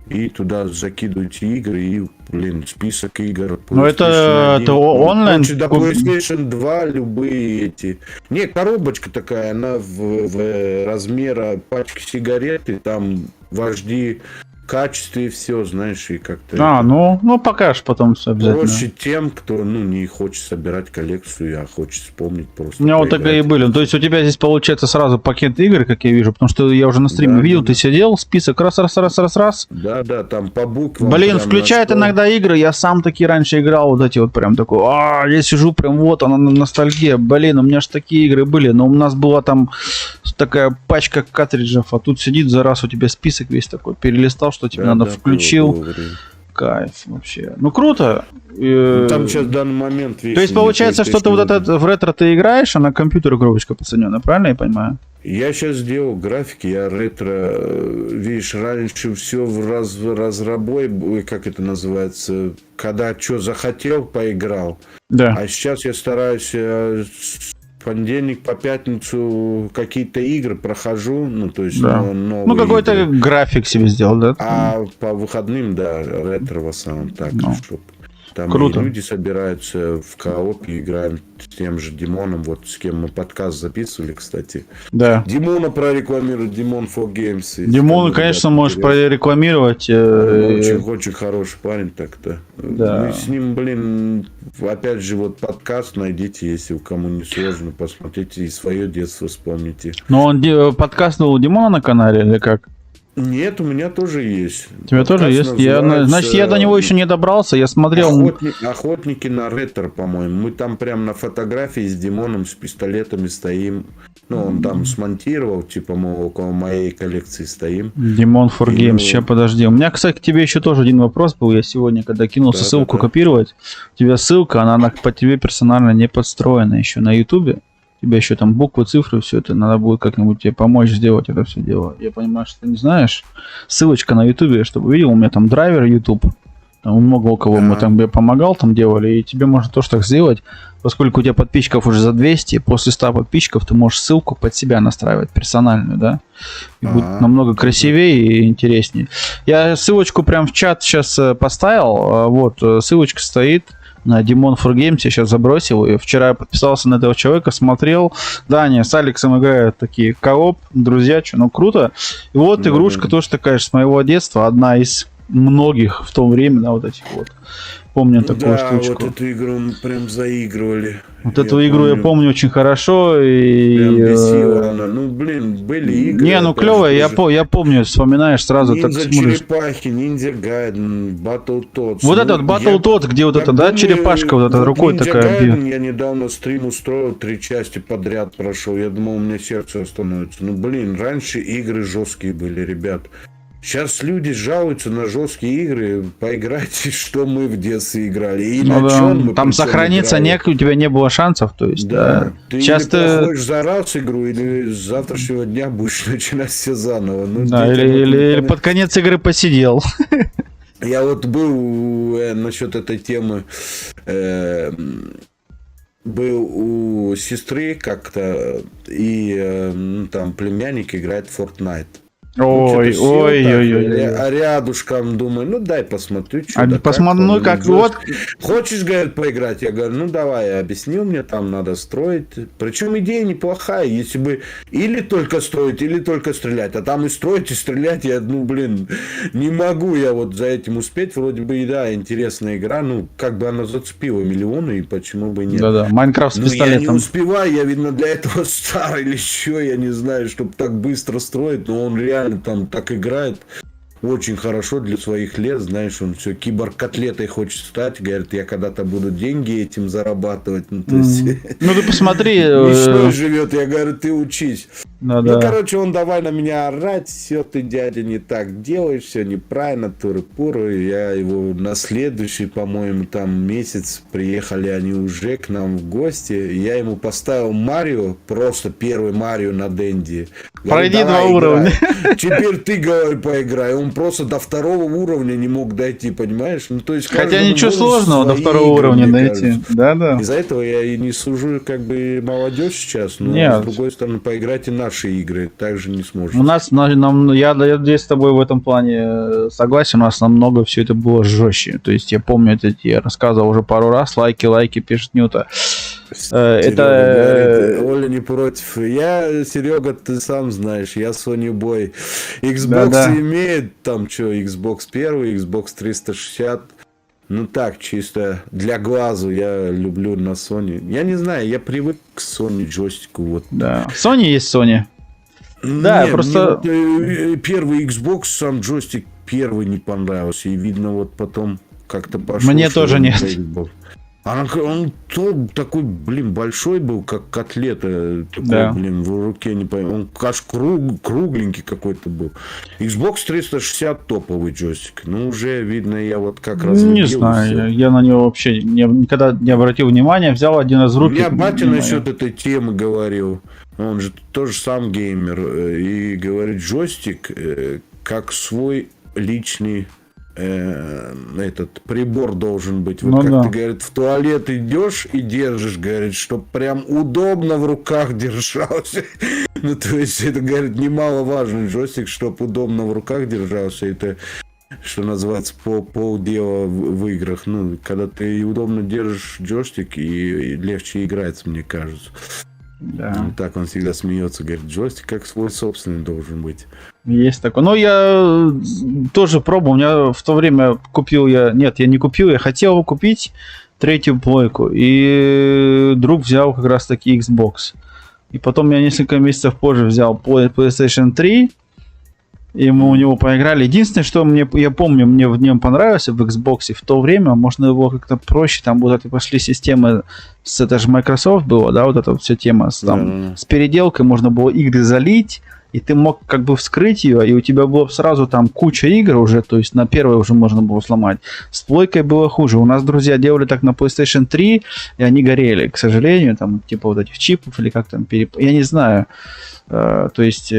S1: И туда закидывайте игры и, блин, список игр.
S2: Ну это онлайн?
S1: До PlayStation 2 любые эти. Не, коробочка такая, она в размера пачки сигарет, и там вожди качестве и все, знаешь, и как-то...
S2: Ну покажешь потом все обязательно.
S1: Проще тем, кто, не хочет собирать коллекцию, а хочет вспомнить просто.
S2: У меня вот такие и были. То есть у тебя здесь получается сразу пакет игр, как я вижу, потому что я уже на стриме видел, ты сидел, список раз.
S1: Да, там по буквам.
S2: Блин, включает иногда игры, я сам такие раньше играл, вот эти вот прям такой, я сижу прям вот, она ностальгия, блин, у меня же такие игры были, но у нас была там такая пачка картриджев, а тут сидит за раз у тебя список весь такой, перелистал, что тебе надо, включил. Кайф вообще. Ну круто.
S1: Там сейчас в данный момент...
S2: То есть получается, что ты вот это в ретро ты играешь, а на компьютере коробочка подсоединенная, правильно я понимаю?
S1: Я сейчас сделал графики, я ретро... Видишь, раньше все в разрабой, как это называется, когда что захотел, поиграл.
S2: Да.
S1: А сейчас я стараюсь... понедельник по пятницу какие-то игры прохожу, то есть новые
S2: какой-то
S1: игры.
S2: График себе сделал, да?
S1: А по выходным, да, ретро в основном так, чтобы там
S2: круто.
S1: И люди собираются в коопе, играем с тем же Димоном, вот с кем мы подкаст записывали, кстати.
S2: Да.
S1: Димона прорекламирует, Димон for Games.
S2: Димона, конечно, можешь прорекламировать.
S1: Очень хороший парень так-то.
S2: Да.
S1: Мы с ним, блин, опять же, вот подкаст найдите, если кому не сложно, посмотрите и свое детство вспомните.
S2: Но он подкаст был у Димона на канале или как?
S1: Нет, у меня тоже есть.
S2: У тебя тоже
S1: Подкаст
S2: есть? Значит, я до него еще не добрался, я смотрел...
S1: Охотники на ретро, по-моему. Мы там прям на фотографии с Димоном с пистолетами стоим. Ну, он там смонтировал, типа, мы около моей коллекции стоим.
S2: Димон for
S1: И,
S2: Games,
S1: ну,
S2: сейчас подожди. У меня, кстати, к тебе еще тоже один вопрос был. Я сегодня, когда кинулся
S1: Да,
S2: ссылку
S1: да, да.
S2: копировать, у тебя ссылка, она по тебе персонально не подстроена еще на Ютубе. У тебя еще там буквы, цифры, все это. Надо будет как-нибудь тебе помочь сделать это все дело. Я понимаю, что ты не знаешь. Ссылочка на Ютубе, чтобы видел, у меня там драйвер YouTube. Там много у кого мы там я помогал, там делали, и тебе можно тоже так сделать. Поскольку у тебя подписчиков уже за 200, после 100 подписчиков ты можешь ссылку под себя настраивать, персональную, да? И будет намного красивее и интереснее. Я ссылочку прям в чат сейчас поставил. Вот, ссылочка стоит на Demon for Games, я сейчас забросил. И вчера я подписался на этого человека, смотрел. Да, они с Алексом играют такие кооп, друзья, что, ну круто. И вот игрушка тоже такая же с моего детства, одна из многих в то время, да, вот этих вот. Помню такую штучку.
S1: Вот эту игру мы прям заигрывали.
S2: Вот эту игру я помню очень хорошо. И...
S1: Прям бесила она. Ну, блин, были игры.
S2: Не, ну клевая, я помню, вспоминаешь сразу.
S1: Ниндзя
S2: так смотришь.
S1: Черепахи, Ниндзя Гайден, Battletoads.
S2: Вот этот Battletoads, где вот это, да, черепашка вот эта рукой
S1: Ниндзя
S2: такая.
S1: Гайден я недавно стрим устроил, 3 части подряд прошел. Я думал, у меня сердце остановится. Ну, блин, раньше игры жесткие были, ребят. Сейчас люди жалуются на жесткие игры. Поиграйте, что мы в детстве играли. И
S2: Ну,
S1: на
S2: да.
S1: чем мы
S2: Там
S1: причем
S2: сохраниться
S1: играли.
S2: у тебя не было шансов, то есть.
S1: Да. Ты
S2: Сейчас
S1: или
S2: ты...
S1: проходишь за раз игру, или с завтрашнего дня будешь начинать все заново. Ну,
S2: Да,
S1: детям
S2: или
S1: это
S2: под конец игры посидел.
S1: Я вот был насчет этой темы. Был у сестры как-то, и ну, там племянник играет в Fortnite.
S2: Ой, ой.
S1: А рядышком думаю, ну дай посмотрю, что да
S2: Посмотрю, ну как, вот.
S1: Хочешь, говорит, поиграть? Я говорю, ну давай, объяснил мне, там надо строить. Причем идея неплохая, если бы или только строить, или только стрелять. А там и строить, и стрелять, я, ну блин, не могу я вот за этим успеть. Вроде бы, и да, интересная игра, ну как бы она зацепила миллионы, и почему бы и нет.
S2: Да-да, Майнкрафт с
S1: Ну, я не
S2: пистолетом.
S1: успеваю, я, видно, для этого старый или что, я не знаю, чтобы так быстро строить, но он реально там так играет очень хорошо для своих лет, знаешь, он все киборг-котлетой хочет стать, говорит, я когда-то буду деньги этим зарабатывать, ну, то есть...
S2: Ну ты посмотри.
S1: Мечтой живет, я говорю, ты учись.
S2: Да.
S1: Ну, короче, он давай на меня орать, все, ты, дядя, не так делаешь, все неправильно, туры-пуры. Я его на следующий, по-моему, там месяц приехали они уже к нам в гости. Я ему поставил Марио, просто первый Марио на Денди.
S2: Пройди 2 уровня.
S1: Теперь ты, говорю, поиграй. Он просто до 2-го уровня не мог дойти, понимаешь? Ну, то есть,
S2: Хотя ничего сложного до 2-го уровня дойти. Да.
S1: Из-за этого я и не сужу как бы молодежь сейчас, но
S2: Нет.
S1: с другой стороны, поиграйте наши игры, также не сможете.
S2: У нас, я здесь с тобой в этом плане согласен, у нас намного все это было жестче. То есть я помню, это я рассказывал уже пару раз, лайки, пишет Нюта.
S1: Это... Говорит, Оля не против. Я, Серега, ты сам знаешь, я Sony Boy. Xbox
S2: Да.
S1: имеет там что, Xbox 1, Xbox 360. Ну так, чисто для глазу я люблю на Sony. Я не знаю, я привык к Sony джойстику. Вот.
S2: Да. Sony есть Sony. Да,
S1: Нет,
S2: просто...
S1: мне вот, первый Xbox, сам джойстик первый не понравился. И видно, вот потом как-то пошло.
S2: Мне тоже нет.
S1: Он такой, блин, большой был, как котлета. Такой,
S2: Да.
S1: блин, в руке не пойму. Он аж кругленький какой-то был. Xbox 360 топовый джойстик. Ну, уже видно, я вот как раз...
S2: Не знаю, я на него вообще никогда не обратил внимания. Взял один раз в
S1: У
S2: руки.
S1: меня батя
S2: не
S1: насчет
S2: мое.
S1: этой темы говорил. Он же тоже сам геймер. И говорит, джойстик как свой личный этот прибор должен быть. Вот
S2: Ну
S1: как
S2: да.
S1: ты, говорит, в туалет идешь и держишь, говорит, чтобы прям удобно в руках держался. Ну, то есть, это, говорит, немаловажный джойстик, чтобы удобно в руках держался. Это, что называется, полдела в играх. Ну, когда ты удобно держишь джойстик, и легче играется, мне кажется.
S2: Да.
S1: Ну, так он всегда смеется, говорит, джойстик как свой собственный должен быть.
S2: Есть такое. Но я тоже пробовал. У меня в то время купил я... Нет, я не купил. Я хотел купить 3-ю плойку. И друг взял как раз таки Xbox. И потом я несколько месяцев позже взял PlayStation 3. И мы у него поиграли. Единственное, что я помню, мне в нем понравилось в Xbox в то время, можно его как-то проще, там вот эти пошли системы, это же Microsoft было, да, вот эта вот вся тема с переделкой, можно было игры залить, и ты мог как бы вскрыть ее, и у тебя было сразу там куча игр уже, то есть на первой уже можно было сломать. С плойкой было хуже. У нас друзья делали так на PlayStation 3, и они горели, к сожалению, там типа вот этих чипов или как там, я не знаю. То есть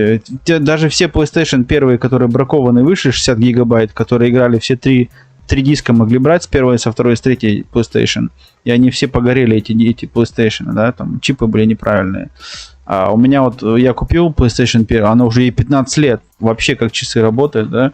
S2: даже все PlayStation первые, которые бракованные вышли, 60 гигабайт, которые играли все три диска могли брать с первой, со второй, с третьей PlayStation, и они все погорели, эти PlayStation, да, там чипы были неправильные. А у меня вот, я купил PlayStation 1, она уже ей 15 лет, вообще как часы работает, да.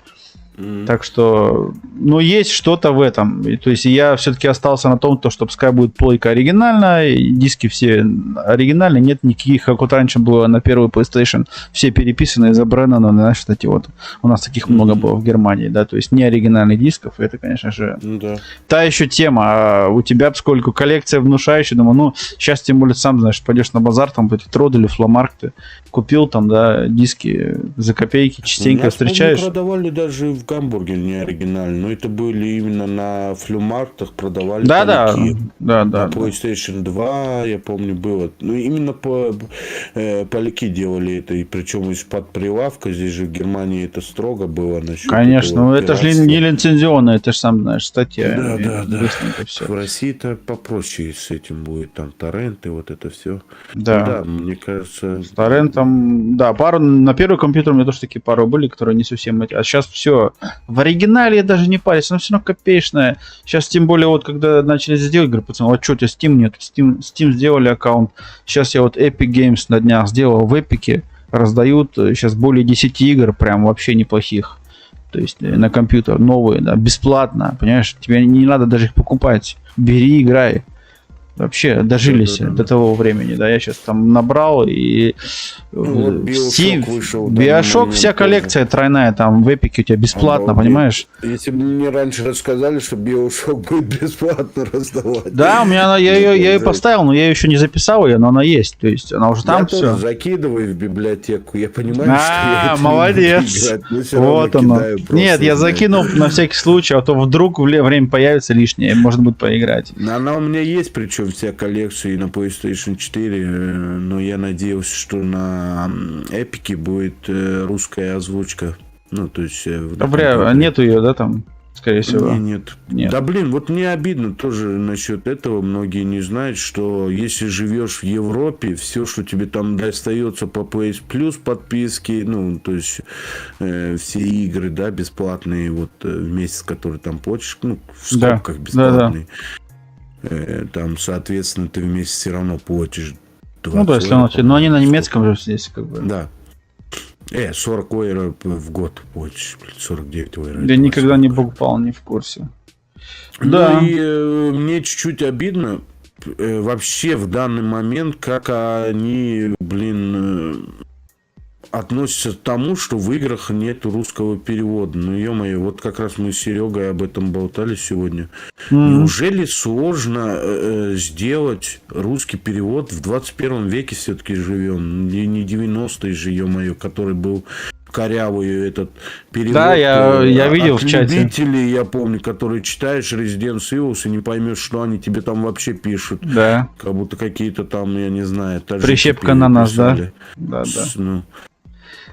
S2: Так что, ну, есть что-то в этом. И, то есть я все-таки остался на том, что пускай будет плойка оригинальная, и диски все оригинальные, нет никаких, как вот раньше было на первый PlayStation, все переписанные за Бреннана, знаешь, кстати, вот у нас таких много было в Германии, да, то есть не оригинальных дисков, это, конечно же, та еще тема. А у тебя поскольку коллекция внушающая, думаю, ну, сейчас тем более сам, знаешь, пойдешь на базар, там, эти Трод или Фломарк, ты купил там, да, диски за копейки, частенько встречаешь.
S1: Продавали даже в Гамбурге не оригинально, но это были именно на флюмартах, продавали
S2: да,
S1: поляки.
S2: Да.
S1: PlayStation 2, я помню, было. Ну, именно поляки делали это, и причем из-под прилавка, здесь же в Германии это строго было насчет.
S2: Конечно, ну это же не лицензионно, это же сам знаешь, статья.
S1: Да. В России-то попроще с этим будет, там торренты, вот это все.
S2: Да.
S1: Да, мне кажется.
S2: С торрентом, да, на первый компьютер у меня тоже такие пару были, которые не совсем эти. А сейчас все. В оригинале я даже не парюсь, но все равно копеечное. Сейчас тем более вот когда начали делать, говорю, пацаны, вот что у тебя Steam нет? Steam сделали аккаунт. Сейчас я вот Epic Games на днях сделал в Epic, раздают сейчас более 10 игр, прям вообще неплохих. То есть на компьютер новые, да, бесплатно, понимаешь? Тебе не надо даже их покупать. Бери, играй. Вообще дожились до того времени, да, я сейчас там набрал и
S1: Bioshock вышел.
S2: Bioshock, вся коллекция тройная там в Эпике у тебя бесплатно, понимаешь?
S1: Если бы мне раньше рассказали, что Bioshock будет бесплатно раздавать.
S2: Да, у меня я ее поставил, но я ее еще не записал ее, но она есть, то есть она уже там все.
S1: Я тоже закидываю в библиотеку, я понимаю, что я это
S2: молодец. Вот оно. Нет, я закинул на всякий случай, а то вдруг время появится лишнее, можно будет поиграть.
S1: Она у меня есть, причем вся коллекция и на PlayStation 4, но я надеялся, что на Эпике будет русская озвучка. Ну, то есть...
S2: нету ее, да, там, скорее всего?
S1: Нет. Да, блин, вот мне обидно тоже насчет этого. Многие не знают, что если живешь в Европе, все, что тебе там достается по PS Plus подписке, ну, то есть все игры, да, бесплатные, вот в месяц, которые там платишь, ну, в скобках бесплатные. Там, соответственно, ты в месяц все равно платишь 20
S2: ну да, если он, но они на немецком же здесь как бы.
S1: Да. 40 евро в год платишь, 49 евро.
S2: Я никогда не покупал, не в курсе.
S1: Да. И мне чуть-чуть обидно вообще в данный момент, как они, относятся к тому, что в играх нет русского перевода. Ну, ё-моё, вот как раз мы с Серегой об этом болтали сегодня. Неужели сложно сделать русский перевод? В 21 веке все-таки живем. Не 90-е же, ё-моё, который был корявый этот перевод.
S2: Да, я видел в чате.
S1: Любителей, я помню, которые читаешь Resident Evil и не поймешь, что они тебе там вообще пишут.
S2: Да.
S1: Как будто какие-то там, я не знаю,
S2: прищепка на нас, да? Да.
S1: Ну.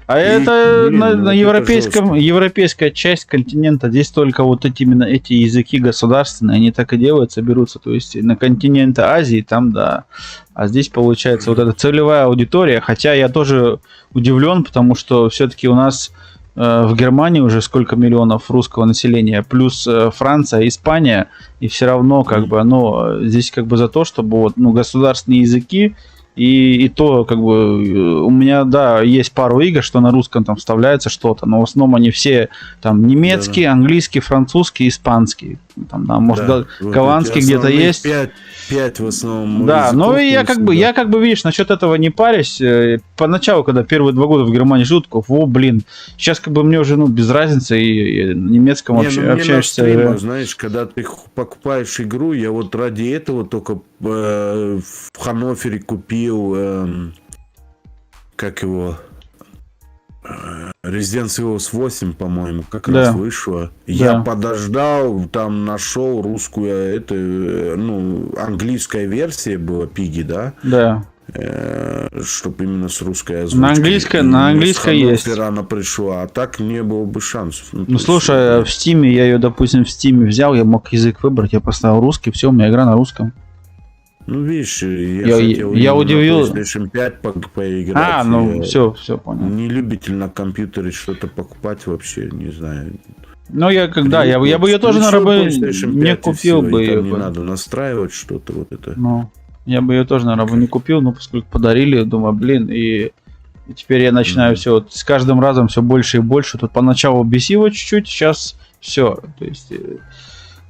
S2: А это на европейская часть континента, здесь только вот именно эти языки государственные, они так и делаются, берутся, то есть на континенте Азии там, да, а здесь получается вот эта целевая аудитория, хотя я тоже удивлен, потому что все-таки у нас в Германии уже сколько миллионов русского населения, плюс Франция, Испания, и все равно как бы, здесь как бы за то, чтобы вот, государственные языки. И то, как бы, у меня, да, есть пару игр, что на русском там вставляется что-то, но в основном они все там немецкий, английский, французский, испанский. Там, да, может, голландский где-то есть.
S1: 5 в основном.
S2: Да, но я как бы, видишь, насчет этого не парюсь. Поначалу, когда первые 2 года в Германии жил, такой, сейчас как бы мне уже, без разницы, и на немецком общаешься.
S1: Стримах, знаешь, когда ты покупаешь игру, я вот ради этого только в Ханновере купил, как его... Resident Evil 8, по-моему, как
S2: Да.
S1: раз вышла. Я подождал, там нашел русскую, это, ну, английская версия была Пиги, да?
S2: Да.
S1: Чтобы именно с русской озвучкой.
S2: На английской есть.
S1: Рано пришла, а так не было бы шансов.
S2: Ну слушай, в Стиме, я ее, допустим, в Стиме взял, я мог язык выбрать, я поставил русский, все, у меня игра на русском.
S1: Ну, видишь,
S2: я удивил.
S1: На PlayStation 5 поиграть.
S2: Ну, все, понял.
S1: Не любитель на компьютере что-то покупать вообще, не знаю.
S2: Ну, я когда, я бы ее тоже, наверное, не купил бы ее.
S1: Не надо настраивать что-то вот это.
S2: Ну, я бы ее тоже, наверное, не купил, но поскольку подарили, думаю, блин, и теперь я начинаю все, вот, с каждым разом все больше и больше. Тут поначалу бесило чуть-чуть, сейчас все, то есть...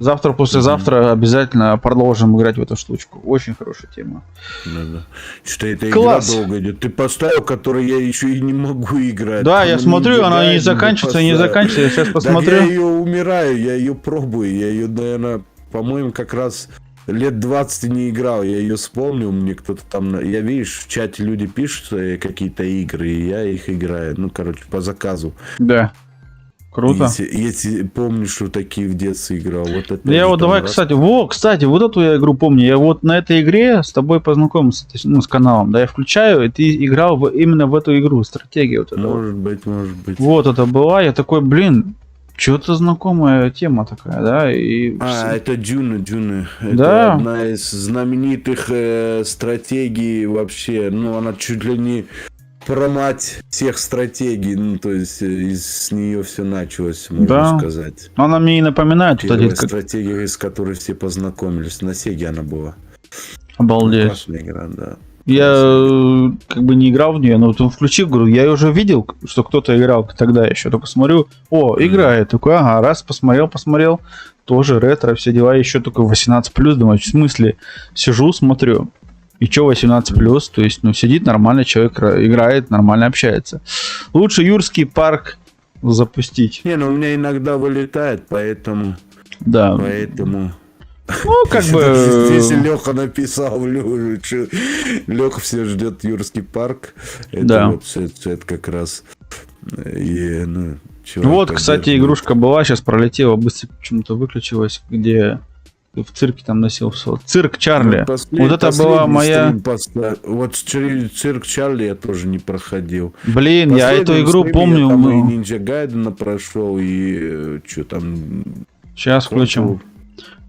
S2: Завтра, послезавтра обязательно продолжим играть в эту штучку. Очень хорошая тема.
S1: Да. Что эта
S2: Класс.
S1: игра долго идет. Ты поставил, которую я еще и не могу играть.
S2: Да, я смотрю, она не заканчивается, не заканчивается. Я сейчас посмотрю.
S1: Так я ее умираю, я ее пробую. Я ее, наверное, по-моему, как раз лет 20 не играл. Я ее вспомнил, мне кто-то там... Я, видишь, в чате люди пишут какие-то игры, и я их играю. Ну, короче, по заказу.
S2: Да. Круто.
S1: Если помнишь, что такие в детстве играл. Вот это
S2: я вот давай, кстати, вот эту я игру помню. Я вот на этой игре с тобой познакомился, с каналом, да, я включаю, и ты играл именно в эту игру, стратегию. Вот
S1: может быть.
S2: Вот это была, я такой, блин, что-то знакомая тема такая, да?
S1: Это Дюна. Это
S2: да.
S1: Одна из знаменитых стратегий вообще. Ну, она чуть ли не... про мать всех стратегий, ну, то есть с нее все началось, можно сказать.
S2: Она мне и напоминает.
S1: Первая стратегия, с которой все познакомились. На Сеге она была.
S2: Обалдеть.
S1: Классная игра, да.
S2: Я как бы не играл в нее, но вот включив, говорю, я уже видел, что кто-то играл тогда еще, только смотрю, играет, такой, ага, раз, посмотрел, тоже ретро, все дела, еще только 18+, думаю, в смысле, сижу, смотрю. И что 18+, то есть, сидит нормально, человек играет, нормально общается. Лучше Юрский парк запустить.
S1: Не, у меня иногда вылетает, поэтому...
S2: Да.
S1: Поэтому...
S2: как бы...
S1: Здесь Леха написал, Леха все ждет Юрский парк.
S2: Да.
S1: Это как раз...
S2: Вот, кстати, игрушка была, сейчас пролетела, быстро почему-то выключилась, где... в цирке там носился. Цирк Чарли. Вот это была моя...
S1: Вот цирк Чарли я тоже не проходил.
S2: Блин, я эту игру помню.
S1: Я там и Ninja Gaiden прошел, и что там...
S2: Сейчас включим.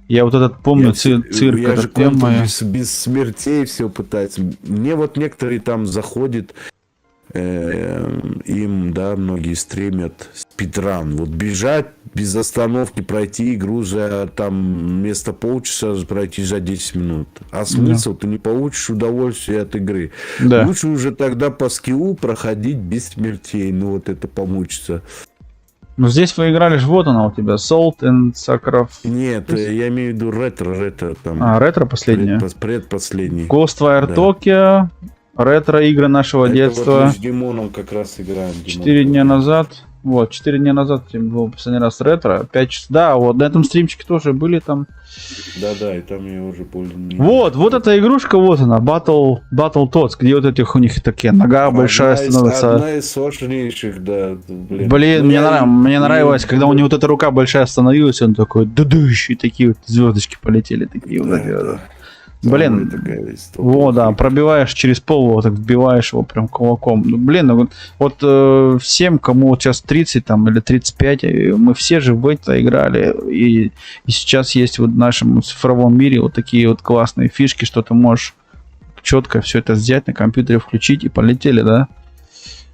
S2: Я вот этот помню, цирк.
S1: Я же без смертей все пытается. Мне вот некоторые там заходят, им, да, многие стримят спидран. Вот бежать без остановки, пройти игру за там вместо полчаса пройти за 10 минут. А смысл? Ты не получишь удовольствие от игры.
S2: Да.
S1: Лучше уже тогда по скиллу проходить без смертей. Ну вот это помучиться.
S2: Ну здесь вы играли же, вот она у тебя, Salt and Sacrifice.
S1: Нет, я имею в виду ретро там.
S2: Ретро последняя?
S1: Предпоследний.
S2: Ghostwire Tokyo, ретро игры нашего детства.
S1: Вот мы с Димоном как раз играем.
S2: 4 дня назад. Вот, 4 дня назад был последний раз ретро. 5 часов. Да, вот на этом стримчике тоже были там.
S1: Да, и там я уже более-менее...
S2: Вот эта игрушка, вот она, Battletoads, где вот этих у них такие, нога большая становится.
S1: Одна из сложнейших, да.
S2: Блин, мне нравилось, когда у него вот эта рука большая становилась, он такой, дудущий, такие вот звездочки полетели, такие вот эти. Блин, вот, да, пробиваешь через пол, вот так вбиваешь его прям кулаком. Блин, вот всем, кому вот сейчас 30 там, или 35, мы все же в это играли. И сейчас есть вот в нашем цифровом мире вот такие вот классные фишки, что ты можешь четко все это взять на компьютере, включить и полетели, да?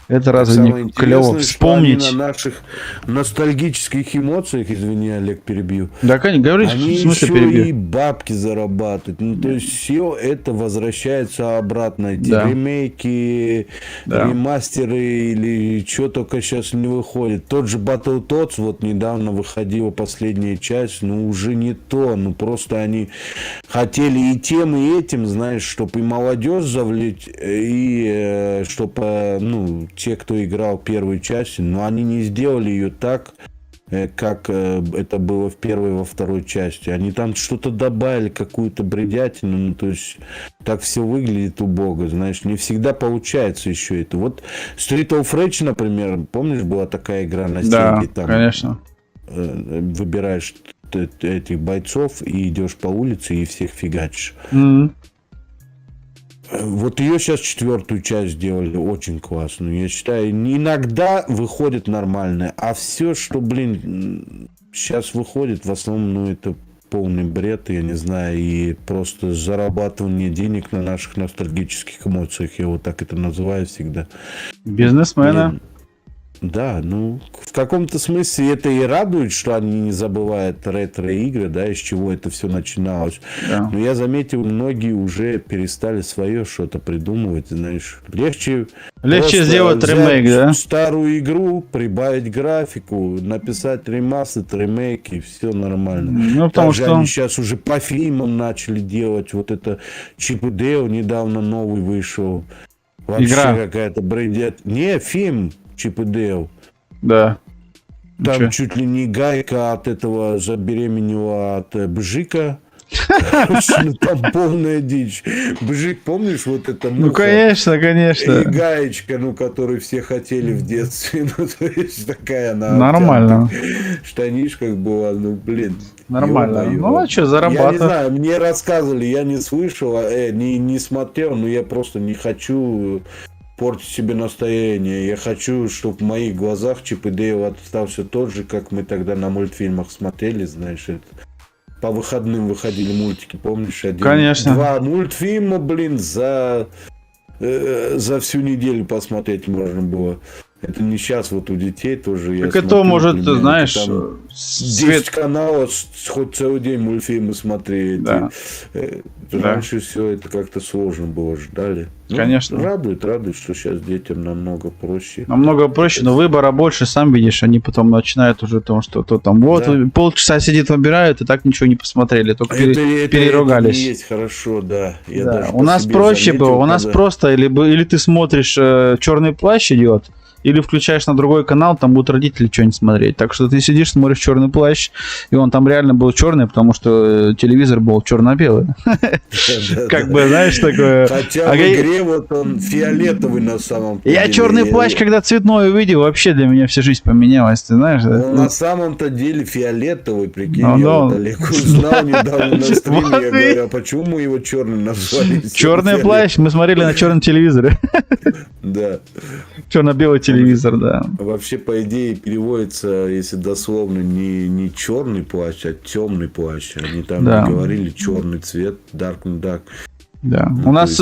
S2: Это разве не клево вспомнить?
S1: На наших ностальгических эмоциях, извини, Олег, перебью.
S2: Да, говорите,
S1: в
S2: смысле
S1: еще
S2: перебью?
S1: И бабки зарабатывать. Ну, то есть все это возвращается обратно. Эти ремейки, ремастеры или что только сейчас не выходит. Тот же Battletoads, вот недавно выходила последняя часть, уже не то. Просто они хотели и тем, и этим, знаешь, чтобы и молодежь завлечь, и чтобы, те, кто играл первую часть, но они не сделали ее так, как это было в первой и во второй части. Они там что-то добавили, какую-то бредятину, ну, то есть так все выглядит убого, знаешь, не всегда получается еще это. Вот Street of Rage, например, помнишь, была такая игра на
S2: Да,
S1: стенке, там
S2: конечно.
S1: выбираешь этих бойцов и идешь по улице и всех фигачишь.
S2: Мгм.
S1: Вот ее сейчас 4-ю часть сделали очень классную. Я считаю, иногда выходит нормально, а все, что, блин, сейчас выходит, в основном, ну, это полный бред, я не знаю, и просто зарабатывание денег на наших ностальгических эмоциях, я вот так это называю всегда.
S2: Бизнесмена.
S1: Блин, да, ну, в каком-то смысле это и радует, что они не забывают ретро-игры, да, из чего это все начиналось.
S2: Да.
S1: Но я заметил, многие уже перестали свое что-то придумывать, знаешь. Легче просто
S2: сделать
S1: взять
S2: ремейк, да?
S1: старую игру, прибавить графику, написать ремастер, ремейк, и все нормально.
S2: Ну, потому
S1: Также
S2: что...
S1: они сейчас уже по фильмам начали делать. Вот это Чип и Дейл недавно новый вышел. Вообще
S2: Игра.
S1: какая-то брендет. Не, фильм Чип и Дейл.
S2: Да.
S1: Там
S2: Чё?
S1: чуть ли не Гайка от этого забеременела от Бжика. Короче, ну, там полная дичь. Бжик, помнишь, вот это муха?
S2: Ну, конечно,
S1: И
S2: конечно.
S1: Гаечка, ну, которую все хотели в детстве. Ну, то есть такая она...
S2: Нормально.
S1: В штанишках была, ну, блин.
S2: Нормально.
S1: ё-моё.
S2: Ну, а что,
S1: Я не
S2: зарабатывать?
S1: знаю, мне рассказывали, я не слышал, не смотрел, но я просто не хочу портить себе настроение. Я хочу, чтобы в моих глазах Чип и Дейл остался тот же, как мы тогда на мультфильмах смотрели, знаешь, это. По выходным выходили мультики, помнишь?
S2: Конечно.
S1: 2 мультфильма, блин, за всю неделю посмотреть можно было. Это не сейчас вот у детей тоже. Я
S2: Так это
S1: смотрю,
S2: может,
S1: примерно,
S2: знаешь,
S1: там 10
S2: свет...
S1: каналов, хоть целый день мультфильмы смотреть.
S2: Да.
S1: Раньше все это как-то сложно было, ждали. Ну,
S2: Конечно.
S1: Радует, что сейчас детям намного проще.
S2: Намного проще, но выбора больше, сам видишь, они потом начинают уже то, что то там вот,
S1: Да.
S2: полчаса сидит, выбирают, и так ничего не посмотрели, только переругались.
S1: Это не есть хорошо, да. Я
S2: Да,
S1: даже
S2: у
S1: по
S2: нас
S1: себе
S2: проще
S1: заметил,
S2: было, у нас
S1: когда-
S2: просто, или ты смотришь черный плащ идет, или включаешь на другой канал, там будут родители что-нибудь смотреть. Так что ты сидишь, смотришь черный плащ, и он там реально был черный, потому что телевизор был черно-белый.
S1: Да,
S2: Как
S1: да.
S2: бы, знаешь, такое...
S1: Хотя
S2: А
S1: в
S2: я-
S1: игре вот он фиолетовый на самом
S2: Я
S1: деле.
S2: черный плащ, когда цветной увидел, вообще для меня вся жизнь поменялась, ты знаешь?
S1: Он на самом-то деле фиолетовый, прикинь.
S2: Ну,
S1: Я
S2: да.
S1: вот Олег узнал недавно на стриме,
S2: Вот
S1: я
S2: и-
S1: говорю, а почему мы его черным назвали?
S2: Черный плащ, мы смотрели на черном телевизоре.
S1: Да.
S2: Черно-белый телевизор, да.
S1: Вообще, по идее, переводится, если дословно, не черный плащ, а темный плащ. Они там
S2: Да.
S1: не говорили черный цвет, dark.
S2: Да.
S1: Ну,
S2: У нас,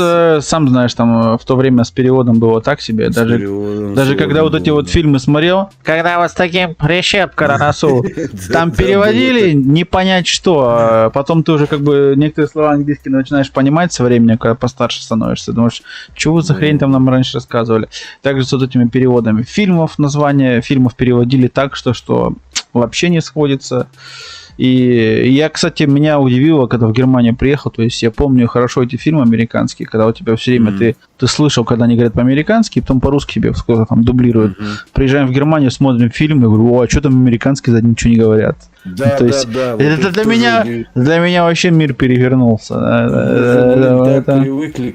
S2: сам знаешь, там в то время с переводом было так себе. Даже когда вот эти вот фильмы смотрел, когда вот с таким прищепка на носу, там переводили не понять что, а потом ты уже как бы некоторые слова английские начинаешь понимать со временем, когда постарше становишься, думаешь, чего за хрень там нам раньше рассказывали. Также с вот этими переводами фильмов, названия фильмов переводили так, что вообще не сходится. И я, кстати, меня удивило, когда в Германию приехал, то есть я помню хорошо эти фильмы американские, когда у тебя все время ты слышал, когда они говорят по-американски, и потом по-русски тебе сколько там дублируют. Приезжаем в Германию, смотрим фильм, и говорю, а что там американский, за ничего не говорят.
S1: Да,
S2: То есть
S1: да.
S2: это для меня вообще мир перевернулся.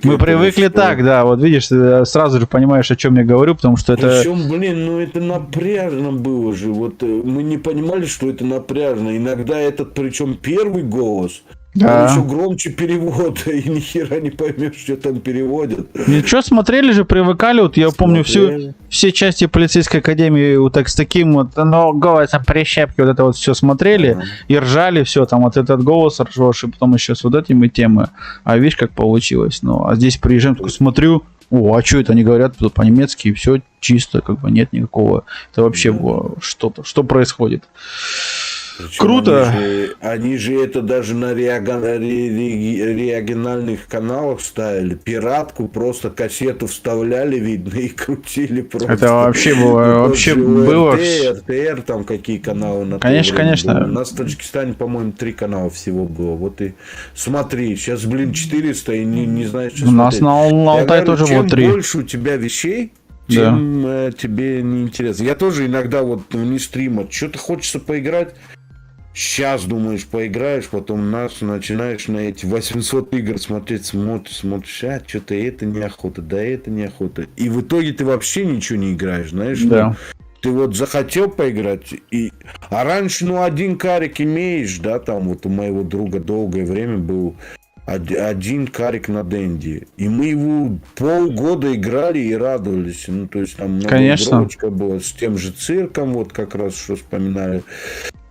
S2: Мы привыкли так, да, вот видишь, ты сразу же понимаешь, о чем я говорю, потому что это...
S1: Причем, блин, ну это напряжно было же. Вот мы не понимали, что это напряжно. Иногда этот, причем первый голос,
S2: Да.
S1: он еще громче перевода, и ни хера не поймешь, что там переводят.
S2: Ничего, смотрели же, привыкали. Вот я помню
S1: Смотрели.
S2: все части полицейской академии вот так с таким вот, ну, голосом прищепки, вот это вот все смотрели и ржали, все, там вот этот голос ржешь, и потом еще с вот этими темы. А видишь, как получилось. Ну, а здесь приезжаем, такой смотрю, а что это они говорят по-немецки, и все чисто, как бы нет никакого. Это вообще было что-то, что происходит.
S1: Причем
S2: Круто.
S1: Они же это даже на региональных каналах ставили. Пиратку, просто кассету вставляли, видно, и крутили просто.
S2: Это вообще было,
S1: Ну,
S2: вообще
S1: тот же
S2: было.
S1: ОРТ, РТР, там какие каналы на то
S2: Конечно,
S1: время
S2: конечно.
S1: было. У нас в Таджикистане, по-моему, 3 канала всего было. Вот и смотри, сейчас, блин, 400 и не знаешь, что
S2: У нас
S1: смотреть.
S2: на
S1: Я
S2: Алтае
S1: говорю,
S2: тоже
S1: чем
S2: было 3.
S1: больше у тебя вещей, тем тебе не интересно. Я тоже иногда вот вне стрима что-то хочется поиграть. Сейчас думаешь, поиграешь, потом начинаешь на эти 800 игр смотреть, смотришь, что-то это неохота, да это неохота. И в итоге ты вообще ничего не играешь, знаешь?
S2: Да.
S1: Ты вот захотел поиграть, а раньше, один карик имеешь, да, там вот у моего друга долгое время был один карик на Денди. И мы его полгода играли и радовались. Ну, то есть там многоигровочка была с тем же цирком, вот как раз что вспоминали.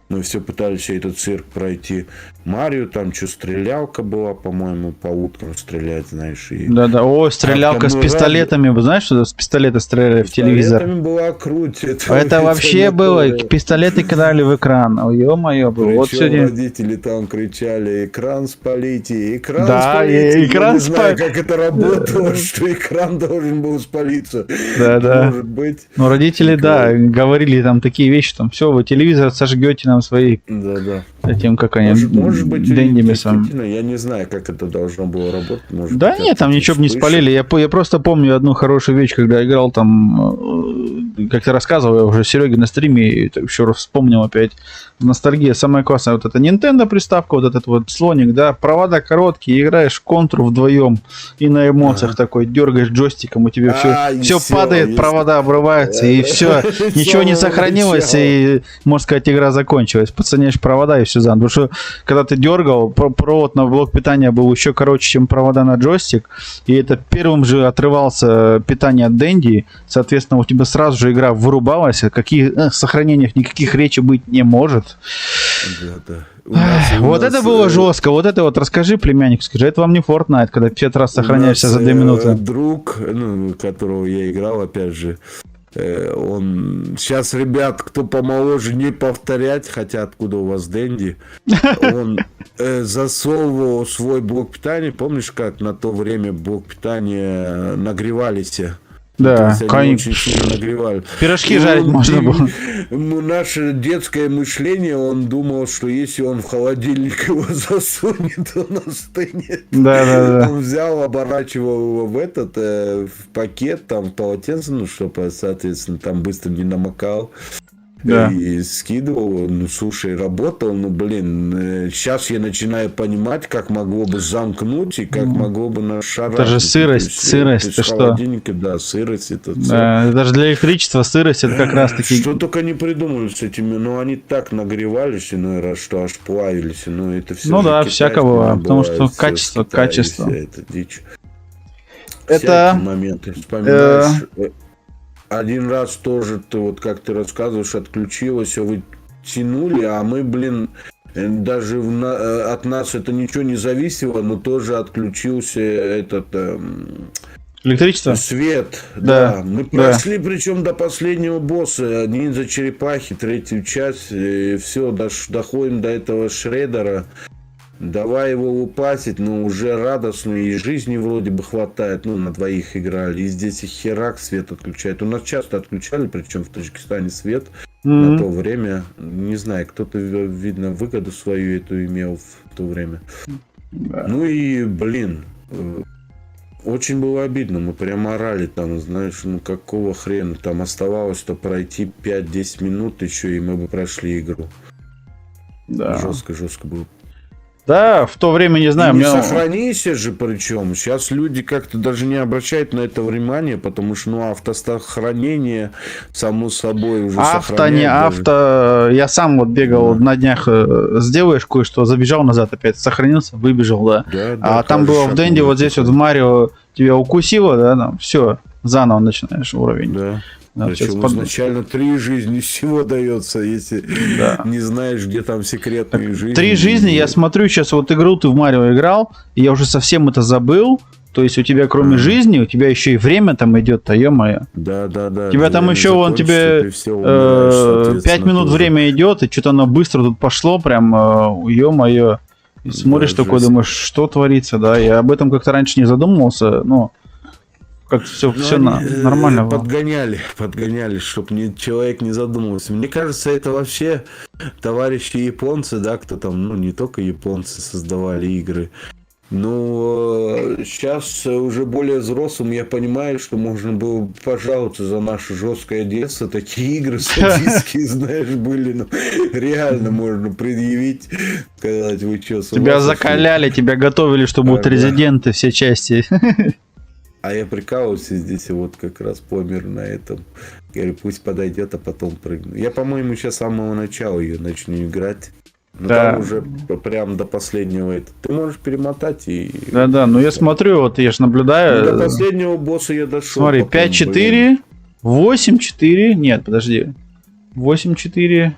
S1: Мы все пытались этот цирк пройти. Марио там что, стрелялка была, по-моему, по уткам стрелять, знаешь.
S2: Да-да, стрелялка с пистолетами. Вы знаете, что с пистолета стреляли в телевизор?
S1: Пистолетами была круть.
S2: Это вообще было, пистолеты кидали в экран. Ё-моё, было. Вот сегодня
S1: родители там кричали, экран спалите, экран
S2: да,
S1: спалите.
S2: Экран
S1: Я не знаю, как это работало, что экран должен был спалиться.
S2: Да-да.
S1: Может быть.
S2: Ну, родители, да, говорили там такие вещи, там, все, вы телевизор сожгете нам свои.
S1: Да-да.
S2: Тем, как они
S1: может быть,
S2: Дэнди сам.
S1: я не знаю, как это должно было работать. Может
S2: Да
S1: быть,
S2: нет, там ничего бы не спалили. Я просто помню одну хорошую вещь, когда играл там, как ты рассказывал, я уже Сереге на стриме еще раз вспомнил опять. Ностальгия самая классная. Вот эта Nintendo приставка, вот этот вот слоник, да, провода короткие, играешь в контру вдвоем и на эмоциях такой дергаешь джойстиком, у тебя все падает, провода обрываются и все, ничего не сохранилось и, можно сказать, игра закончилась. Подсоединяешь провода и все заново. Потому что когда ты дергал, провод на блок питания был еще короче, чем провода на джойстик, и это первым же отрывался питание от Денди, соответственно, у тебя сразу же игра вырубалась, о каких сохранениях никаких речи быть не может. Вот это было жестко. Вот это вот расскажи, племянник, скажи, это вам не Fortnite, когда 5 раз сохраняешься за 2 минуты.
S1: Друг, которого я играл, опять же, он сейчас, ребят, кто помоложе, не повторять, хотя откуда у вас Денди, он засовывал свой блок питания, помнишь, как на то время блок питания нагревались?
S2: Да,
S1: очень сильно нагревали.
S2: Пирожки жарить можно было.
S1: Наше детское мышление, он думал, что если он в холодильник его засунет, он остынет.
S2: Да.
S1: Он взял, оборачивал его в пакет, там, в полотенце, чтобы, соответственно, там быстро не намокал. Да. И скидывал, слушай, работал, сейчас я начинаю понимать, как могло бы замкнуть и как могло бы нас шарахнуть.
S2: Это же сырость, ты что?
S1: Холодильники, да, сырость.
S2: Да, даже для электричества сырость, это как раз таки...
S1: Что только не придумали с этими, они так нагревались иной раз, что аж плавились, это все.
S2: Ну да, всякого, потому что качество.
S1: Это дичь.
S2: Это...
S1: моменты, вспоминаешь... Один раз тоже, вот как ты рассказываешь, отключилось, вы тянули, а мы, даже от нас это ничего не зависело, но тоже отключился
S2: электричество?
S1: Свет. Да. Мы прошли, причем до последнего босса, ниндзя черепахи, 3-ю часть, и все, доходим до этого шредера. Давай его упасить, но уже радостно, и жизни вроде бы хватает, на 2 играли, и здесь и херак свет отключает. У нас часто отключали, причем в Таджикистане свет на то время, не знаю, кто-то, видно, выгоду свою эту имел в то время. Ну и, очень было обидно, мы прямо орали там, знаешь, какого хрена, там оставалось-то пройти 5-10 минут еще, и мы бы прошли игру. Да. Жестко было.
S2: Да, в то время, не знаю...
S1: Сохранися же, причем. Сейчас люди как-то даже не обращают на это внимания, потому что, автосохранение, само собой, уже сохраняет.
S2: Я сам вот бегал на днях, сделаешь кое-что, забежал назад опять, сохранился, выбежал, да. А там было в Денди, вот здесь вот в Марио тебя укусило, да, там, все, заново начинаешь уровень.
S1: Да. Причем изначально 3 жизни всего дается, если не знаешь, где там секретные жизни.
S2: 3 жизни, я смотрю, сейчас вот игру ты в Марио играл, и я уже совсем это забыл. То есть у тебя кроме жизни, у тебя еще и время там идет-то, ё-моё.
S1: Да.
S2: У тебя там еще тебе 5 минут время идет, и что-то оно быстро тут пошло, прям, ё-моё. И смотришь такой, думаешь, что творится, да. Я об этом как-то раньше не задумывался, но... Как все нормально было.
S1: Подгоняли, чтобы человек не задумывался. Мне кажется, это вообще товарищи японцы, да, кто там, не только японцы создавали игры. Ну, сейчас уже более взрослым я понимаю, что можно было пожаловаться за наше жесткое детство. Такие игры садистские, знаешь, были. Ну, реально можно предъявить, сказать, вы что, с ума
S2: Тебя
S1: сошли?
S2: закаляли, тебя готовили, что будут
S1: Ага.
S2: резиденты все части.
S1: А я прикалывался здесь, вот как раз помер на этом. Говорю, пусть подойдет, а потом прыгну. Я, по-моему, сейчас с самого начала ее начну играть. Но
S2: Да.
S1: там уже прям до последнего это. Ты можешь перемотать и...
S2: Да-да, ну я смотрю, вот я ж
S1: Ну,
S2: наблюдаю.
S1: до последнего босса я дошел.
S2: Смотри,
S1: потом,
S2: 5-4, 8-4, нет, подожди. 8-4.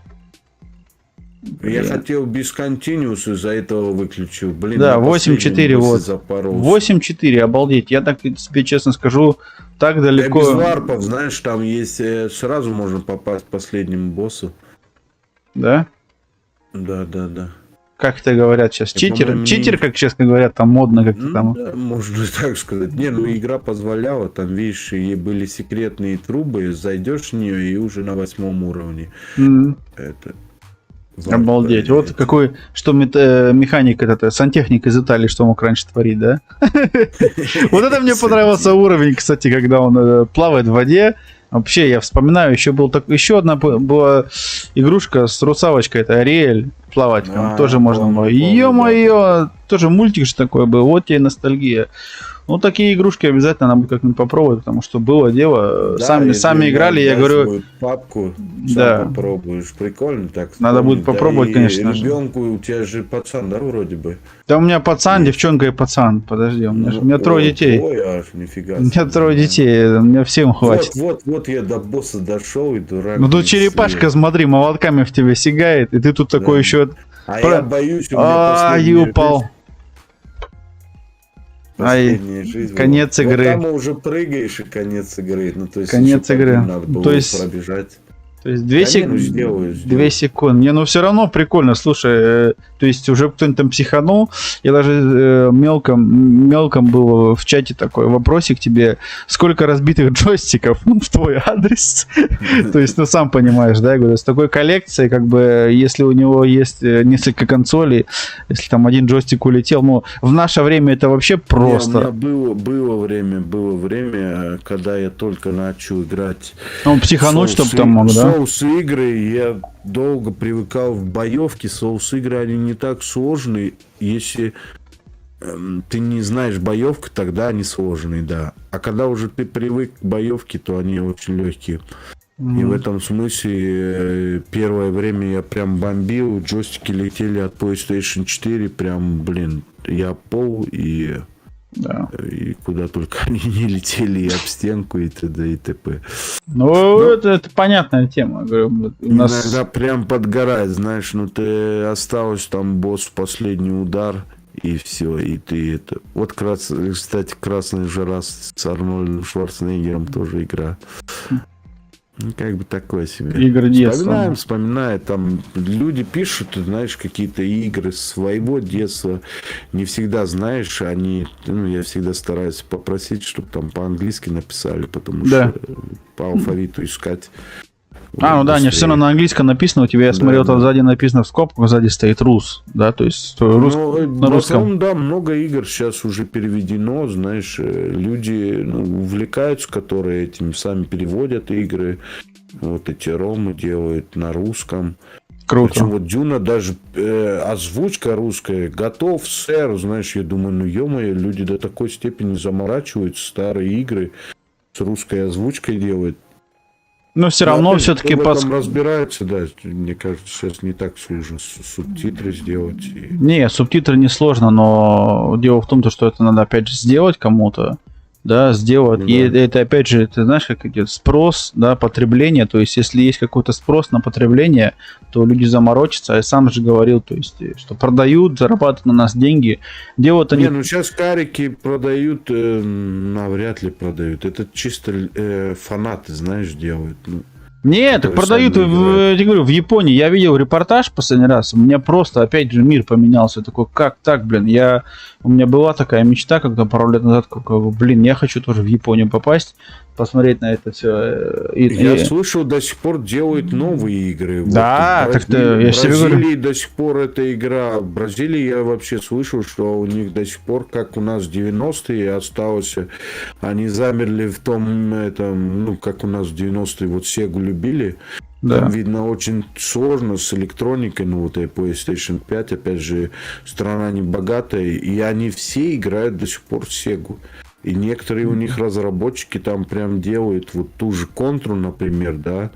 S1: Я хотел без континуус, из-за этого выключил. Блин,
S2: Да,
S1: на последнем
S2: 8-4,
S1: боссе
S2: вот.
S1: запоролся.
S2: 8-4, обалдеть. Я так тебе честно скажу, так
S1: Я
S2: далеко.
S1: без варпов, знаешь, там есть... Сразу можно попасть к последнему боссу.
S2: Да?
S1: Да.
S2: Как это говорят сейчас?
S1: Я,
S2: Читер?
S1: по-моему,
S2: Читер,
S1: не-
S2: как честно говорят, там модно как-то
S1: Ну,
S2: там.
S1: да, можно и так сказать. Не, ну игра позволяла, там, видишь, и были секретные трубы, зайдешь в нее и уже на 8 уровне.
S2: М,
S1: Это...
S2: Обалдеть. Вот какой, что механик, этот сантехник из Италии, что мог раньше творить, да? Вот это мне понравился уровень, кстати, когда он плавает в воде. Вообще, я вспоминаю, еще одна была игрушка с русалочкой, это Ариэль, плавать там тоже можно
S1: помню,
S2: было.
S1: помню,
S2: Ё-моё, тоже мультик же такой был, вот тебе ностальгия. Ну, такие игрушки обязательно надо будет как-нибудь попробовать, потому что было дело,
S1: Да,
S2: сами
S1: если
S2: играли, я
S1: дашь
S2: говорю,
S1: свою папку, сам
S2: Да.
S1: попробуешь. Прикольно так.
S2: Надо будет
S1: вспомнить, да.
S2: попробовать,
S1: И
S2: конечно же.
S1: ребенку, у тебя же пацан, да, вроде бы?
S2: да у меня пацан, девчонка и пацан, подожди, у меня трое детей.
S1: Ой, аж нифига.
S2: У меня
S1: себе.
S2: трое детей, мне всем хватит.
S1: Вот я до босса дошел и дурак.
S2: Ну тут
S1: из-
S2: черепашка, смотри, молотками в тебя сигает, и ты тут такой
S1: Да.
S2: еще...
S1: А
S2: Про-
S1: я боюсь, у меня
S2: Ай,
S1: последняя
S2: упал.
S1: жизнь-
S2: Ай,
S1: последняя жизнь
S2: конец
S1: была.
S2: игры.
S1: Вот там уже прыгаешь, и конец игры. Ну, то есть
S2: Конец
S1: еще
S2: игры.
S1: потом надо было
S2: То есть-
S1: пробежать.
S2: То есть 2
S1: Да не, ну, сделаю.
S2: 2 секунды. Не, ну все равно прикольно, слушай, то есть уже кто-нибудь там психанул, я даже мелком был в чате такой вопросик тебе, сколько разбитых джойстиков в твой адрес? То есть, ну сам понимаешь, да, я говорю, с такой коллекцией, как бы, если у него есть несколько консолей, если там один джойстик улетел, ну в наше время это вообще
S1: Не, у меня
S2: просто.
S1: было время, когда я только начал играть.
S2: Ну, психануть, чтобы
S1: соус
S2: там мог, да?
S1: Соус игры, я долго привыкал в боевке. Соус игры, они не так сложные. Если ты не знаешь боевку, тогда они сложные, да. А когда уже ты привык к боевке, то они очень легкие. И в этом смысле первое время я прям бомбил, джойстики летели от PlayStation 4, прям, блин, я пол
S2: Да.
S1: и куда только они не летели, и об стенку, и т.д. и т.п.
S2: Ну, это понятная тема. Говорю, вот у нас...
S1: Иногда прям подгорает, знаешь, ну ты осталось там босс последний удар, и все, и ты это... Вот, кстати, «Красная жара» с Арнольдом Шварценеггером тоже игра. Ну, как бы такое себе.
S2: Игры детства.
S1: Вспоминаем, там люди пишут, ты знаешь, какие-то игры своего детства, не всегда знаешь, я всегда стараюсь попросить, чтобы там по-английски написали, потому
S2: Да.
S1: что по алфавиту искать.
S2: Ну да, не все равно на английском написано, у тебя, я
S1: Да,
S2: смотрел, там
S1: да.
S2: сзади написано в скобках, сзади стоит рус, да, то есть на
S1: В
S2: русском.
S1: основном, да, много игр сейчас уже переведено, знаешь, люди увлекаются, которые этим сами переводят игры, вот эти ромы делают на русском.
S2: Круто.
S1: Причем вот Дюна даже озвучка русская, готов, сэр, знаешь, я думаю, ну ё-моё, люди до такой степени заморачиваются, старые игры с русской озвучкой делают.
S2: Но все равно все-таки
S1: кто в этом разбирается, да, мне кажется, сейчас не так сложно субтитры сделать.
S2: Не, субтитры не сложно, но дело в том, что это надо опять же сделать кому-то, да, сделать.
S1: Ну
S2: И
S1: да.
S2: это опять же, ты знаешь, как идет спрос, да, потребление. То есть, если есть какой-то спрос на потребление, то люди заморочатся. Я сам же говорил, то есть, что продают, зарабатывают на нас деньги. Дело-то
S1: Не,
S2: не...
S1: ну сейчас карики продают, навряд ли продают. Это чисто фанаты, знаешь, делают. Ну,
S2: Нет, так
S1: которые
S2: продают,
S1: сами играют.
S2: я говорю, в Японии. Я видел репортаж последний раз, у меня просто, опять же, мир поменялся. Такой, как так, блин, у меня была такая мечта, когда пару лет назад, блин, я хочу тоже в Японию попасть, посмотреть на это все.
S1: Я слышал, до сих пор делают новые игры.
S2: Да,
S1: вот,
S2: так-то я себе говорю.
S1: В Бразилии до сих пор эта игра. В Бразилии я вообще слышал, что у них до сих пор, как у нас 90-е осталось, они замерли в том, этом, ну, как у нас в 90-е, вот Сегу любили.
S2: Да.
S1: Там, видно, очень сложно с электроникой, ну, вот и PlayStation 5, опять же, страна небогатая, и они все играют до сих пор в Сегу. И некоторые у них разработчики там прям делают вот ту же Контру, например, да,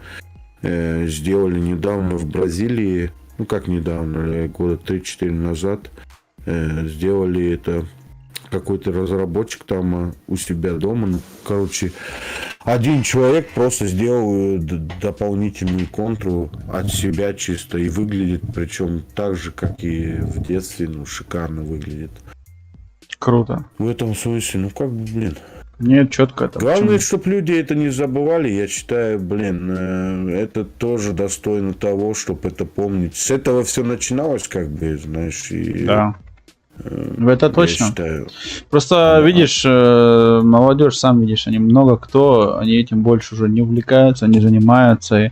S1: сделали недавно в Бразилии, ну как недавно, года 3-4 назад, сделали это какой-то разработчик там у себя дома, ну, короче, один человек просто сделал дополнительную Контру от себя чисто и выглядит, причем так же, как и в детстве, ну, шикарно выглядит.
S2: Круто.
S1: В этом смысле, ну как бы, блин.
S2: Нет, четко это.
S1: Главное, чтобы люди это не забывали. Я считаю, блин, это тоже достойно того, чтобы это помнить. С этого все начиналось, как бы, знаешь. И,
S2: да. Это точно.
S1: Я считаю.
S2: Просто, видишь, молодежь, сам видишь, они много кто, они этим больше уже не увлекаются, не занимаются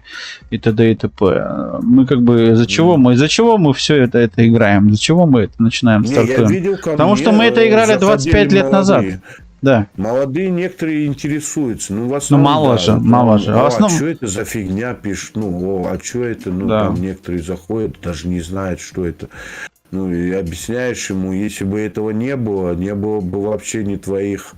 S2: и т.д. и т.п. Мы как бы из-за чего мы все это играем? Из-за чего мы это начинаем, стартуем?
S1: Видел,
S2: потому что мы это играли 25 лет назад. Да.
S1: Молодые некоторые интересуются. Ну, в основном,
S2: мало же.
S1: А
S2: основном...
S1: что это за фигня пишут? Ну, а что это? Ну,
S2: да.
S1: там некоторые заходят, даже не знают, что это. Ну, и объясняешь ему, если бы этого не было бы вообще ни твоих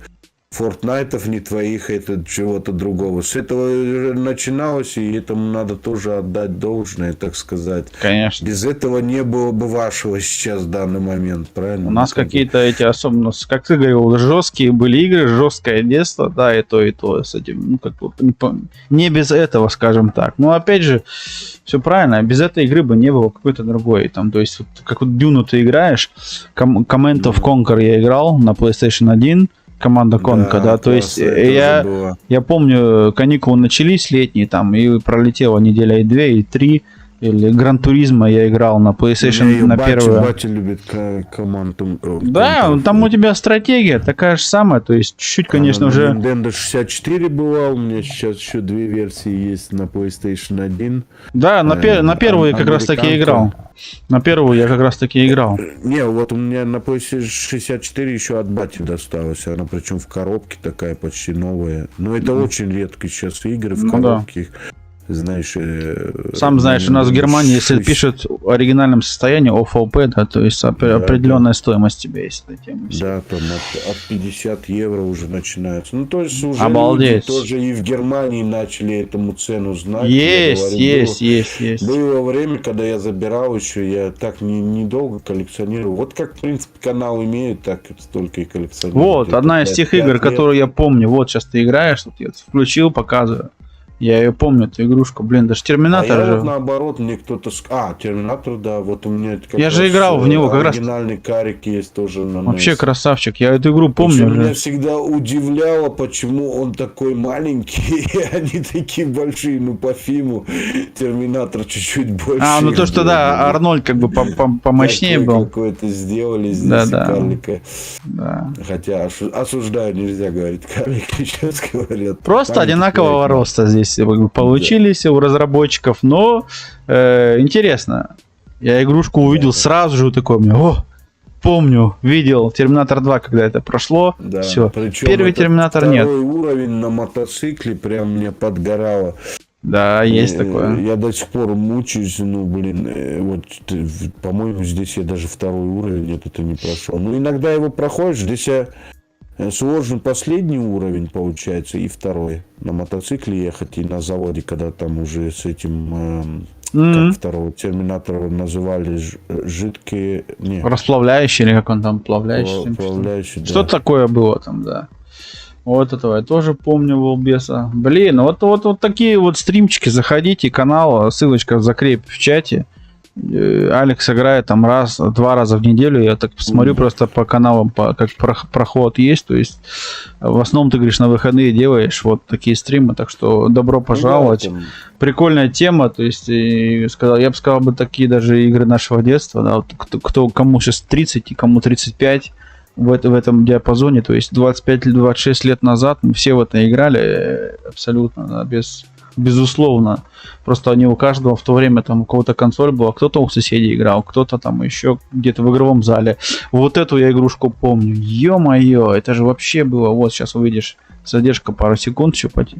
S1: Фортнайтов, ни твоих чего-то другого. С этого начиналось, и этому надо тоже отдать должное, так сказать.
S2: Конечно.
S1: Без этого не было бы вашего сейчас в данный момент, правильно?
S2: У нас какие-то эти особенно, как ты говорил, жесткие были игры, жесткое детство, да, и то с этим, ну, как бы, не без этого, скажем так. Но опять же, все правильно, без этой игры бы не было какой-то другой. Там, то есть, вот, как вот Дюну ты играешь, Command of Conquer я играл на PlayStation 1, команда Конка, да, то есть я помню, каникулы начались летние там, и пролетела неделя и 2, и 3, или Гран Туризма я играл на PlayStation на первую.
S1: Батя любит команду.
S2: Да, там у тебя стратегия такая же самая, то есть чуть-чуть, конечно, уже...
S1: Nintendo 64 была, у меня сейчас еще 2 версии есть на PlayStation 1.
S2: Да, на первую я как раз таки играл. На первую я как раз таки играл.
S1: Не, вот у меня на PlayStation 64 еще от бати досталась. Она причем в коробке такая почти новая. Но это очень редко сейчас игры в коробке. Знаешь,
S2: сам знаешь, у нас в Германии, если пишут в оригинальном состоянии OFOP, да, то есть определенная стоимость тебе есть.
S1: Да, там от 50 евро уже начинается. Ну, то есть уже
S2: обалдеть.
S1: Люди тоже и в Германии начали этому цену знать.
S2: Есть.
S1: Было время, когда я забирал еще, я так недолго коллекционировал. Вот как, в принципе, канал имеет, так столько и коллекционирую.
S2: Вот, одна из тех игр, которую я помню. Вот сейчас ты играешь, вот я включил, показываю. Я ее помню, эту игрушку, блин, даже Терминатор же.
S1: Вот наоборот, мне кто-то... Терминатор, да, вот у меня...
S2: Я же играл в него как раз.
S1: Оригинальный карик есть тоже на NES.
S2: Вообще красавчик, я эту игру помню.
S1: Меня всегда удивляло, почему он такой маленький, и они такие большие, ну, по фильму Терминатор чуть-чуть больше.
S2: Ну то, что, да, Арнольд как бы помощнее был.
S1: Какой-то сделали здесь карлика.
S2: Да.
S1: Хотя осуждаю, нельзя говорить карлик, сейчас говорят.
S2: Просто одинакового роста здесь получились у разработчиков, но интересно. Я игрушку увидел сразу же такой, помню, видел Терминатор 2, когда это прошло.
S1: Да,
S2: все. Первый Терминатор нет.
S1: Второй уровень на мотоцикле прям мне подгорало.
S2: Да, есть такое.
S1: Я до сих пор мучаюсь, вот, по-моему, здесь я даже второй уровень это не прошел. Ну, иногда его проходишь, здесь я сложен последний уровень, получается, и второй. На мотоцикле ехать и на заводе, когда там уже с этим, как второго Терминатора называли, жидкие...
S2: Расплавляющие, или как он там, плавляющий.
S1: Да.
S2: Что-то такое было там, да. Вот этого я тоже помню, Волбеса. Блин, вот такие вот стримчики, заходите, канал, ссылочка закреп в чате. Алекс играет там два раза в неделю. Я так смотрю просто по каналам, как проход есть. То есть в основном ты, говоришь, на выходные делаешь вот такие стримы. Так что добро пожаловать. Прикольная тема. То есть я бы сказал, такие даже игры нашего детства. Да, кому сейчас 30 и кому 35. в этом диапазоне, то есть 25-26 лет назад мы все в это играли абсолютно, да, безусловно. Просто не у каждого в то время там у кого-то консоль была, кто-то у соседей играл, кто-то там еще где-то в игровом зале. Вот эту я игрушку помню. Ё-моё, это же вообще было. Вот сейчас увидишь, задержка пару секунд еще пойти.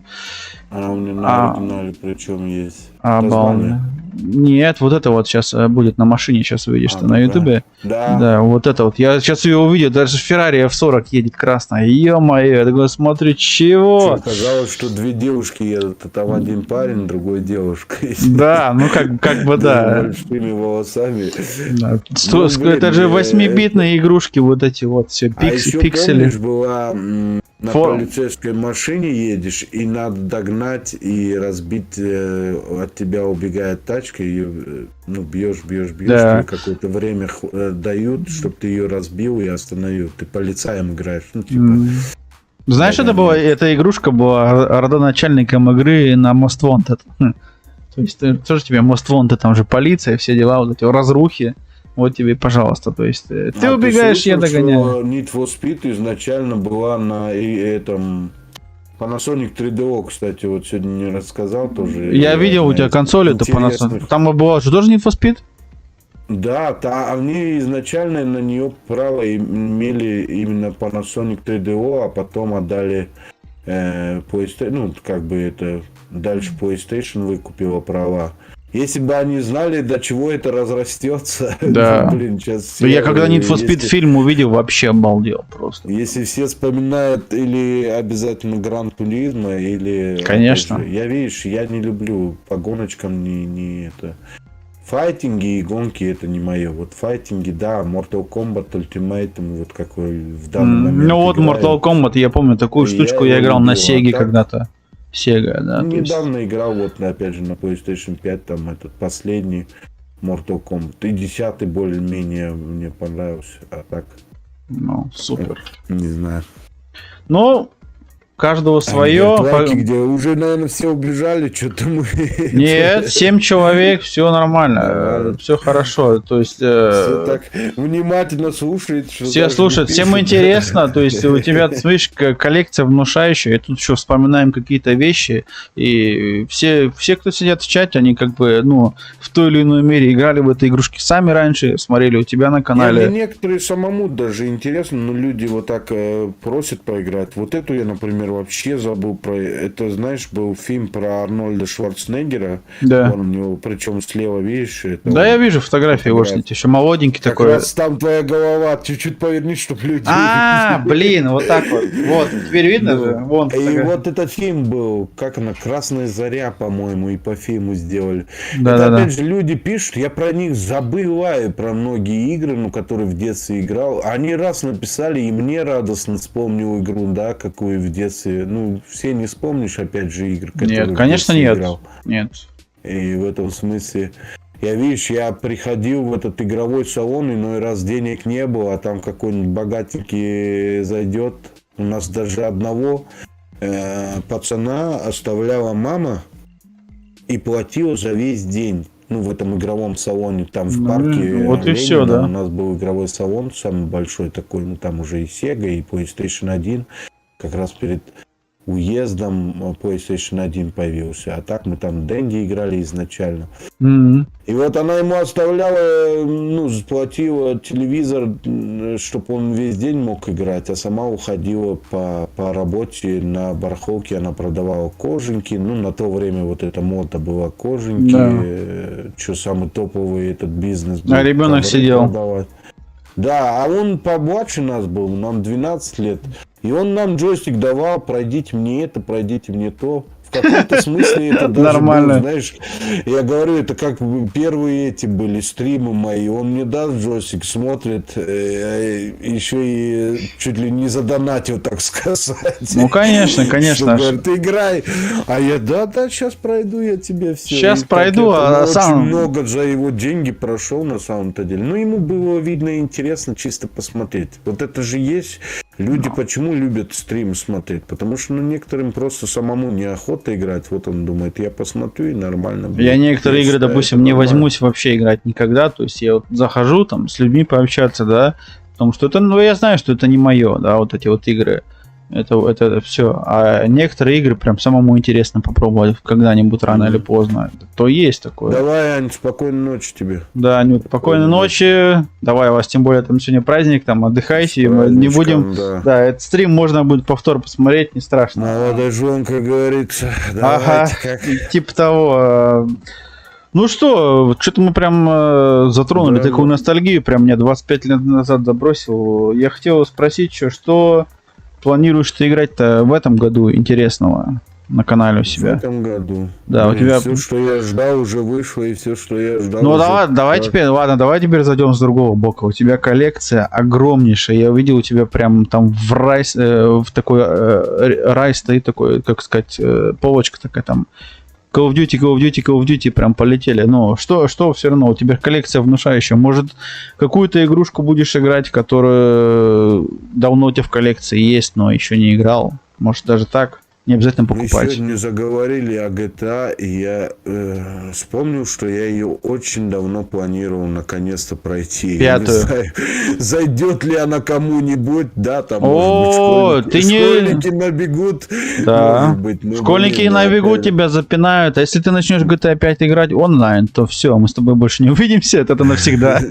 S1: Она у меня на оригинале причем есть.
S2: Обалденно. Нет, вот это вот сейчас будет на машине, сейчас увидишь ты на
S1: да.
S2: ютубе.
S1: Да.
S2: Да, вот это вот. Я сейчас ее увидел, даже Ferrari F40 едет красная. Ё-моё, я такой смотрю, чего?
S1: Казалось, что две девушки едут, а там один парень, другой девушка.
S2: Да, ну как бы да.
S1: С большими волосами.
S2: Да.
S1: Ну, блин,
S2: Это же 8-битные игрушки, вот эти вот все
S1: А еще
S2: пиксели.
S1: помнишь, была на полицейской машине едешь, и надо догнать и разбить, от тебя убегает тачка, и ну, бьешь,
S2: Да.
S1: тебе какое-то время дают, чтобы ты ее разбил и остановил. Ты полицаем играешь. Ну, типа,
S2: Знаешь, эта игрушка была родоначальником игры на Most Wanted. То есть, тоже тебе Most Wanted, там же полиция, все дела, вот эти разрухи. Вот тебе, пожалуйста. То есть, ты убегаешь, я догоняю.
S1: Need for Speed изначально была на этом Panasonic 3DO, кстати, вот сегодня не рассказал тоже.
S2: Я видел у тебя консоль, это Panasonic. Там было же тоже Need for Speed?
S1: Да, они изначально на нее право имели именно Panasonic 3DO, а потом отдали PlayStation, ну, как бы это дальше PlayStation выкупила права. Если бы они знали, до чего это разрастется.
S2: Да.
S1: Блин, сейчас
S2: Я когда Need for Speed фильм увидел, вообще обалдел просто.
S1: Если все вспоминают или обязательно Гран Туризмо, или...
S2: Конечно.
S1: Же, я не люблю по гоночкам, не это... Файтинги и гонки это не мое. Вот файтинги, да, Mortal Kombat, Ultimate, вот какой в данный момент.
S2: Ну вот
S1: играю.
S2: Mortal Kombat, я помню, такую штучку я играл на Sega когда-то. Sega, да.
S1: Недавно играл, вот опять же на PlayStation 5, там этот последний Mortal Kombat. И 10-й более-менее мне понравился, а так...
S2: Ну, супер.
S1: Не знаю.
S2: Ну, каждого свое.
S1: Где уже, наверное, все убежали, что-то мы...
S2: Нет, 7 человек, все нормально, все хорошо. То есть...
S1: Все так внимательно слушают.
S2: Все слушают, всем интересно. То есть у тебя, смотришь, коллекция внушающая, и тут еще вспоминаем какие-то вещи. И все, кто сидят в чате, они как бы, ну, в той или иной мере играли в эти игрушки сами раньше, смотрели у тебя на канале.
S1: Мне некоторые самому даже интересно, но люди вот так просят поиграть. Вот эту я, например, вообще забыл про... Это, знаешь, был фильм про Арнольда Шварценеггера.
S2: Да.
S1: Он у него, причем слева, видишь? Это
S2: да, я вижу фотографии его, еще молоденький
S1: как
S2: такой.
S1: Раз там твоя голова, чуть-чуть поверни, чтобы люди...
S2: Блин, вот так вот. Вот, теперь видно же? Вон
S1: и вот этот фильм был, как она, «Красная заря», по-моему, и по фильму сделали.
S2: Да.
S1: Опять же, люди пишут, я про них забываю, про многие игры, ну, которые в детстве играл. Они раз написали, и мне радостно вспомнил игру, да, какую в детстве. Ну, все не вспомнишь, опять же, игры, которые
S2: нет, конечно,
S1: в детстве
S2: нет.
S1: играл.
S2: Нет.
S1: И в этом смысле... Я приходил в этот игровой салон, иной раз денег не было, а там какой-нибудь богатенький зайдет. У нас даже одного пацана оставляла мама и платила за весь день. Ну, в этом игровом салоне, там в парке.
S2: Вот и все, да.
S1: У нас был игровой салон, самый большой такой, ну, там уже и Sega, и PlayStation 1. Как раз перед уездом PlayStation 1 появился. А так мы там Дэнди играли изначально. И вот она ему оставляла, ну, заплатила телевизор, чтобы он весь день мог играть, а сама уходила по работе на барахолке, она продавала кожанки. Ну, на то время вот эта мода была кожанки. Да. Что самый топовый этот бизнес был.
S2: А ребенок сидел.
S1: Продавать. Да, а он помладше нас был, нам 12 лет. И он нам джойстик давал, пройдите мне это, пройдите мне то. В каком-то смысле это даже
S2: нормально.
S1: Был, знаешь, я говорю, это как первые эти были стримы мои. Он мне даст джойстик, смотрит, еще и чуть ли не задонатил, так сказать.
S2: Ну, конечно.
S1: Говорит, ты играй. А я, да, сейчас пройду я тебе все.
S2: Сейчас пройду, а сам...
S1: Очень много за его деньги прошел на самом-то деле. Ну, ему было, видно, интересно чисто посмотреть. Вот это же есть... Люди почему любят стрим смотреть? Потому что, ну, некоторым просто самому неохота играть. Вот он думает, я посмотрю и нормально будет.
S2: Я некоторые игры, допустим, не возьмусь вообще играть никогда. То есть я вот захожу там с людьми пообщаться, да, Потому что это, ну, я знаю, что это не мое, да, вот эти вот игры. Это все. А некоторые игры прям самому интересно попробовать когда-нибудь рано или поздно. То есть такое.
S1: Давай, Ань, спокойной ночи тебе.
S2: Да, Анют, спокойной ночи. Давай, у вас тем более там сегодня праздник, там отдыхайте. И мы не будем. Да, этот стрим можно будет повтор посмотреть, не страшно.
S1: Молодожен, как говорится.
S2: Ага, типа того. Ну что, что-то мы прям затронули такую ностальгию, прям меня 25 лет назад забросил. Я хотел спросить, что планируешь ты играть-то в этом году интересного на канале у себя?
S1: В этом году.
S2: Да, у тебя...
S1: Все, что я ждал, уже вышло, и все, что я ждал...
S2: Ну, давай теперь зайдем с другого бока. У тебя коллекция огромнейшая. Я увидел у тебя прям там в такой рай стоит такой, как сказать, полочка такая там. Call of Duty прям полетели. Но что все равно, у тебя коллекция внушающая. Может, какую-то игрушку будешь играть, которая давно у тебя в коллекции есть, но еще не играл? Может, даже так? Не обязательно покупать.
S1: Мы сегодня заговорили о GTA, и я вспомнил, что я ее очень давно планировал наконец-то пройти.
S2: 5-ю.
S1: Я не знаю, зайдет ли она кому-нибудь, да, там,
S2: может быть,
S1: школьники набегут.
S2: Да.
S1: Может быть, ну,
S2: Школьники
S1: блин,
S2: набегут,
S1: опять...
S2: тебя запинают. А если ты начнешь GTA 5 играть онлайн, то все, мы с тобой больше не увидимся, это навсегда.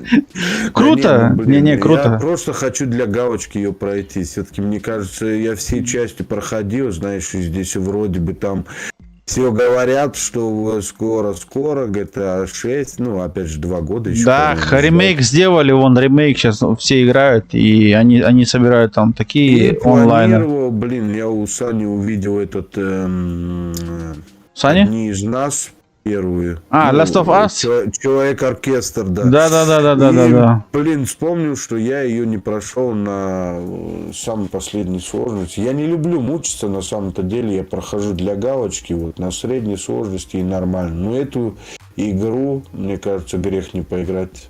S2: Круто? Не, круто.
S1: Я просто хочу для галочки ее пройти. Все-таки, мне кажется, я все части проходил, знаешь, здесь вроде бы там все говорят, что скоро GTA 6, ну, опять же, 2 года еще.
S2: Да, ремейк сделали, ремейк сейчас все играют, и они собирают там такие онлайны.
S1: Блин, я у Сани увидел этот...
S2: Сани?
S1: Одни из нас первые.
S2: Last of Us?
S1: Человек-оркестр, да.
S2: Да.
S1: Блин, вспомнил, что я ее не прошел на самой последней сложности. Я не люблю мучиться, на самом-то деле. Я прохожу для галочки, вот, на средней сложности и нормально. Но эту игру, мне кажется, грех не поиграть.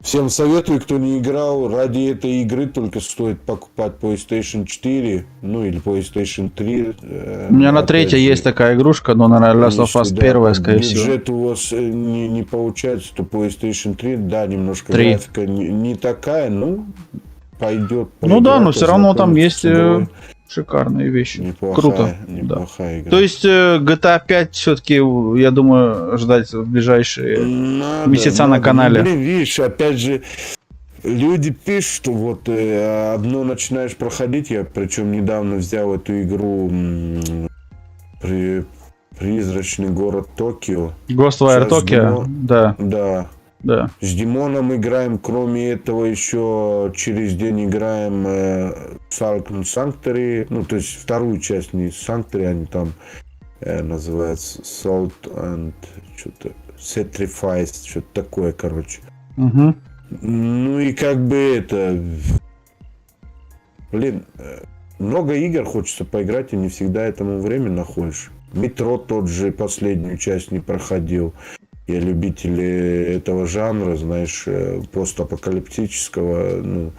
S1: Всем советую, кто не играл, ради этой игры только стоит покупать PlayStation 4, ну или PlayStation 3.
S2: У меня на 3 есть такая игрушка, но, наверное, Last of Us 1, скорее всего.
S1: Бюджет у вас не получается, то PlayStation 3, да, немножко графика не такая, ну, пойдет.
S2: Ну да, но все равно там есть шикарные вещи.
S1: Неплохая игра.
S2: То есть GTA 5 все-таки, я думаю, ждать в ближайшие месяца на канале.
S1: Блин, видишь, опять же, люди пишут, что вот одно начинаешь проходить. Я причем недавно взял эту игру «Призрачный город Токио».
S2: Ghostwire Tokyo, да.
S1: С Димоном играем, кроме этого еще через день играем Falcon Sanctuary, ну то есть вторую часть, не Sanctuary, они там называются Salt and что-то Sacrifice, что-то такое, короче.
S2: Угу.
S1: Ну и как бы это... Блин, много игр хочется поиграть, и не всегда этому время находишь. Метро тот же последнюю часть не проходил. Я любитель этого жанра, знаешь, постапокалиптического, ну,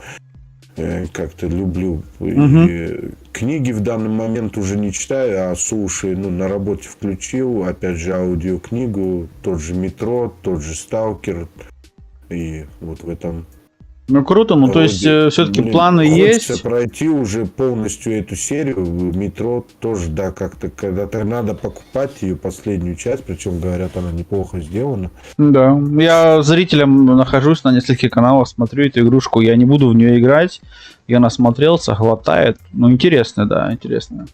S1: как-то люблю. И книги в данный момент уже не читаю, а слушаю, ну, на работе включил, опять же, аудиокнигу, тот же «Метро», тот же «Сталкер», и вот в этом...
S2: Ну круто, ну то есть все-таки планы есть.
S1: Хочется пройти уже полностью эту серию. «Метро» тоже, да, как-то когда-то надо покупать ее последнюю часть, причем говорят, она неплохо сделана.
S2: Да, я зрителем нахожусь на нескольких каналах, смотрю эту игрушку, я не буду в нее играть, я насмотрелся, хватает, ну интересно, да, интересно.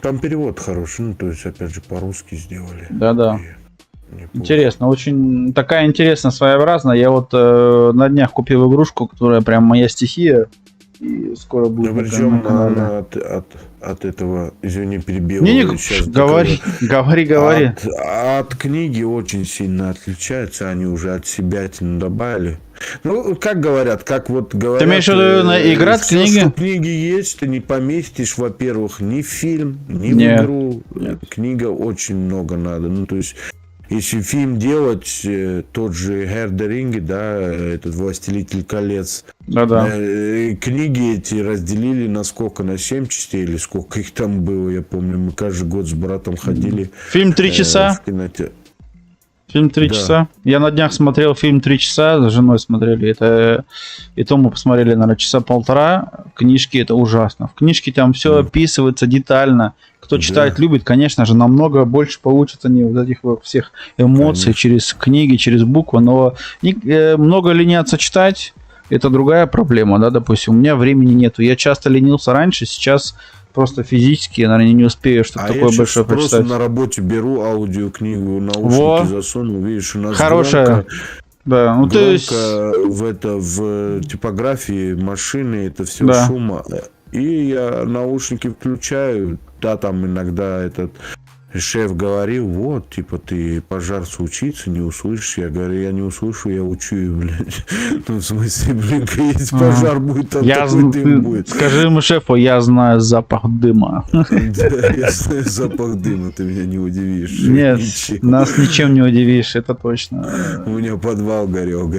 S1: Там перевод хороший, ну то есть опять же по-русски сделали.
S2: Да. Интересно, очень такая интересная, своеобразная. Я вот на днях купил игрушку, которая прям моя стихия. И скоро будет.
S1: Да, причем она от этого, извини, перебил.
S2: Говори.
S1: От книги очень сильно отличается, они уже от себя добавили. Ну, как говорят, как вот говорят...
S2: Ты имеешь в виду играть в книги?
S1: Что в книге есть, ты не поместишь, во-первых, ни в фильм, ни в игру. Нет. Книга очень много надо. Ну, то есть... Если фильм делать, тот же «Herr der Ringe», да, этот «Властелитель колец», книги эти разделили на сколько? На 7 частей или сколько их там было, я помню, мы каждый год с братом ходили.
S2: Фильм 3 часа? Фильм 3
S1: Да.
S2: часа. Я на днях смотрел фильм 3 часа, с женой смотрели. Это и то мы посмотрели, наверное, часа полтора. Книжки это ужасно. В книжке там все описывается детально. Кто
S1: Да.
S2: читает, любит, конечно же, намного больше получится не вот этих вот всех эмоций
S1: Конечно.
S2: через книги, через буквы. Но много ленятся читать. Это другая проблема, да, допустим. У меня времени нету. Я часто ленился раньше, сейчас просто физически, я, наверное, не успею что-то
S1: А
S2: такое
S1: я сейчас
S2: большое
S1: просто
S2: прочитать.
S1: на работе беру аудиокнигу, наушники
S2: Во.
S1: засунул, видишь, у нас
S2: Хорошая.
S1: громко,
S2: Да, ну то есть...
S1: в типографии машины, это все
S2: Да.
S1: шума. И я наушники включаю, да, там иногда этот шеф говорил, вот, типа, ты пожар случится, не услышишь. Я говорю, я не услышу, я учу, блядь. Ну, в смысле, блин, если пожар будет, там такой дым будет.
S2: Скажи ему шефу, я знаю запах дыма.
S1: Да, я знаю запах дыма, ты меня не удивишь.
S2: Нет,
S1: Ничем.
S2: нас ничем не удивишь, это точно.
S1: У меня подвал горел.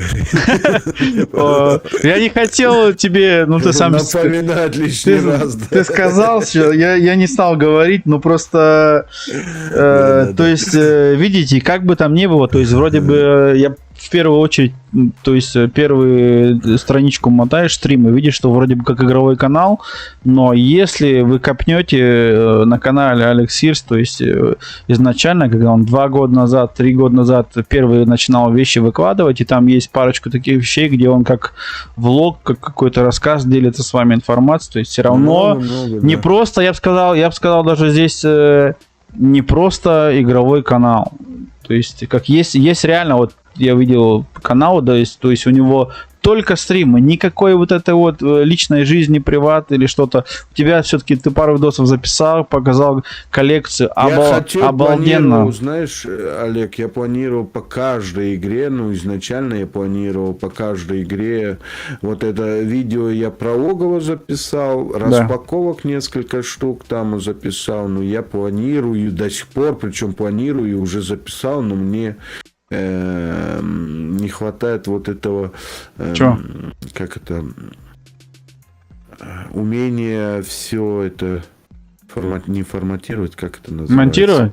S2: Я не хотел тебе, ну ты сам...
S1: Напоминать лишний раз. да.
S2: Ты сказал, что я не стал говорить, но просто,
S1: Да.
S2: то есть, видите, как бы там ни было, то есть, вроде бы я в первую очередь, то есть, первую страничку мотаешь стрима, видишь, что вроде бы как игровой канал, но если вы копнете на канале Алекс Сирс, то есть, изначально, когда он 2 года назад, 3 года назад первые начинал вещи выкладывать, и там есть парочку таких вещей, где он как влог, как какой-то рассказ делится с вами информацией, то есть, все равно
S1: Много,
S2: не
S1: да.
S2: просто, я бы сказал, даже здесь не просто игровой канал. То есть, как есть реально, вот я видел канал, то есть у него только стримы, никакой вот этой вот личной жизни, приват или что-то. У тебя все-таки ты пару видосов записал, показал коллекцию, обалденно.
S1: Планировал, знаешь, Олег, я планировал по каждой игре, ну, изначально я планировал по каждой игре. Вот это видео я про логово записал, распаковок несколько штук там записал, но я планирую до сих пор, причем планирую, уже записал, но мне не хватает вот этого как это умения все это не форматировать, как это называется?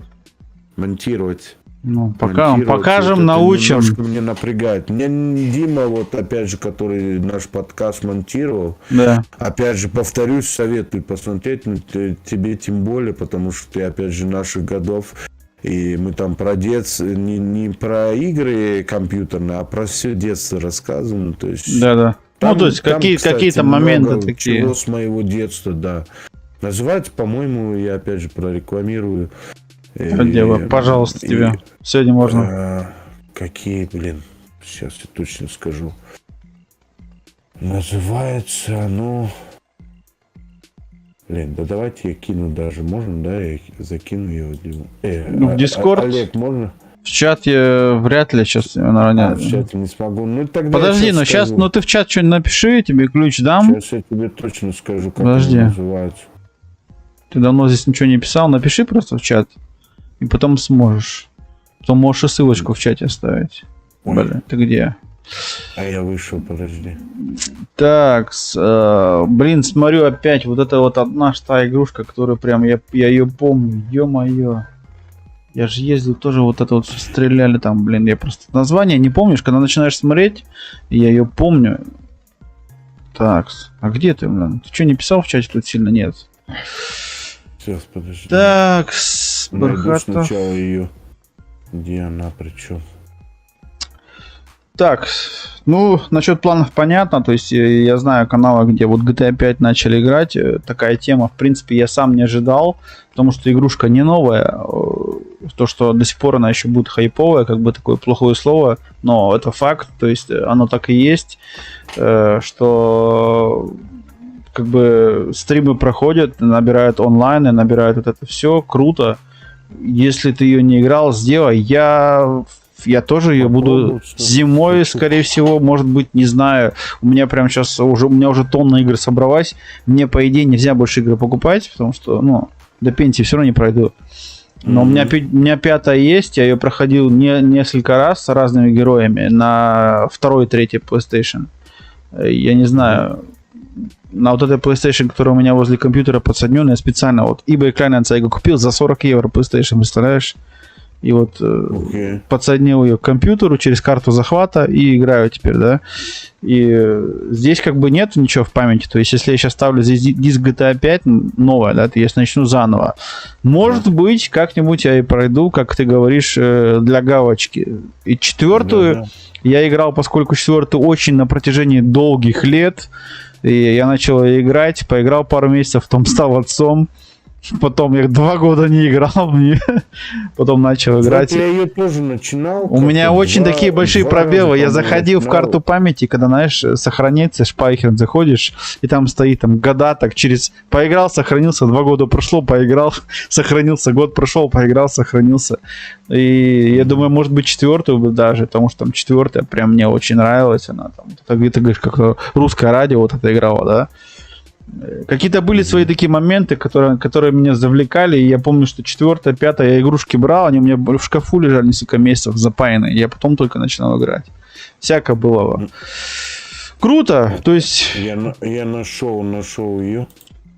S1: Монтировать.
S2: Ну,
S1: Монтировать.
S2: покажем,
S1: Вот
S2: научим.
S1: Немножко мне напрягает. Мне Дима, вот опять же, который наш подкаст монтировал,
S2: Да.
S1: опять же, повторюсь, советую посмотреть, ну, тебе тем более, потому что ты, опять же, наших годов. И мы там про детство, не про игры компьютерные, а про все детство рассказываем. То есть,
S2: Да.
S1: там,
S2: Ну, то есть
S1: кстати,
S2: какие-то моменты
S1: много
S2: такие.
S1: чего с моего детства, да. Называется, по-моему, я опять же прорекламирую.
S2: Пожалуйста, тебе. Сегодня можно.
S1: Какие, блин, сейчас я точно скажу. Называется, ну... Блин, да давайте я кину даже, можно, да, я закину его.
S2: В Discord?
S1: Олег, можно?
S2: В чат я вряд ли сейчас, наверное.
S1: В чате не смогу. Ну, тогда
S2: Подожди,
S1: я
S2: но сейчас,
S1: скажу.
S2: ну ты в чат что-нибудь напиши, я тебе ключ дам.
S1: Сейчас я тебе точно скажу, как
S2: Подожди.
S1: он называется.
S2: Ты давно здесь ничего не писал, напиши просто в чат. И потом сможешь. Потом можешь и ссылочку в чате оставить.
S1: Ой.
S2: Блин, ты где?
S1: А я вышел, подожди.
S2: Так, блин, смотрю опять вот это вот одна та игрушка, которая прям, я ее помню, ё-моё. Я же ездил тоже вот это вот стреляли там, блин, я просто название не помнишь, когда начинаешь смотреть, я ее помню. Так, а где ты, блин? Ты что, не писал в чате тут сильно? Нет.
S1: Сейчас, подожди.
S2: Так,
S1: Найду
S2: Бархатов.
S1: сначала ее. Где она, причем?
S2: Так, ну, насчет планов понятно, то есть я знаю каналы, где вот GTA 5 начали играть, такая тема, в принципе, я сам не ожидал, потому что игрушка не новая, то, что до сих пор она еще будет хайповая, как бы такое плохое слово, но это факт, то есть оно так и есть, что как бы стримы проходят, набирают онлайн, и набирают вот это все, круто, если ты ее не играл, сделай, я тоже ее буду зимой, скорее всего, может быть, не знаю. У меня прям сейчас у меня уже тонна игр собралась. Мне, по идее, нельзя больше игры покупать, потому что, ну, до пенсии все равно не пройду. Но у меня 5-я есть, я ее проходил несколько раз с разными героями на 2-й, 3-й PlayStation. Я не знаю, на вот этой PlayStation, которая у меня возле компьютера подсоединенная, я специально вот eBay Kleinanzeigen купил за 40 евро PlayStation, представляешь? И вот
S1: Окей.
S2: подсоединил ее к компьютеру через карту захвата и играю теперь, да. И здесь как бы нет ничего в памяти. То есть, если я сейчас ставлю здесь диск GTA 5 новая, да, то я начну заново. Может быть, как-нибудь я и пройду, как ты говоришь, для галочки. И четвертую
S1: Да-да.
S2: я играл, поскольку четвертую очень на протяжении долгих лет. И я начал играть, поиграл пару месяцев, потом стал отцом. Потом я 2 года не играл в нее. Потом начал играть.
S1: Вот я ее тоже начинал.
S2: У меня
S1: как-то
S2: очень такие большие
S1: 2
S2: пробелы.
S1: раза,
S2: Я
S1: по-моему,
S2: заходил в
S1: начинал.
S2: карту памяти, когда, знаешь, сохранится, шпайхер, заходишь, и там стоит там года, так через... Поиграл, сохранился, 2 года прошло, поиграл, сохранился, год прошел, поиграл, сохранился. И я думаю, может быть, четвертую бы даже, потому что там четвертая прям мне очень нравилась. Она там, ты говоришь, как русское радио вот это играло, да? Какие-то были свои такие моменты, которые меня завлекали. И я помню, что 4-я, 5-я я игрушки брал, они у меня в шкафу лежали несколько месяцев запаянные. Я потом только начинал играть. Всяко было. Круто. То есть,
S1: Я нашел ее.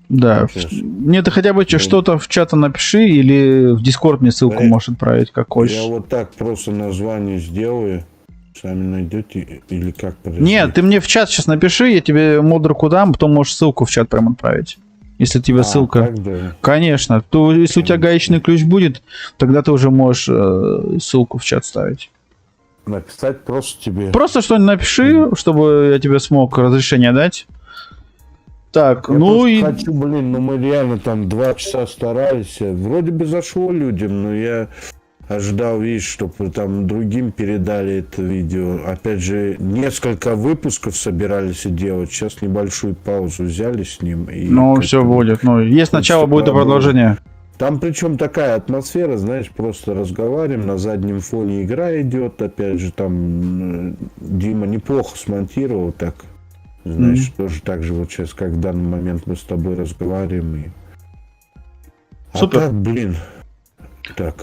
S2: да.
S1: Сейчас.
S2: Мне ты хотя бы что-то в чат напиши или в Дискорд мне ссылку можешь отправить, как хочешь.
S1: Я вот так просто название сделаю. Сами найдете или как? Подожди.
S2: Нет, ты мне в чат сейчас напиши, я тебе модерку дам, потом можешь ссылку в чат прям отправить. Если тебе ссылка...
S1: Так, да.
S2: Конечно. То если у тебя гаечный ключ будет, тогда ты уже можешь ссылку в чат ставить.
S1: Написать просто тебе.
S2: Просто что-нибудь напиши, чтобы я тебе смог разрешение дать. Так,
S1: Я
S2: ну
S1: просто
S2: и...
S1: хочу, ну мы реально там 2 часа старались. Вроде бы зашло людям, но я ожидал, видишь, чтобы там другим передали это видео. Опять же, несколько выпусков собирались делать. Сейчас небольшую паузу взяли с ним. И
S2: Ну,
S1: как-то
S2: все будет. Ну, есть начало, будет и продолжение.
S1: Там причем такая атмосфера, знаешь, просто разговариваем, на заднем фоне игра идет, опять же, там Дима неплохо смонтировал так, знаешь, тоже так же вот сейчас, как в данный момент мы с тобой разговариваем. И...
S2: Супер.
S1: А так, блин, так,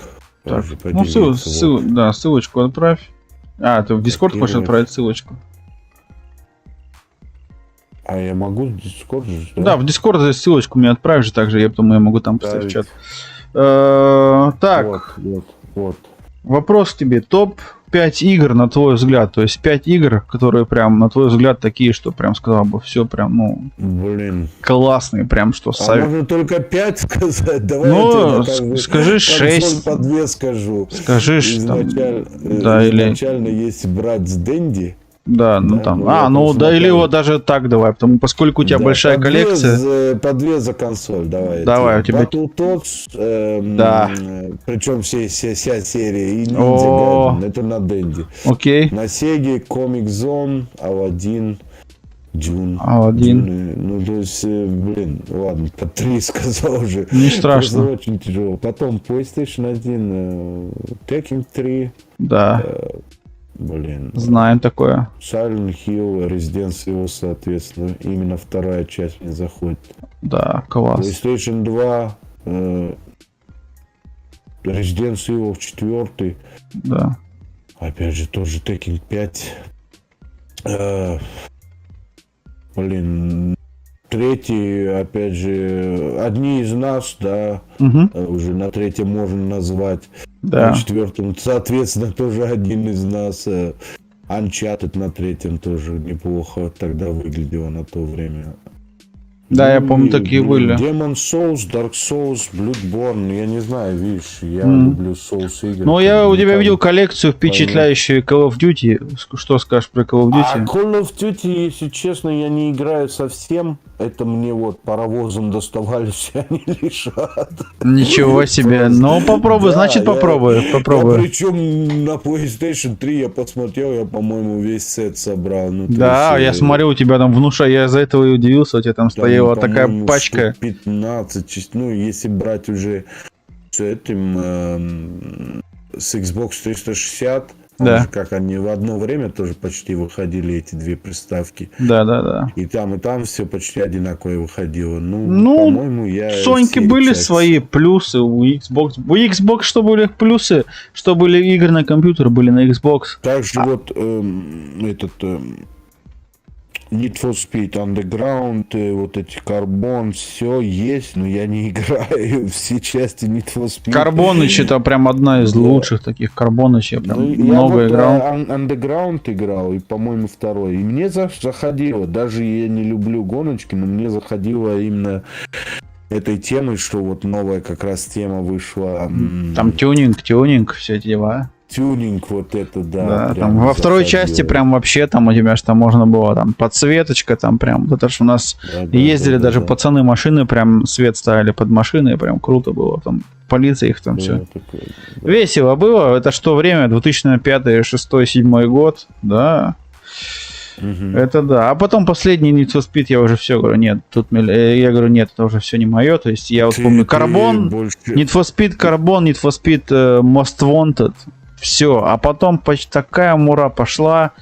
S2: Так,
S1: тоже
S2: ну,
S1: поделиться, вот.
S2: да, ссылочку отправь. А, ты в Дискорд
S1: Какие
S2: хочешь
S1: вы-
S2: отправить ссылочку?
S1: А я могу в Discord же,
S2: Да, в Дискорд ссылочку мне отправишь же также, я потом я могу там поставить в чат. Так,
S1: Вот.
S2: вопрос к тебе. Топ-5 игр, на твой взгляд. То есть 5 игр, которые прям, на твой взгляд, такие, что прям сказал бы, все прям, ну,
S1: Блин.
S2: классные, прям, что
S1: А можно только 5 сказать? Давай
S2: Ну,
S1: я тебе
S2: скажи
S1: консоль
S2: 6.
S1: по 2 скажу.
S2: Скажи, что там... Да, или...
S1: Изначально есть брат с Дэнди.
S2: Да, ну
S1: Да,
S2: там.
S1: ну, я
S2: Ну да, или
S1: посмотрел.
S2: вот даже так давай, потому поскольку у тебя
S1: Да,
S2: большая
S1: по две
S2: коллекция.
S1: по 2 за консоль, давай.
S2: Давай, у тебя-
S1: Battletoads,
S2: Да.
S1: причем вся серия, и Ninja
S2: О.
S1: Gaiden, это на Дэнди.
S2: Окей.
S1: На Сеге Comic Zone, Aladdin, Dune.
S2: Aladdin.
S1: Dune, ну, то есть, блин, ладно, по 3 сказал уже.
S2: Не страшно.
S1: Просто очень тяжело. Потом PlayStation 1, Tekken 3,
S2: Да,
S1: блин.
S2: знаем такое.
S1: Silent Hill, Resident Evil, соответственно. Именно вторая часть мне заходит.
S2: Да, класс.
S1: PlayStation 2, Resident Evil 4,
S2: Да.
S1: опять же, тоже Tekken 5. Блин, третий, опять же, одни из нас, да,
S2: Угу.
S1: уже на третьем можно назвать.
S2: Да.
S1: На четвертом, соответственно, тоже один из нас. Uncharted на третьем тоже неплохо тогда выглядело на то время.
S2: Да, я
S1: Ну
S2: помню,
S1: и,
S2: такие
S1: блин,
S2: были.
S1: Demon Souls, Dark Souls, Bloodborne, я не знаю, видишь, я люблю Souls игры.
S2: Ну, я у тебя
S1: Никак-
S2: видел коллекцию впечатляющую Call of Duty. Что скажешь про Call of
S1: А
S2: Duty?
S1: Call of Duty, если честно, я не играю совсем. Это мне вот паровозом доставались, они лежат.
S2: Ничего себе. Ну, попробуй,
S1: Да,
S2: значит, попробуй. Попробуй.
S1: Причем на PlayStation 3 я посмотрел, я, по-моему, весь сет собрал. Ну, то
S2: Да,
S1: есть,
S2: я смотрю, у тебя там внуша, я из-за этого и удивился, у тебя там
S1: там,
S2: стояла такая
S1: по-моему,
S2: пачка.
S1: штук 15, ну, если брать уже с этим, с Xbox 360,
S2: Да.
S1: же, как они в одно время тоже почти выходили, эти две приставки.
S2: Да.
S1: И там все почти одинаково выходило. Ну,
S2: Ну,
S1: по-моему, я...
S2: В Соньке
S1: все
S2: были
S1: части-
S2: свои плюсы у Xbox. У Xbox что были плюсы, что были игры на компьютер, были на Xbox.
S1: Также вот Need for Speed Underground, вот эти Carbon, все есть, но я не играю все части Need for Speed.
S2: Карбоныч это прям одна из лучших таких. Карбоныч я прям
S1: Ну,
S2: много
S1: я вот
S2: играл.
S1: Underground играл, и, по-моему, второй. И мне заходило, даже я не люблю гоночки, но мне заходило именно этой темой, что вот новая как раз тема вышла.
S2: Там тюнинг, все эти дела.
S1: Тюнинг, вот это, да.
S2: Да,
S1: прям
S2: там во второй
S1: заходило.
S2: части прям вообще там у тебя что можно было там подсветочка там прям, это ж у нас
S1: Да,
S2: ездили даже
S1: да.
S2: пацаны машины прям свет ставили под машины, прям круто было там полиция их там
S1: Да,
S2: все.
S1: такое, да.
S2: Весело было, это что время 2005, 2006, 2007 год, да.
S1: Мгм.
S2: Это да. А потом последний Need for Speed я уже все говорю, нет, тут я говорю, нет, это уже все не мое. То есть я вот помню Карбон,
S1: больше-
S2: Need for Speed Carbon, Need for Speed Most Wanted, все. А потом почти такая мура пошла,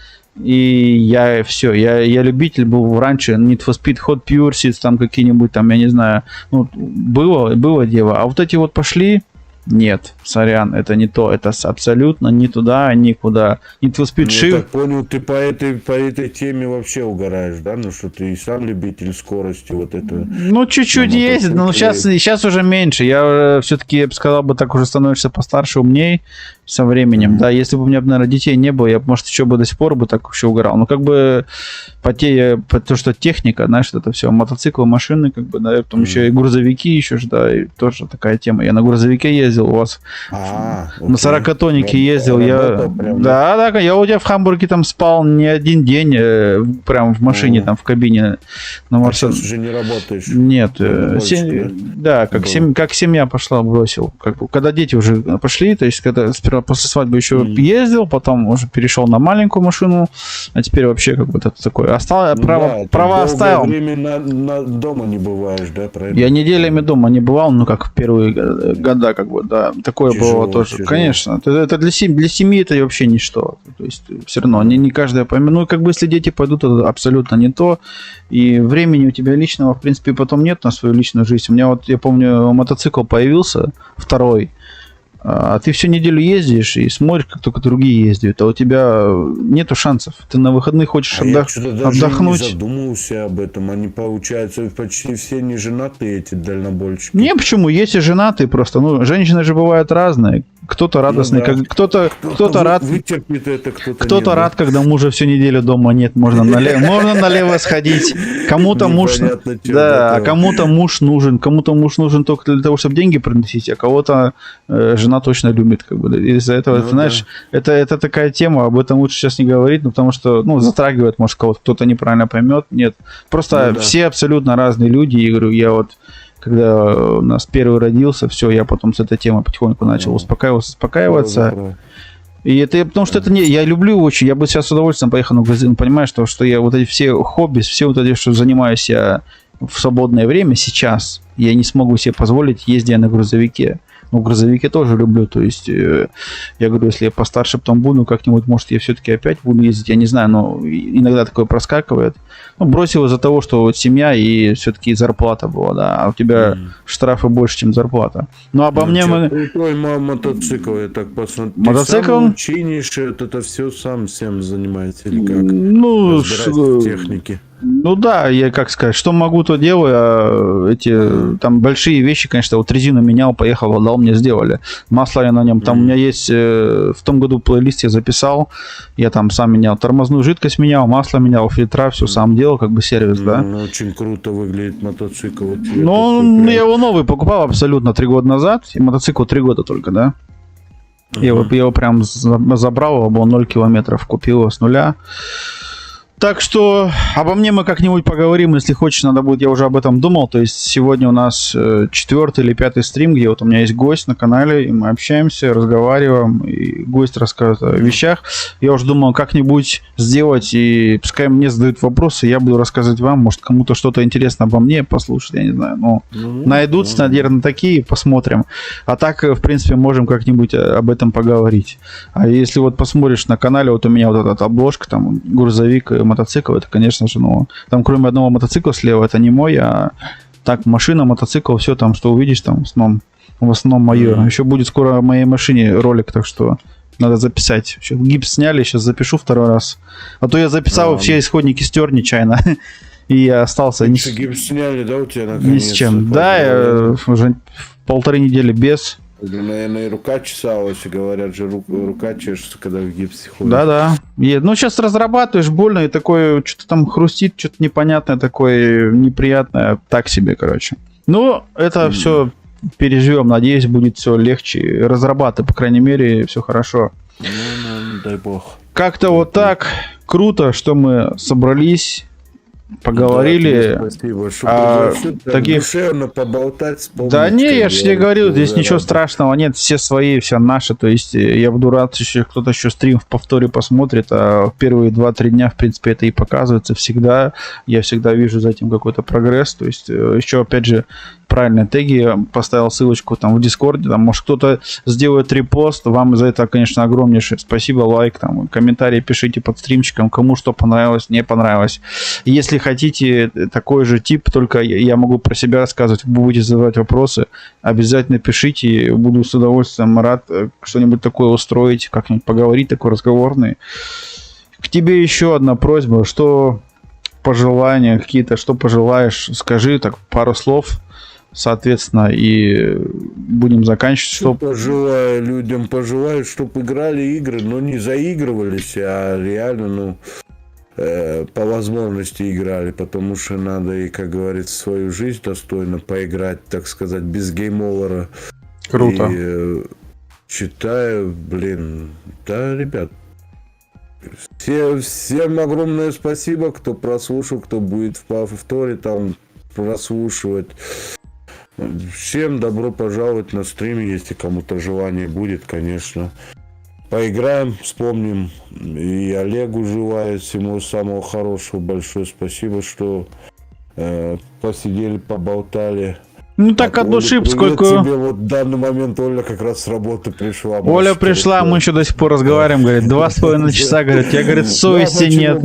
S2: и я все, я любитель был раньше Need for Speed Hot Pursuit, там какие-нибудь там, я не знаю, ну, было дело. А вот эти вот пошли, нет, сорян, это не то, это абсолютно не туда, никуда. Need for Speed
S1: Я
S2: Shift.
S1: так понял, ты по этой теме вообще угораешь, да? Ну что ты и сам любитель скорости, вот это.
S2: Ну, чуть-чуть
S1: На
S2: ездит, но
S1: мотоцикле.
S2: сейчас уже меньше. Я все-таки, я бы сказал, бы так уже становишься постарше, умней со временем. Да, если бы у меня, наверное, детей не было, я бы, может, еще бы до сих пор бы так еще угорал. Но как бы то, что техника, знаешь, это все, мотоциклы, машины, как бы, да, и потом еще и грузовики еще ж, да, и тоже такая тема. Я на грузовике ездил, у вас на
S1: окей.
S2: 40-тонике ездил.
S1: Работал прям,
S2: Да, я у тебя в Хамбурге там спал не один день, прям в машине,
S1: О.
S2: там, в кабине. На
S1: А
S2: Марсел.
S1: сейчас уже не работаешь.
S2: Нет,
S1: больше,
S2: да, как,
S1: Было.
S2: как семья пошла, бросил. Как бы, когда дети уже пошли, то есть когда сперва после свадьбы еще ездил, потом уже перешел на маленькую машину, а теперь вообще как бы это такое. Оставил,
S1: Ну да, ты
S2: права
S1: долгое
S2: оставил.
S1: время дома не бываешь, да, правильно?
S2: Я неделями дома не бывал, ну как в первые года, как бы, да, такое
S1: Тяжело,
S2: было тоже.
S1: тяжело.
S2: Конечно, это для семьи это вообще ничто. То есть все равно не каждая поймет. Ну как бы если дети пойдут, это абсолютно не то. И времени у тебя личного, в принципе, потом нет на свою личную жизнь. У меня вот, я помню, мотоцикл появился, второй, а ты всю неделю ездишь и смотришь, как только другие ездят, а у тебя нету шансов. Ты на выходных хочешь
S1: А я что-то даже
S2: отдохнуть.
S1: не задумывался об этом. Они, получается, почти все не женатые, эти дальнобойщики.
S2: Не, почему? Есть и женатые просто. Ну, женщины же бывают разные. Кто-то радостный,
S1: Ну да.
S2: кто-то рад.
S1: Вытерпит это,
S2: Кто-то
S1: нет, да.
S2: рад, когда мужа всю неделю дома нет, можно налево сходить. Кому-то муж,
S1: Непонятно, чё,
S2: да, а
S1: да.
S2: кому-то муж нужен только для того, чтобы деньги приносить, а кого-то жена точно любит, как бы. Из-за этого,
S1: Ну
S2: ты знаешь, это такая тема, об этом лучше сейчас не говорить, ну, потому что, ну, затрагивает, может, кого-то кто-то неправильно поймет, нет. Просто
S1: Ну да.
S2: все абсолютно разные люди, и говорю, я вот когда у нас первый родился, все, я потом с этой темой потихоньку начал успокаиваться. И это потому что это не. Я люблю очень. Я бы сейчас с удовольствием поехал на магазин. Понимаешь, что я вот эти все хобби, все вот эти, что занимаюсь я в свободное время сейчас, я не смогу себе позволить, ездя на грузовике. Ну, в грузовике тоже люблю. То есть, я говорю, если я постарше потом буду, как-нибудь, может, я все-таки опять буду ездить. Я не знаю, но иногда такое проскакивает. Ну, бросил из-за того, что вот семья и все-таки зарплата была, да. А у тебя штрафы больше, чем зарплата. Ну, обо мне мы...
S1: Крутой мотоцикл, я так посмотрел.
S2: Мотоцикл?
S1: Ты сам чинишь, это все сам всем занимается или как?
S2: Ну,
S1: Разбирается в технике.
S2: ну да, я как сказать, что могу, то делаю, а эти там большие вещи, конечно, вот резину менял, поехал, отдал, мне сделали. Масло я на нем, там у меня есть, в том году плейлист я записал, я там сам менял, тормозную жидкость менял, масло менял, фильтра, все сам делал, как бы сервис, да.
S1: Ну, очень круто выглядит мотоцикл. Вот
S2: Ну, я его новый покупал абсолютно 3 года назад, и мотоцикл 3 года только, да. Я его прям забрал, его был 0 километров, купил его с нуля. Так что обо мне мы как-нибудь поговорим, если хочешь, надо будет, я уже об этом думал. То есть сегодня у нас 4-й или 5-й стрим, где вот у меня есть гость на канале, и мы общаемся, разговариваем, и гость рассказывает о вещах. Я уже думал как-нибудь сделать, и пускай мне задают вопросы, я буду рассказывать вам, может кому-то что-то интересно обо мне послушать, я не знаю. Ну, найдутся, наверное, такие, посмотрим. А так, в принципе, можем как-нибудь об этом поговорить. А если вот посмотришь на канале, вот у меня вот эта обложка, там грузовик, мотоцикл, это, конечно же, ну, там кроме одного мотоцикла слева, это не мой, а так, машина, мотоцикл, все там, что увидишь, там, в основном мое. Еще будет скоро о моей машине ролик, так что Надо записать. Сейчас гипс сняли, сейчас запишу второй раз. А то я записал, все исходники стер нечаянно. И я остался ни
S1: Гипс сняли, да, у тебя
S2: ни
S1: наконец?
S2: с чем. Да, я уже 1,5 недели без.
S1: Наверное, и рука чесалась, и говорят же, рука чешется, когда в гипсе ходишь.
S2: Да-да. Ну, сейчас разрабатываешь, больно, и такое, что-то там хрустит, что-то непонятное такое, неприятное. Так себе, короче. Ну, это все переживем. Надеюсь, будет все легче. Разрабатывай, по крайней мере, все хорошо.
S1: Ну, дай бог.
S2: Как-то вот так. Круто, что мы собрались, поговорили.
S1: Да, спасибо, что
S2: таких-
S1: таких... душевно поболтать, вспомнить.
S2: Да не, я
S1: как
S2: же тебе
S1: говорится,
S2: говорил, здесь
S1: уже
S2: ничего
S1: рады.
S2: страшного нет, все свои, все наши, то есть я буду рад, если кто-то еще стрим в повторе посмотрит, а в первые 2-3 дня, в принципе, это и показывается всегда, я всегда вижу за этим какой-то прогресс, то есть еще, опять же, правильные теги, я поставил ссылочку там в Дискорде, там, может, кто-то сделает репост, вам за это, конечно, огромнейшее спасибо, лайк, там, комментарии пишите под стримчиком, кому что понравилось, не понравилось. Если хотите такой же тип, только я могу про себя рассказывать, вы будете задавать вопросы, обязательно пишите, буду с удовольствием рад что-нибудь такое устроить, как-нибудь поговорить, такой разговорный. К тебе еще одна просьба, что пожелания какие-то, что пожелаешь, скажи так пару слов, соответственно, и будем заканчивать.
S1: Что пожелаю людям, пожелаю, чтобы играли игры, но не заигрывались, а реально, по возможности играли, потому что надо и, как говорится, свою жизнь достойно поиграть, так сказать, без гейм-овера.
S2: Круто.
S1: И читаю, да, ребят, всем огромное спасибо, кто прослушал, кто будет в повторе там прослушивать. Всем добро пожаловать на стриме, если кому-то желание будет, конечно. Поиграем, вспомним. И Олегу желаю всего самого хорошего. Большое спасибо, что посидели, поболтали.
S2: Ну так от души, поскольку...
S1: Тебе вот в данный момент Оля как раз с работы пришла.
S2: Оля пришла, мы еще до сих пор разговариваем, говорит, 2,5 часа, говорит, я, говорит, совести нет.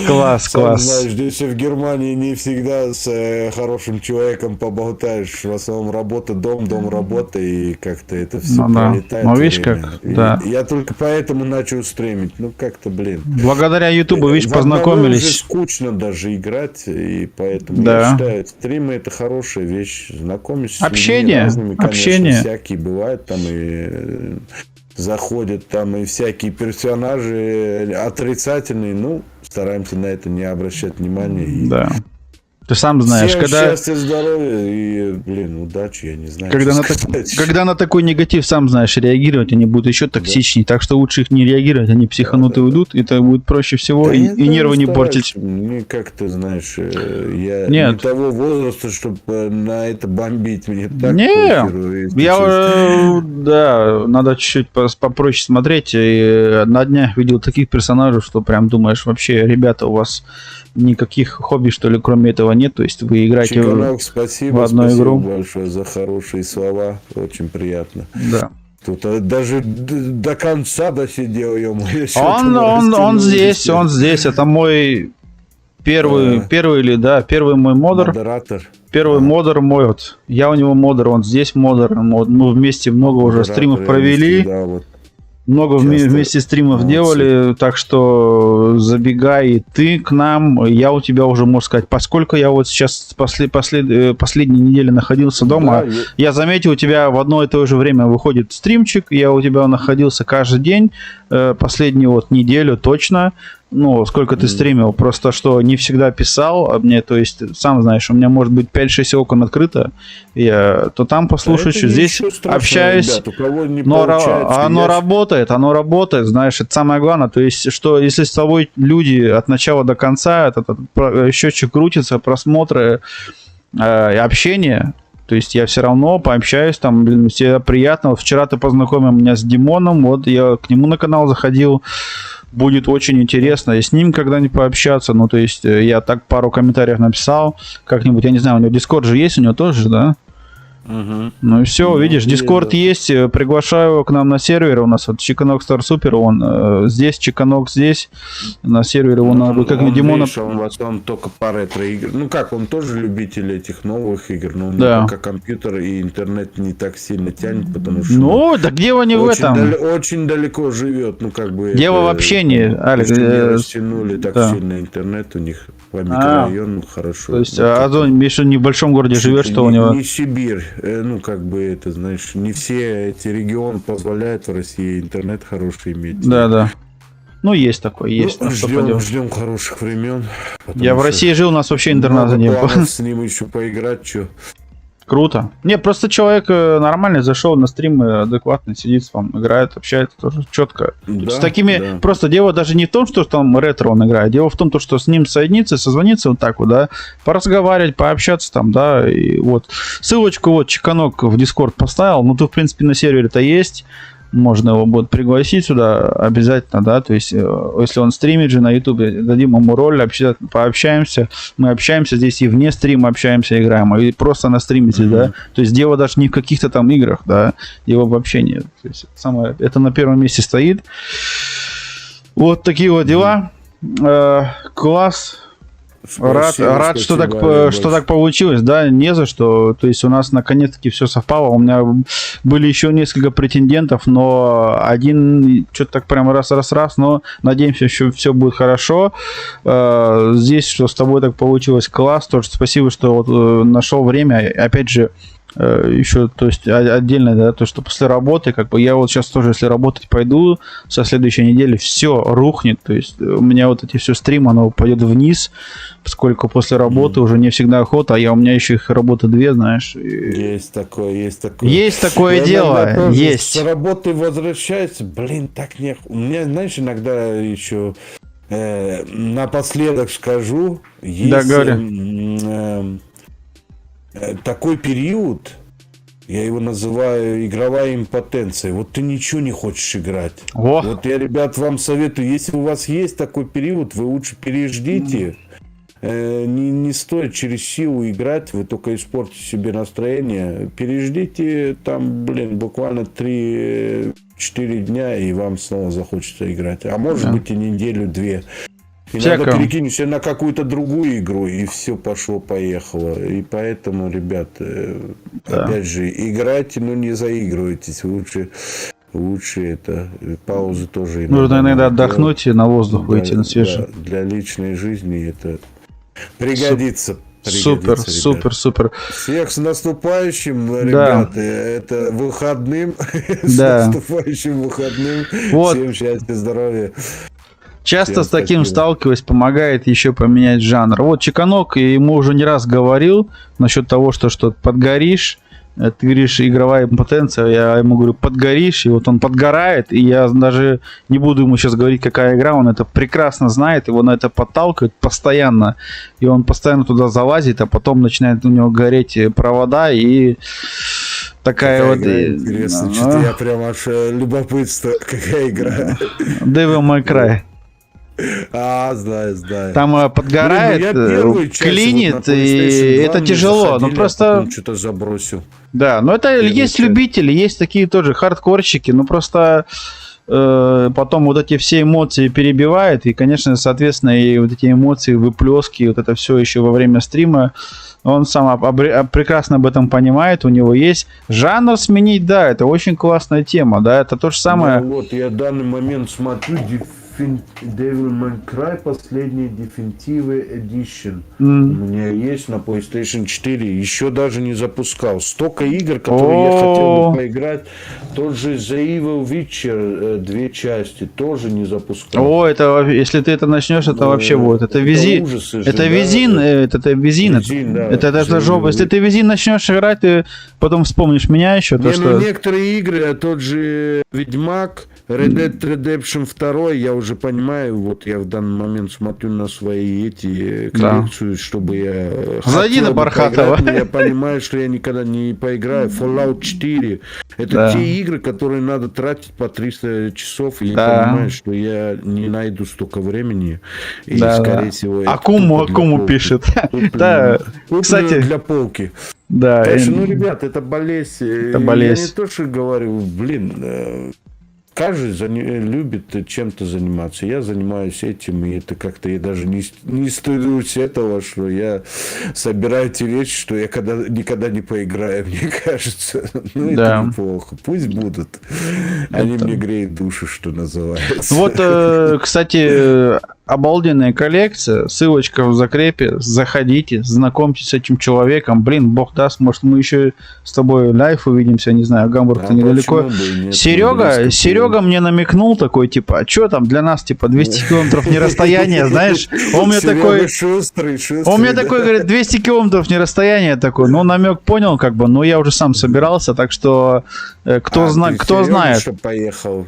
S2: Класс,
S1: Сам
S2: класс.
S1: знаешь, здесь в Германии не всегда с хорошим человеком поболтаешь. В основном работа, дом, работа, и как-то это все
S2: Ну да.
S1: пролетает.
S2: Ну, видишь,
S1: время.
S2: как,
S1: И
S2: да.
S1: Я только поэтому начал стримить. Ну, как-то,
S2: Благодаря Ютубу, видишь,
S1: в одного уже
S2: познакомились.
S1: скучно даже играть, и поэтому
S2: Да.
S1: я считаю, стримы это хорошая вещь. Знакомишься с людьми
S2: Общение,
S1: разными, конечно,
S2: общение.
S1: всякие бывают там и заходят там и всякие персонажи отрицательные, ну, стараемся на это не обращать внимания. И
S2: Да. Ты сам знаешь,
S1: всем
S2: когда...
S1: счастья, здоровья и, удачи, я не знаю,
S2: Когда
S1: что
S2: на,
S1: сказать.
S2: когда на такой негатив, сам знаешь, реагировать, они будут еще токсичнее. Так что лучше их не реагировать, они психанут и уйдут, это будет проще всего,
S1: Да
S2: и,
S1: я
S2: и нервы не
S1: стараюсь.
S2: портить.
S1: Мне как-то, знаешь, я
S2: Нет.
S1: не того возраста, чтобы на это бомбить. Мне так
S2: Не,
S1: похеру, если
S2: я,
S1: честно.
S2: да, надо чуть-чуть попроще смотреть. И на днях видел таких персонажей, что прям думаешь, вообще, ребята, у вас никаких хобби, что ли, кроме этого нет. То есть вы играете
S1: Чеканок, спасибо,
S2: в одну
S1: спасибо
S2: игру.
S1: большое за хорошие слова. Очень приятно.
S2: Да.
S1: Тут даже до конца досидел, ё-моё.
S2: Он здесь. Это мой первый или, да, первый мой модер.
S1: Модератор.
S2: Первый модер мой, вот. Я у него модер, он здесь модер. Мы вместе много уже
S1: Модератор,
S2: стримов
S1: я
S2: провели.
S1: да, вот.
S2: Много
S1: Часто
S2: вместе стримов
S1: молодцы.
S2: делали, так что забегай и ты к нам, я у тебя уже, можно сказать, поскольку я вот сейчас последние недели находился дома,
S1: Да,
S2: я заметил, у тебя в одно и то же время выходит стримчик, я у тебя находился каждый день, последнюю вот неделю точно, ну, сколько ты стримил, просто что не всегда писал, а мне, то есть, сам знаешь, у меня может быть 5-6 окон открыто, я то там послушаешь,
S1: это
S2: здесь
S1: ничего страшного,
S2: общаюсь,
S1: ребят, у кого не
S2: но
S1: получается,
S2: оно работает, знаешь, это самое главное. То есть, что если с тобой люди от начала до конца, этот счетчик крутится, просмотры, общение, то есть я все равно пообщаюсь, там, все приятно. Вот вчера ты познакомил меня с Димоном, вот я к нему на канал заходил, будет очень интересно и с ним когда-нибудь пообщаться. Ну, то есть я так пару комментариев написал, как-нибудь, я не знаю, у него Discord же есть, у него тоже, да? Ну и все, видишь, Discord
S1: да.
S2: есть, приглашаю его к нам на сервер, у нас вот Чиканок Star Super, он здесь, Чиканок здесь, на сервере он надо, как Димона...
S1: видишь, он в основном только по ретро-игр. Ну как, он тоже любитель этих новых игр, но у него
S2: Да.
S1: пока компьютер и интернет не так сильно тянет, потому что
S2: Ну, да дело не в
S1: очень,
S2: этом.
S1: очень далеко живет, ну как бы...
S2: Дело
S1: это,
S2: в общении, Алекс.
S1: не растянули так
S2: да.
S1: сильно интернет у них по микрорайону, хорошо.
S2: То есть,
S1: Ну, как бы
S2: Миша не в большом городе живет, что у
S1: не,
S2: него...
S1: не Сибирь, ну как бы это, знаешь, не все эти регионы позволяют в России интернет хороший иметь.
S2: Да. Ну, есть такое, есть.
S1: Ну,
S2: ну, что поделать.
S1: ждем хороших времен.
S2: Я в России жил, у нас вообще интернета не было.
S1: С ним еще поиграть, что.
S2: Круто. Не, просто человек нормальный зашел на стрим, адекватно сидит, вам играет, общается тоже четко.
S1: Да,
S2: С такими,
S1: да.
S2: просто дело даже не в том, что там ретро он играет, дело в том, что с ним созвониться вот так вот, да, поразговаривать, пообщаться там, да, и вот. Ссылочку вот Чиканок в Discord поставил, ну, тут, в принципе, на сервере-то есть. Можно его будет пригласить сюда обязательно, да, то есть, если он стримит же на ютубе, дадим ему роль, пообщаемся, мы общаемся здесь и вне стрима общаемся, играем, и просто на стриме, да, то есть дело даже не в каких-то там играх, да, дело в общении, то есть это на первом месте стоит. Вот такие вот дела. Класс. Рад, что так получилось, да, не за что. То есть у нас наконец-таки все совпало. У меня были еще несколько претендентов, но один что-то так прям раз, но надеемся, что все будет хорошо. Здесь, что с тобой так получилось, класс. Тоже спасибо, что вот нашел время. Опять же, еще, то есть отдельно, да, то, что после работы, как бы я вот сейчас тоже, если работать пойду, со следующей недели все рухнет, то есть у меня вот эти все стримы, оно пойдет вниз, поскольку после работы уже не всегда охота, а у меня еще их работы две, знаешь.
S1: Есть такое.
S2: Есть такое
S1: Я
S2: дело,
S1: иногда тоже
S2: есть.
S1: С работы возвращаюсь, блин, так не... У меня, знаешь, иногда еще напоследок скажу, есть...
S2: Да, говори.
S1: Такой период, я его называю игровая импотенция. Вот ты ничего не хочешь играть.
S2: О.
S1: Вот я, ребят, вам советую, если у вас есть такой период, вы лучше переждите. Не стоит через силу играть, вы только испортите себе настроение. Переждите там, буквально 3-4 дня, и вам снова захочется играть. А может быть и неделю-две. Иногда перекинешься на какую-то другую игру, и все пошло-поехало. И поэтому, ребят, опять же, играйте, но не заигрывайтесь. Лучше это паузы тоже.
S2: Нужно иногда отдохнуть и на воздух выйти, на свежий.
S1: Да, для личной жизни это пригодится.
S2: Супер.
S1: Всех с наступающим, ребята. Это выходным. С наступающим выходным.
S2: Вот.
S1: Всем счастья, здоровья.
S2: Часто с таким сталкиваюсь, помогает еще поменять жанр. Вот Чиканок, ему уже не раз говорил насчет того, что подгоришь. Ты говоришь, игровая импотенция, я ему говорю, подгоришь, и вот он подгорает, и я даже не буду ему сейчас говорить, какая игра, он это прекрасно знает, его на это подталкивает постоянно, и он постоянно туда залазит, а потом начинает у него гореть провода, и такая вот...
S1: Интересно, что-то я прям аж любопытство, какая игра.
S2: Devil May Cry.
S1: Знаю.
S2: Там подгорает, клинит, и это тяжело. Ну просто...
S1: Что-то забросил.
S2: Да, но это есть любители, есть такие тоже хардкорщики, но просто потом вот эти все эмоции перебивает, и, конечно, соответственно, и вот эти эмоции, выплески, вот это все еще во время стрима, он сам прекрасно об этом понимает, у него есть жанр сменить, да, это очень классная тема, да, это то же самое.
S1: Ну, вот я в данный момент смотрю Devil May Cry последний Definitive Edition. У меня есть на PlayStation 4. Еще даже не запускал. Столько игр, которые я хотел бы поиграть. Тот же The Evil Witcher 2 части тоже не запускал.
S2: Это если ты это начнешь, это вообще вот. Это визин. Это визин. Это жопа. Если ты визин начнешь играть, ты потом вспомнишь меня еще.
S1: Некоторые игры, тот же Ведьмак, Red Dead Redemption 2, я уже понимаю, вот я в данный момент смотрю на свои коллекцию, чтобы я...
S2: Зайди на Бархатова.
S1: Я понимаю, что я никогда не поиграю. Fallout 4. Это те игры, которые надо тратить по 300 часов, и я понимаю, что я не найду столько времени. И, скорее всего...
S2: Акуму пишет. Да,
S1: кстати... Для полки.
S2: Да.
S1: Конечно, ну, ребят, это болезнь.
S2: Это болезнь.
S1: Я не то, что говорю, блин, каждый любит чем-то заниматься. Я занимаюсь этим, и это как-то я даже не стыдусь этого, что я собираю те вещи, что я никогда не поиграю, мне кажется. Ну, это
S2: Да.
S1: неплохо. Пусть будут. Они мне греют душу, что называется.
S2: Вот, кстати, обалденная коллекция. Ссылочка в закрепе. Заходите, знакомьтесь с этим человеком. Блин, бог даст, может, мы еще с тобой лайф увидимся, не знаю, Гамбург-то недалеко. Серега мне намекнул такой, типа, а что там для нас, типа, 200 километров не расстояние, знаешь? Он мне такой...
S1: Шустрый,
S2: Он мне такой говорит, 200 километров не расстояние такой. Ну, намек понял, как бы, но я уже сам собирался, так что кто знает.
S1: Поехал.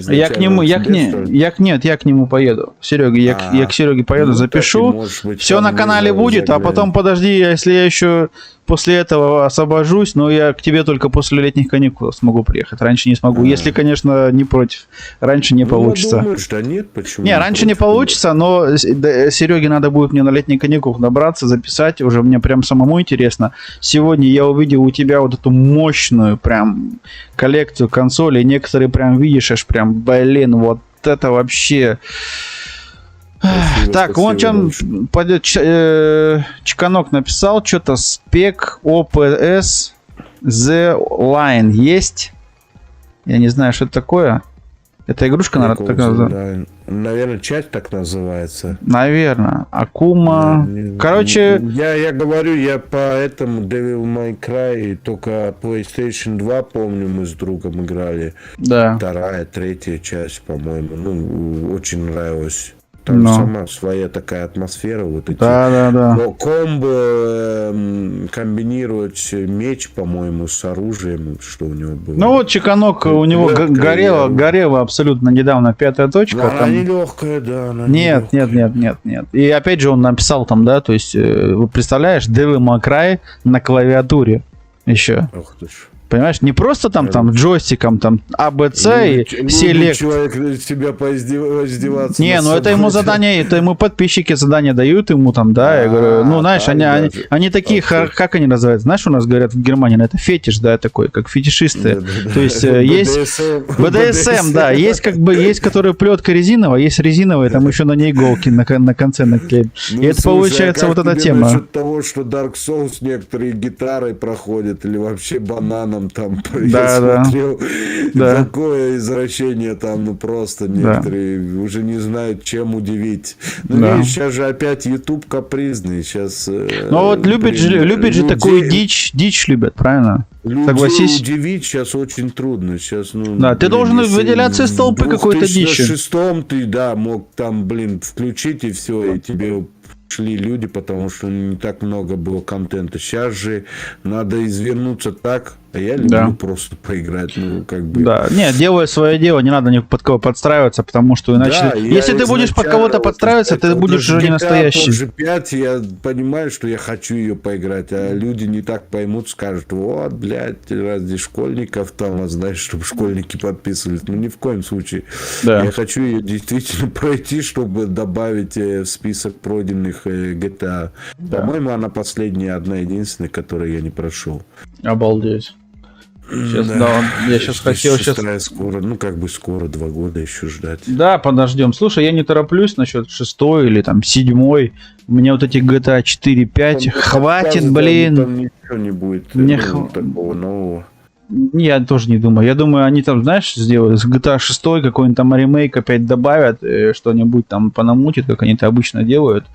S2: Я к нему, я к нему поеду. Серега, я к Сереге поеду, запишу. Все на канале будет, а потом подожди, если я еще после этого освобожусь, но я к тебе только после летних каникул смогу приехать. Раньше не смогу. Если, конечно, не против. Раньше не получится.
S1: Я думаю, что нет, почему?
S2: Не, раньше не получится, но Сереге надо будет мне на летних каникулах добраться, записать. Уже мне прям самому интересно. Сегодня я увидел у тебя вот эту мощную прям коллекцию консолей. Некоторые прям видишь, аж прям, блин, вот это вообще...
S1: Спасибо,
S2: так, вон чем Чканок написал, что-то спек OPS The Line есть. Я не знаю, что это такое. Это игрушка, наверное, так называется.
S1: Наверное, часть так называется.
S2: Наверное. Акума. Короче...
S1: Я говорю, я по этому Devil May Cry только PlayStation 2, помню, мы с другом играли.
S2: Да.
S1: Вторая, третья часть, по-моему. Ну, очень нравилось. Там сама своя такая атмосфера. Вот эти комбо, комбинировать меч, по-моему, с оружием, что у него было.
S2: Ну вот Чеканок, у него горело абсолютно недавно 5-я точка.
S1: Она не легкая, да.
S2: Нет. И опять же он написал там, да, то есть, вы представляешь, Devil May Cry на клавиатуре еще.
S1: Ох ты ж.
S2: Понимаешь, не просто там джойстиком, там ABC и Select.
S1: Человек себя поиздеваться.
S2: Не, ну это ему задание, это ему подписчики задания дают ему там, да, я говорю, ну знаешь, они такие, как они называются, знаешь, у нас говорят в Германии, это фетиш, да, такой, как фетишисты. То есть есть BDSM, да, есть как бы, есть, которые плетка резиновая, есть резиновая, там еще на ней иголки на конце наклеят. И это получается вот эта тема.
S1: Насчет того, что Dark Souls некоторые гитарой проходят или вообще бананом там, я смотрел, такое извращение там, ну просто некоторые уже не знают, чем удивить. Ну видишь, сейчас же опять YouTube капризный, сейчас...
S2: Ну вот любят же такую дичь любят, правильно?
S1: Согласись. Удивить сейчас очень трудно. Сейчас,
S2: да, ты должен выделяться из толпы какой-то дичи.
S1: В 2006 ты, да, мог там, включить и все, и тебе... шли люди, потому что не так много было контента. Сейчас же надо извернуться так, а я люблю просто поиграть, ну, как бы...
S2: Да, нет, делай свое дело, не надо ни под кого подстраиваться, потому что иначе... если ты будешь под кого-то подстраиваться, ты будешь уже не настоящий.
S1: G5, я понимаю, что я хочу ее поиграть, а люди не так поймут, скажут, вот, блядь, ради школьников там, знаешь, чтобы школьники подписывались. Ну, ни в коем случае. Да. Я хочу ее действительно пройти, чтобы добавить в список пройденных GTA. Да. По-моему, она последняя, одна единственная, которую я не прошел.
S2: Обалдеть. Сейчас, я сейчас хотел...
S1: Скоро, ну, как бы скоро, 2 года еще ждать.
S2: Да, подождем. Слушай, я не тороплюсь насчет 6 или там 7. У меня вот эти GTA 4-5 хватит, блин.
S1: Там ничего не будет такого нового.
S2: Я тоже не думаю. Я думаю, они там, знаешь, сделают с GTA 6 какой-нибудь там ремейк опять добавят, что-нибудь там понамутят, как они это обычно делают.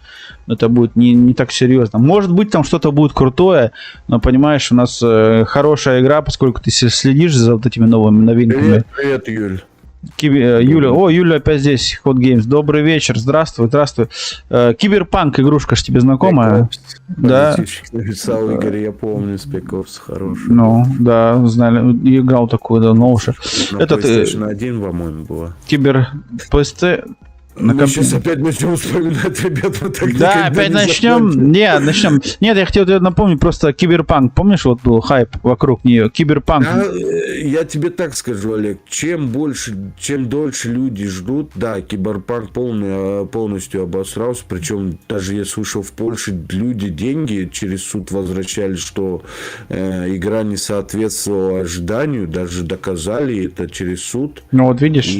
S2: Но это будет не так серьезно. Может быть, там что-то будет крутое, но, понимаешь, у нас хорошая игра, поскольку ты следишь за вот этими новыми новинками.
S1: Привет, Юль.
S2: Юля. О, Юля опять здесь, Hot Games. Добрый вечер, здравствуй. Киберпанк, игрушка ж тебе знакомая? Да.
S1: Написал Игорь, я помню, Spec Ops хороший.
S2: Ну, да, знали, играл такую давно уже.
S1: Это PlayStation 1, по-моему, была. Мы сейчас опять начнем вспоминать, ребят, мы так
S2: Да,
S1: никогда
S2: опять
S1: не
S2: начнем.
S1: закончим.
S2: Нет, начнем. Нет, я хотел тебе напомнить просто Киберпанк. Помнишь, вот был хайп вокруг нее? Киберпанк.
S1: Да, я тебе так скажу, Олег, чем дольше люди ждут, да, Киберпанк полностью обосрался, причем даже я слышал, в Польше люди деньги через суд возвращали, что игра не соответствовала ожиданию, даже доказали это через суд.
S2: Ну вот видишь.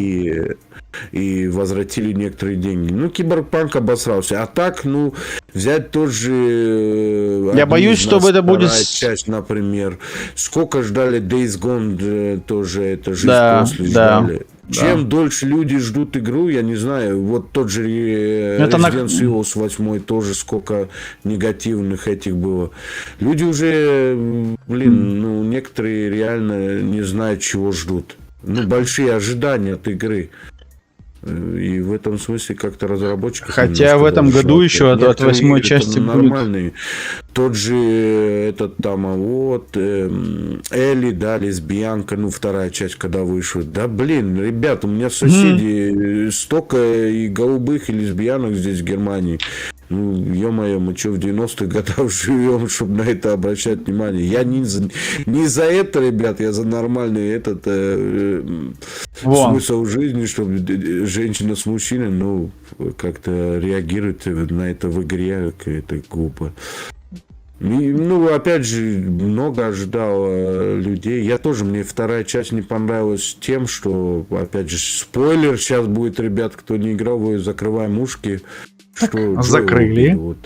S1: И возвратили некоторые деньги. Ну, Киберпанк обосрался. А так, ну, взять тот же...
S2: Я боюсь, чтобы это будет...
S1: часть, например. Сколько ждали Days Gone, тоже это жизнь
S2: Да,
S1: после
S2: да.
S1: ждали. Чем дольше люди ждут игру, я не знаю. Вот тот же
S2: Это
S1: Resident Evil 8 тоже сколько негативных этих было. Люди уже, ну, некоторые реально не знают, чего ждут. Ну, большие ожидания от игры. И в этом смысле как-то разработчиков...
S2: Хотя в этом году еще от 8-й части будет.
S1: Нормальный. Тот же этот там, вот, Элли, да, лесбиянка, ну, вторая часть, когда вышла. Да, блин, ребят, у меня соседи столько и голубых, и лесбиянок здесь в Германии. Ну, ё-моё, мы что, в 90-х годах живем, чтобы на это обращать внимание? Я не за это, ребят, я за нормальный этот смысл жизни, чтобы женщина с мужчиной, ну, как-то реагирует на это в игре, это глупо. И, ну, опять же, много ожидал людей. Я тоже, мне вторая часть не понравилась тем, что, опять же, спойлер сейчас будет, ребят, кто не играл, вы закрываем ушки. Что
S2: закрыли.
S1: Вот.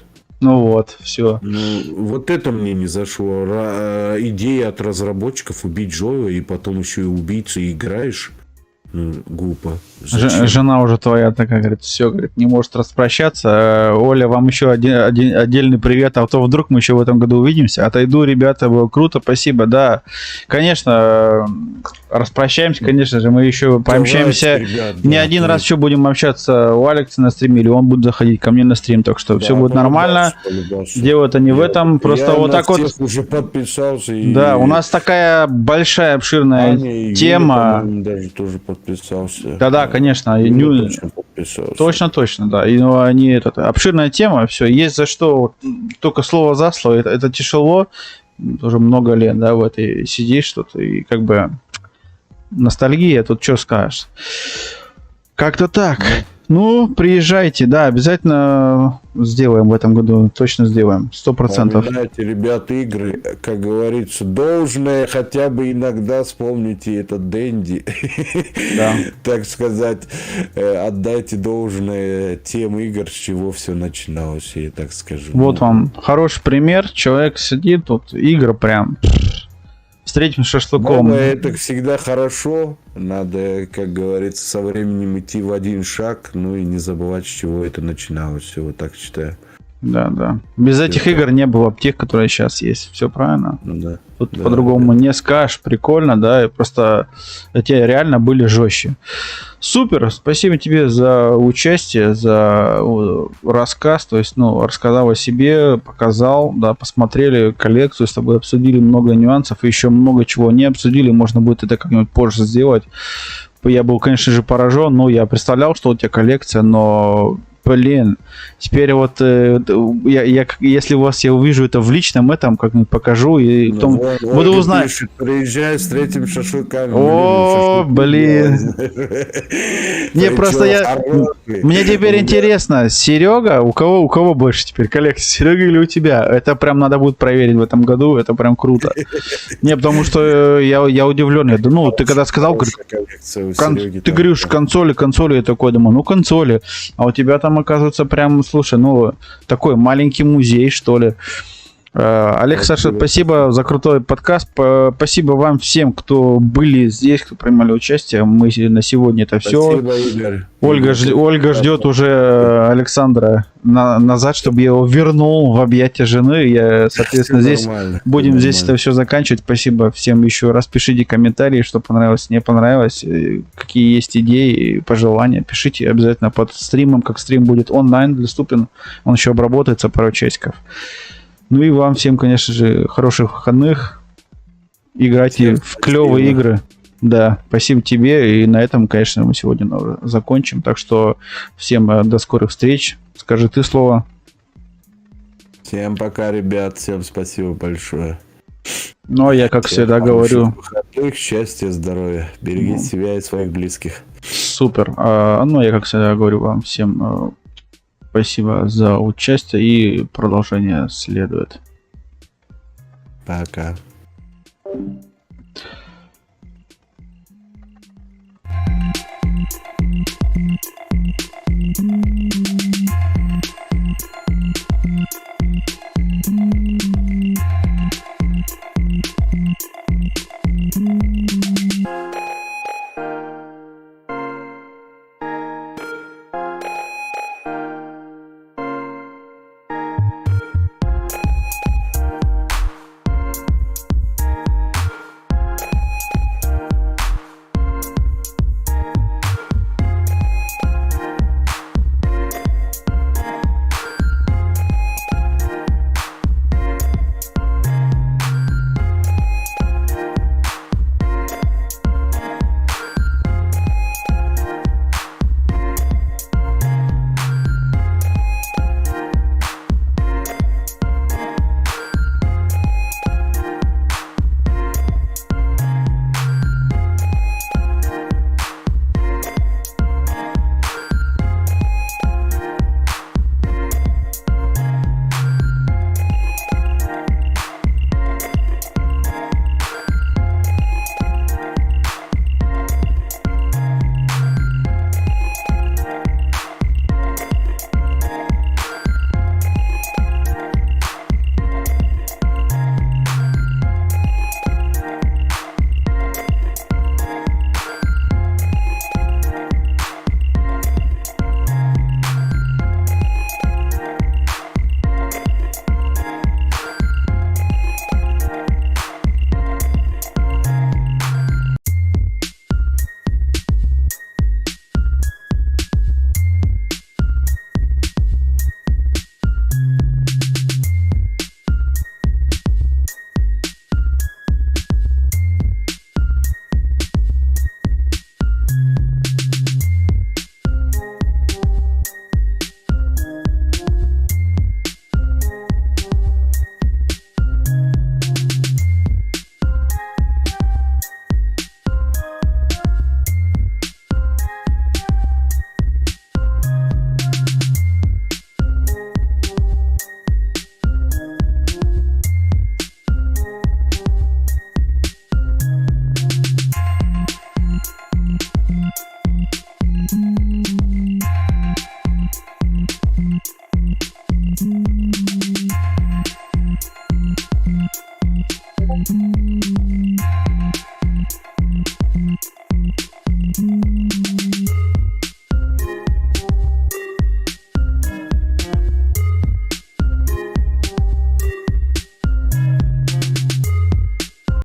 S2: Ну вот, все.
S1: Ну, вот это мне не зашло. Идея от разработчиков убить Джоэла и потом еще и убийцу и играешь. Ну, глупо.
S2: Жена уже твоя такая, говорит, все, говорит, не может распрощаться. Оля, вам еще отдельный привет, а то вдруг мы еще в этом году увидимся. Отойду, ребята, было круто, спасибо. Да, конечно, распрощаемся, конечно же, мы еще пообщаемся.
S1: Ребят,
S2: не один раз еще будем общаться у Алекса на стриме, или он будет заходить ко мне на стрим, так что все будет нормально. Дело-то не в этом, просто вот так вот.
S1: Уже подписался.
S2: Да, у нас такая большая, обширная тема.
S1: Даже тоже подписался.
S2: Да, конечно.
S1: Точно подписался.
S2: Точно, да. И ну, они обширная тема, все. Есть за что, только слово за слово. Это тяжело. Уже много лет, да, в этой сидишь что-то и как бы ностальгия. Тут что скажешь? Как-то так. Ну, приезжайте, да, обязательно сделаем в этом году, точно сделаем, 100%.
S1: Вспоминайте, ребят, игры, как говорится, должное хотя бы иногда вспомните этот Дэнди,
S2: Да.
S1: так сказать, отдайте должное тем игр, с чего все начиналось, я так скажу.
S2: Вот вам хороший пример, человек сидит тут, игры прям... С третьим шашлыком.
S1: Это всегда хорошо. Надо, как говорится, со временем идти в один шаг, ну и не забывать, с чего это начиналось. Все, вот так считаю.
S2: Да. Без этих игр не было бы тех, которые сейчас есть. Все правильно?
S1: Да.
S2: Тут по-другому не скажешь. Прикольно, да. И просто эти реально были жестче. Супер. Спасибо тебе за участие, за рассказ. То есть, ну, рассказал о себе, показал, да, посмотрели коллекцию, с тобой обсудили много нюансов. И еще много чего не обсудили. Можно будет это как-нибудь позже сделать. Я был, конечно же, поражен. Ну, я представлял, что у тебя коллекция, но... Блин, теперь вот если у вас я увижу это в личном этом, как-нибудь покажу и потом буду узнать.
S1: Приезжай с третьим шашлыками.
S2: О, блин. Не, просто мне теперь интересно, Серега, у кого больше теперь коллекция, Серега или у тебя? Это прям надо будет проверить в этом году, это прям круто. Не, потому что я удивлен. Ну, ты когда сказал, ты говоришь консоли, я такой думаю, ну консоли, а у тебя там оказывается прям, слушай, ну такой маленький музей, что ли. Олег, Саша, спасибо за крутой подкаст. Спасибо вам всем, кто были здесь, кто принимали участие. Мы на сегодня это все. Ольга ждет уже Александра назад, чтобы я его вернул в объятия жены. Я, соответственно, здесь будем здесь это все заканчивать. Спасибо всем еще раз. Пишите комментарии, что понравилось, не понравилось, какие есть идеи, пожелания. Пишите обязательно под стримом, как стрим будет онлайн доступен. Он еще обработается пару часиков. Ну и вам всем, конечно же, хороших выходных. Играйте в клевые игры. Да, спасибо тебе. И на этом, конечно, мы сегодня закончим. Так что всем до скорых встреч. Скажи ты слово.
S1: Всем пока, ребят. Всем спасибо большое.
S2: Ну, а я, как
S1: Всем
S2: всегда,
S1: хороших
S2: говорю...
S1: выходных, счастья, здоровья. Берегите себя и своих близких.
S2: Супер. Ну, я, как всегда, говорю вам всем спасибо за участие, и продолжение следует.
S1: Пока.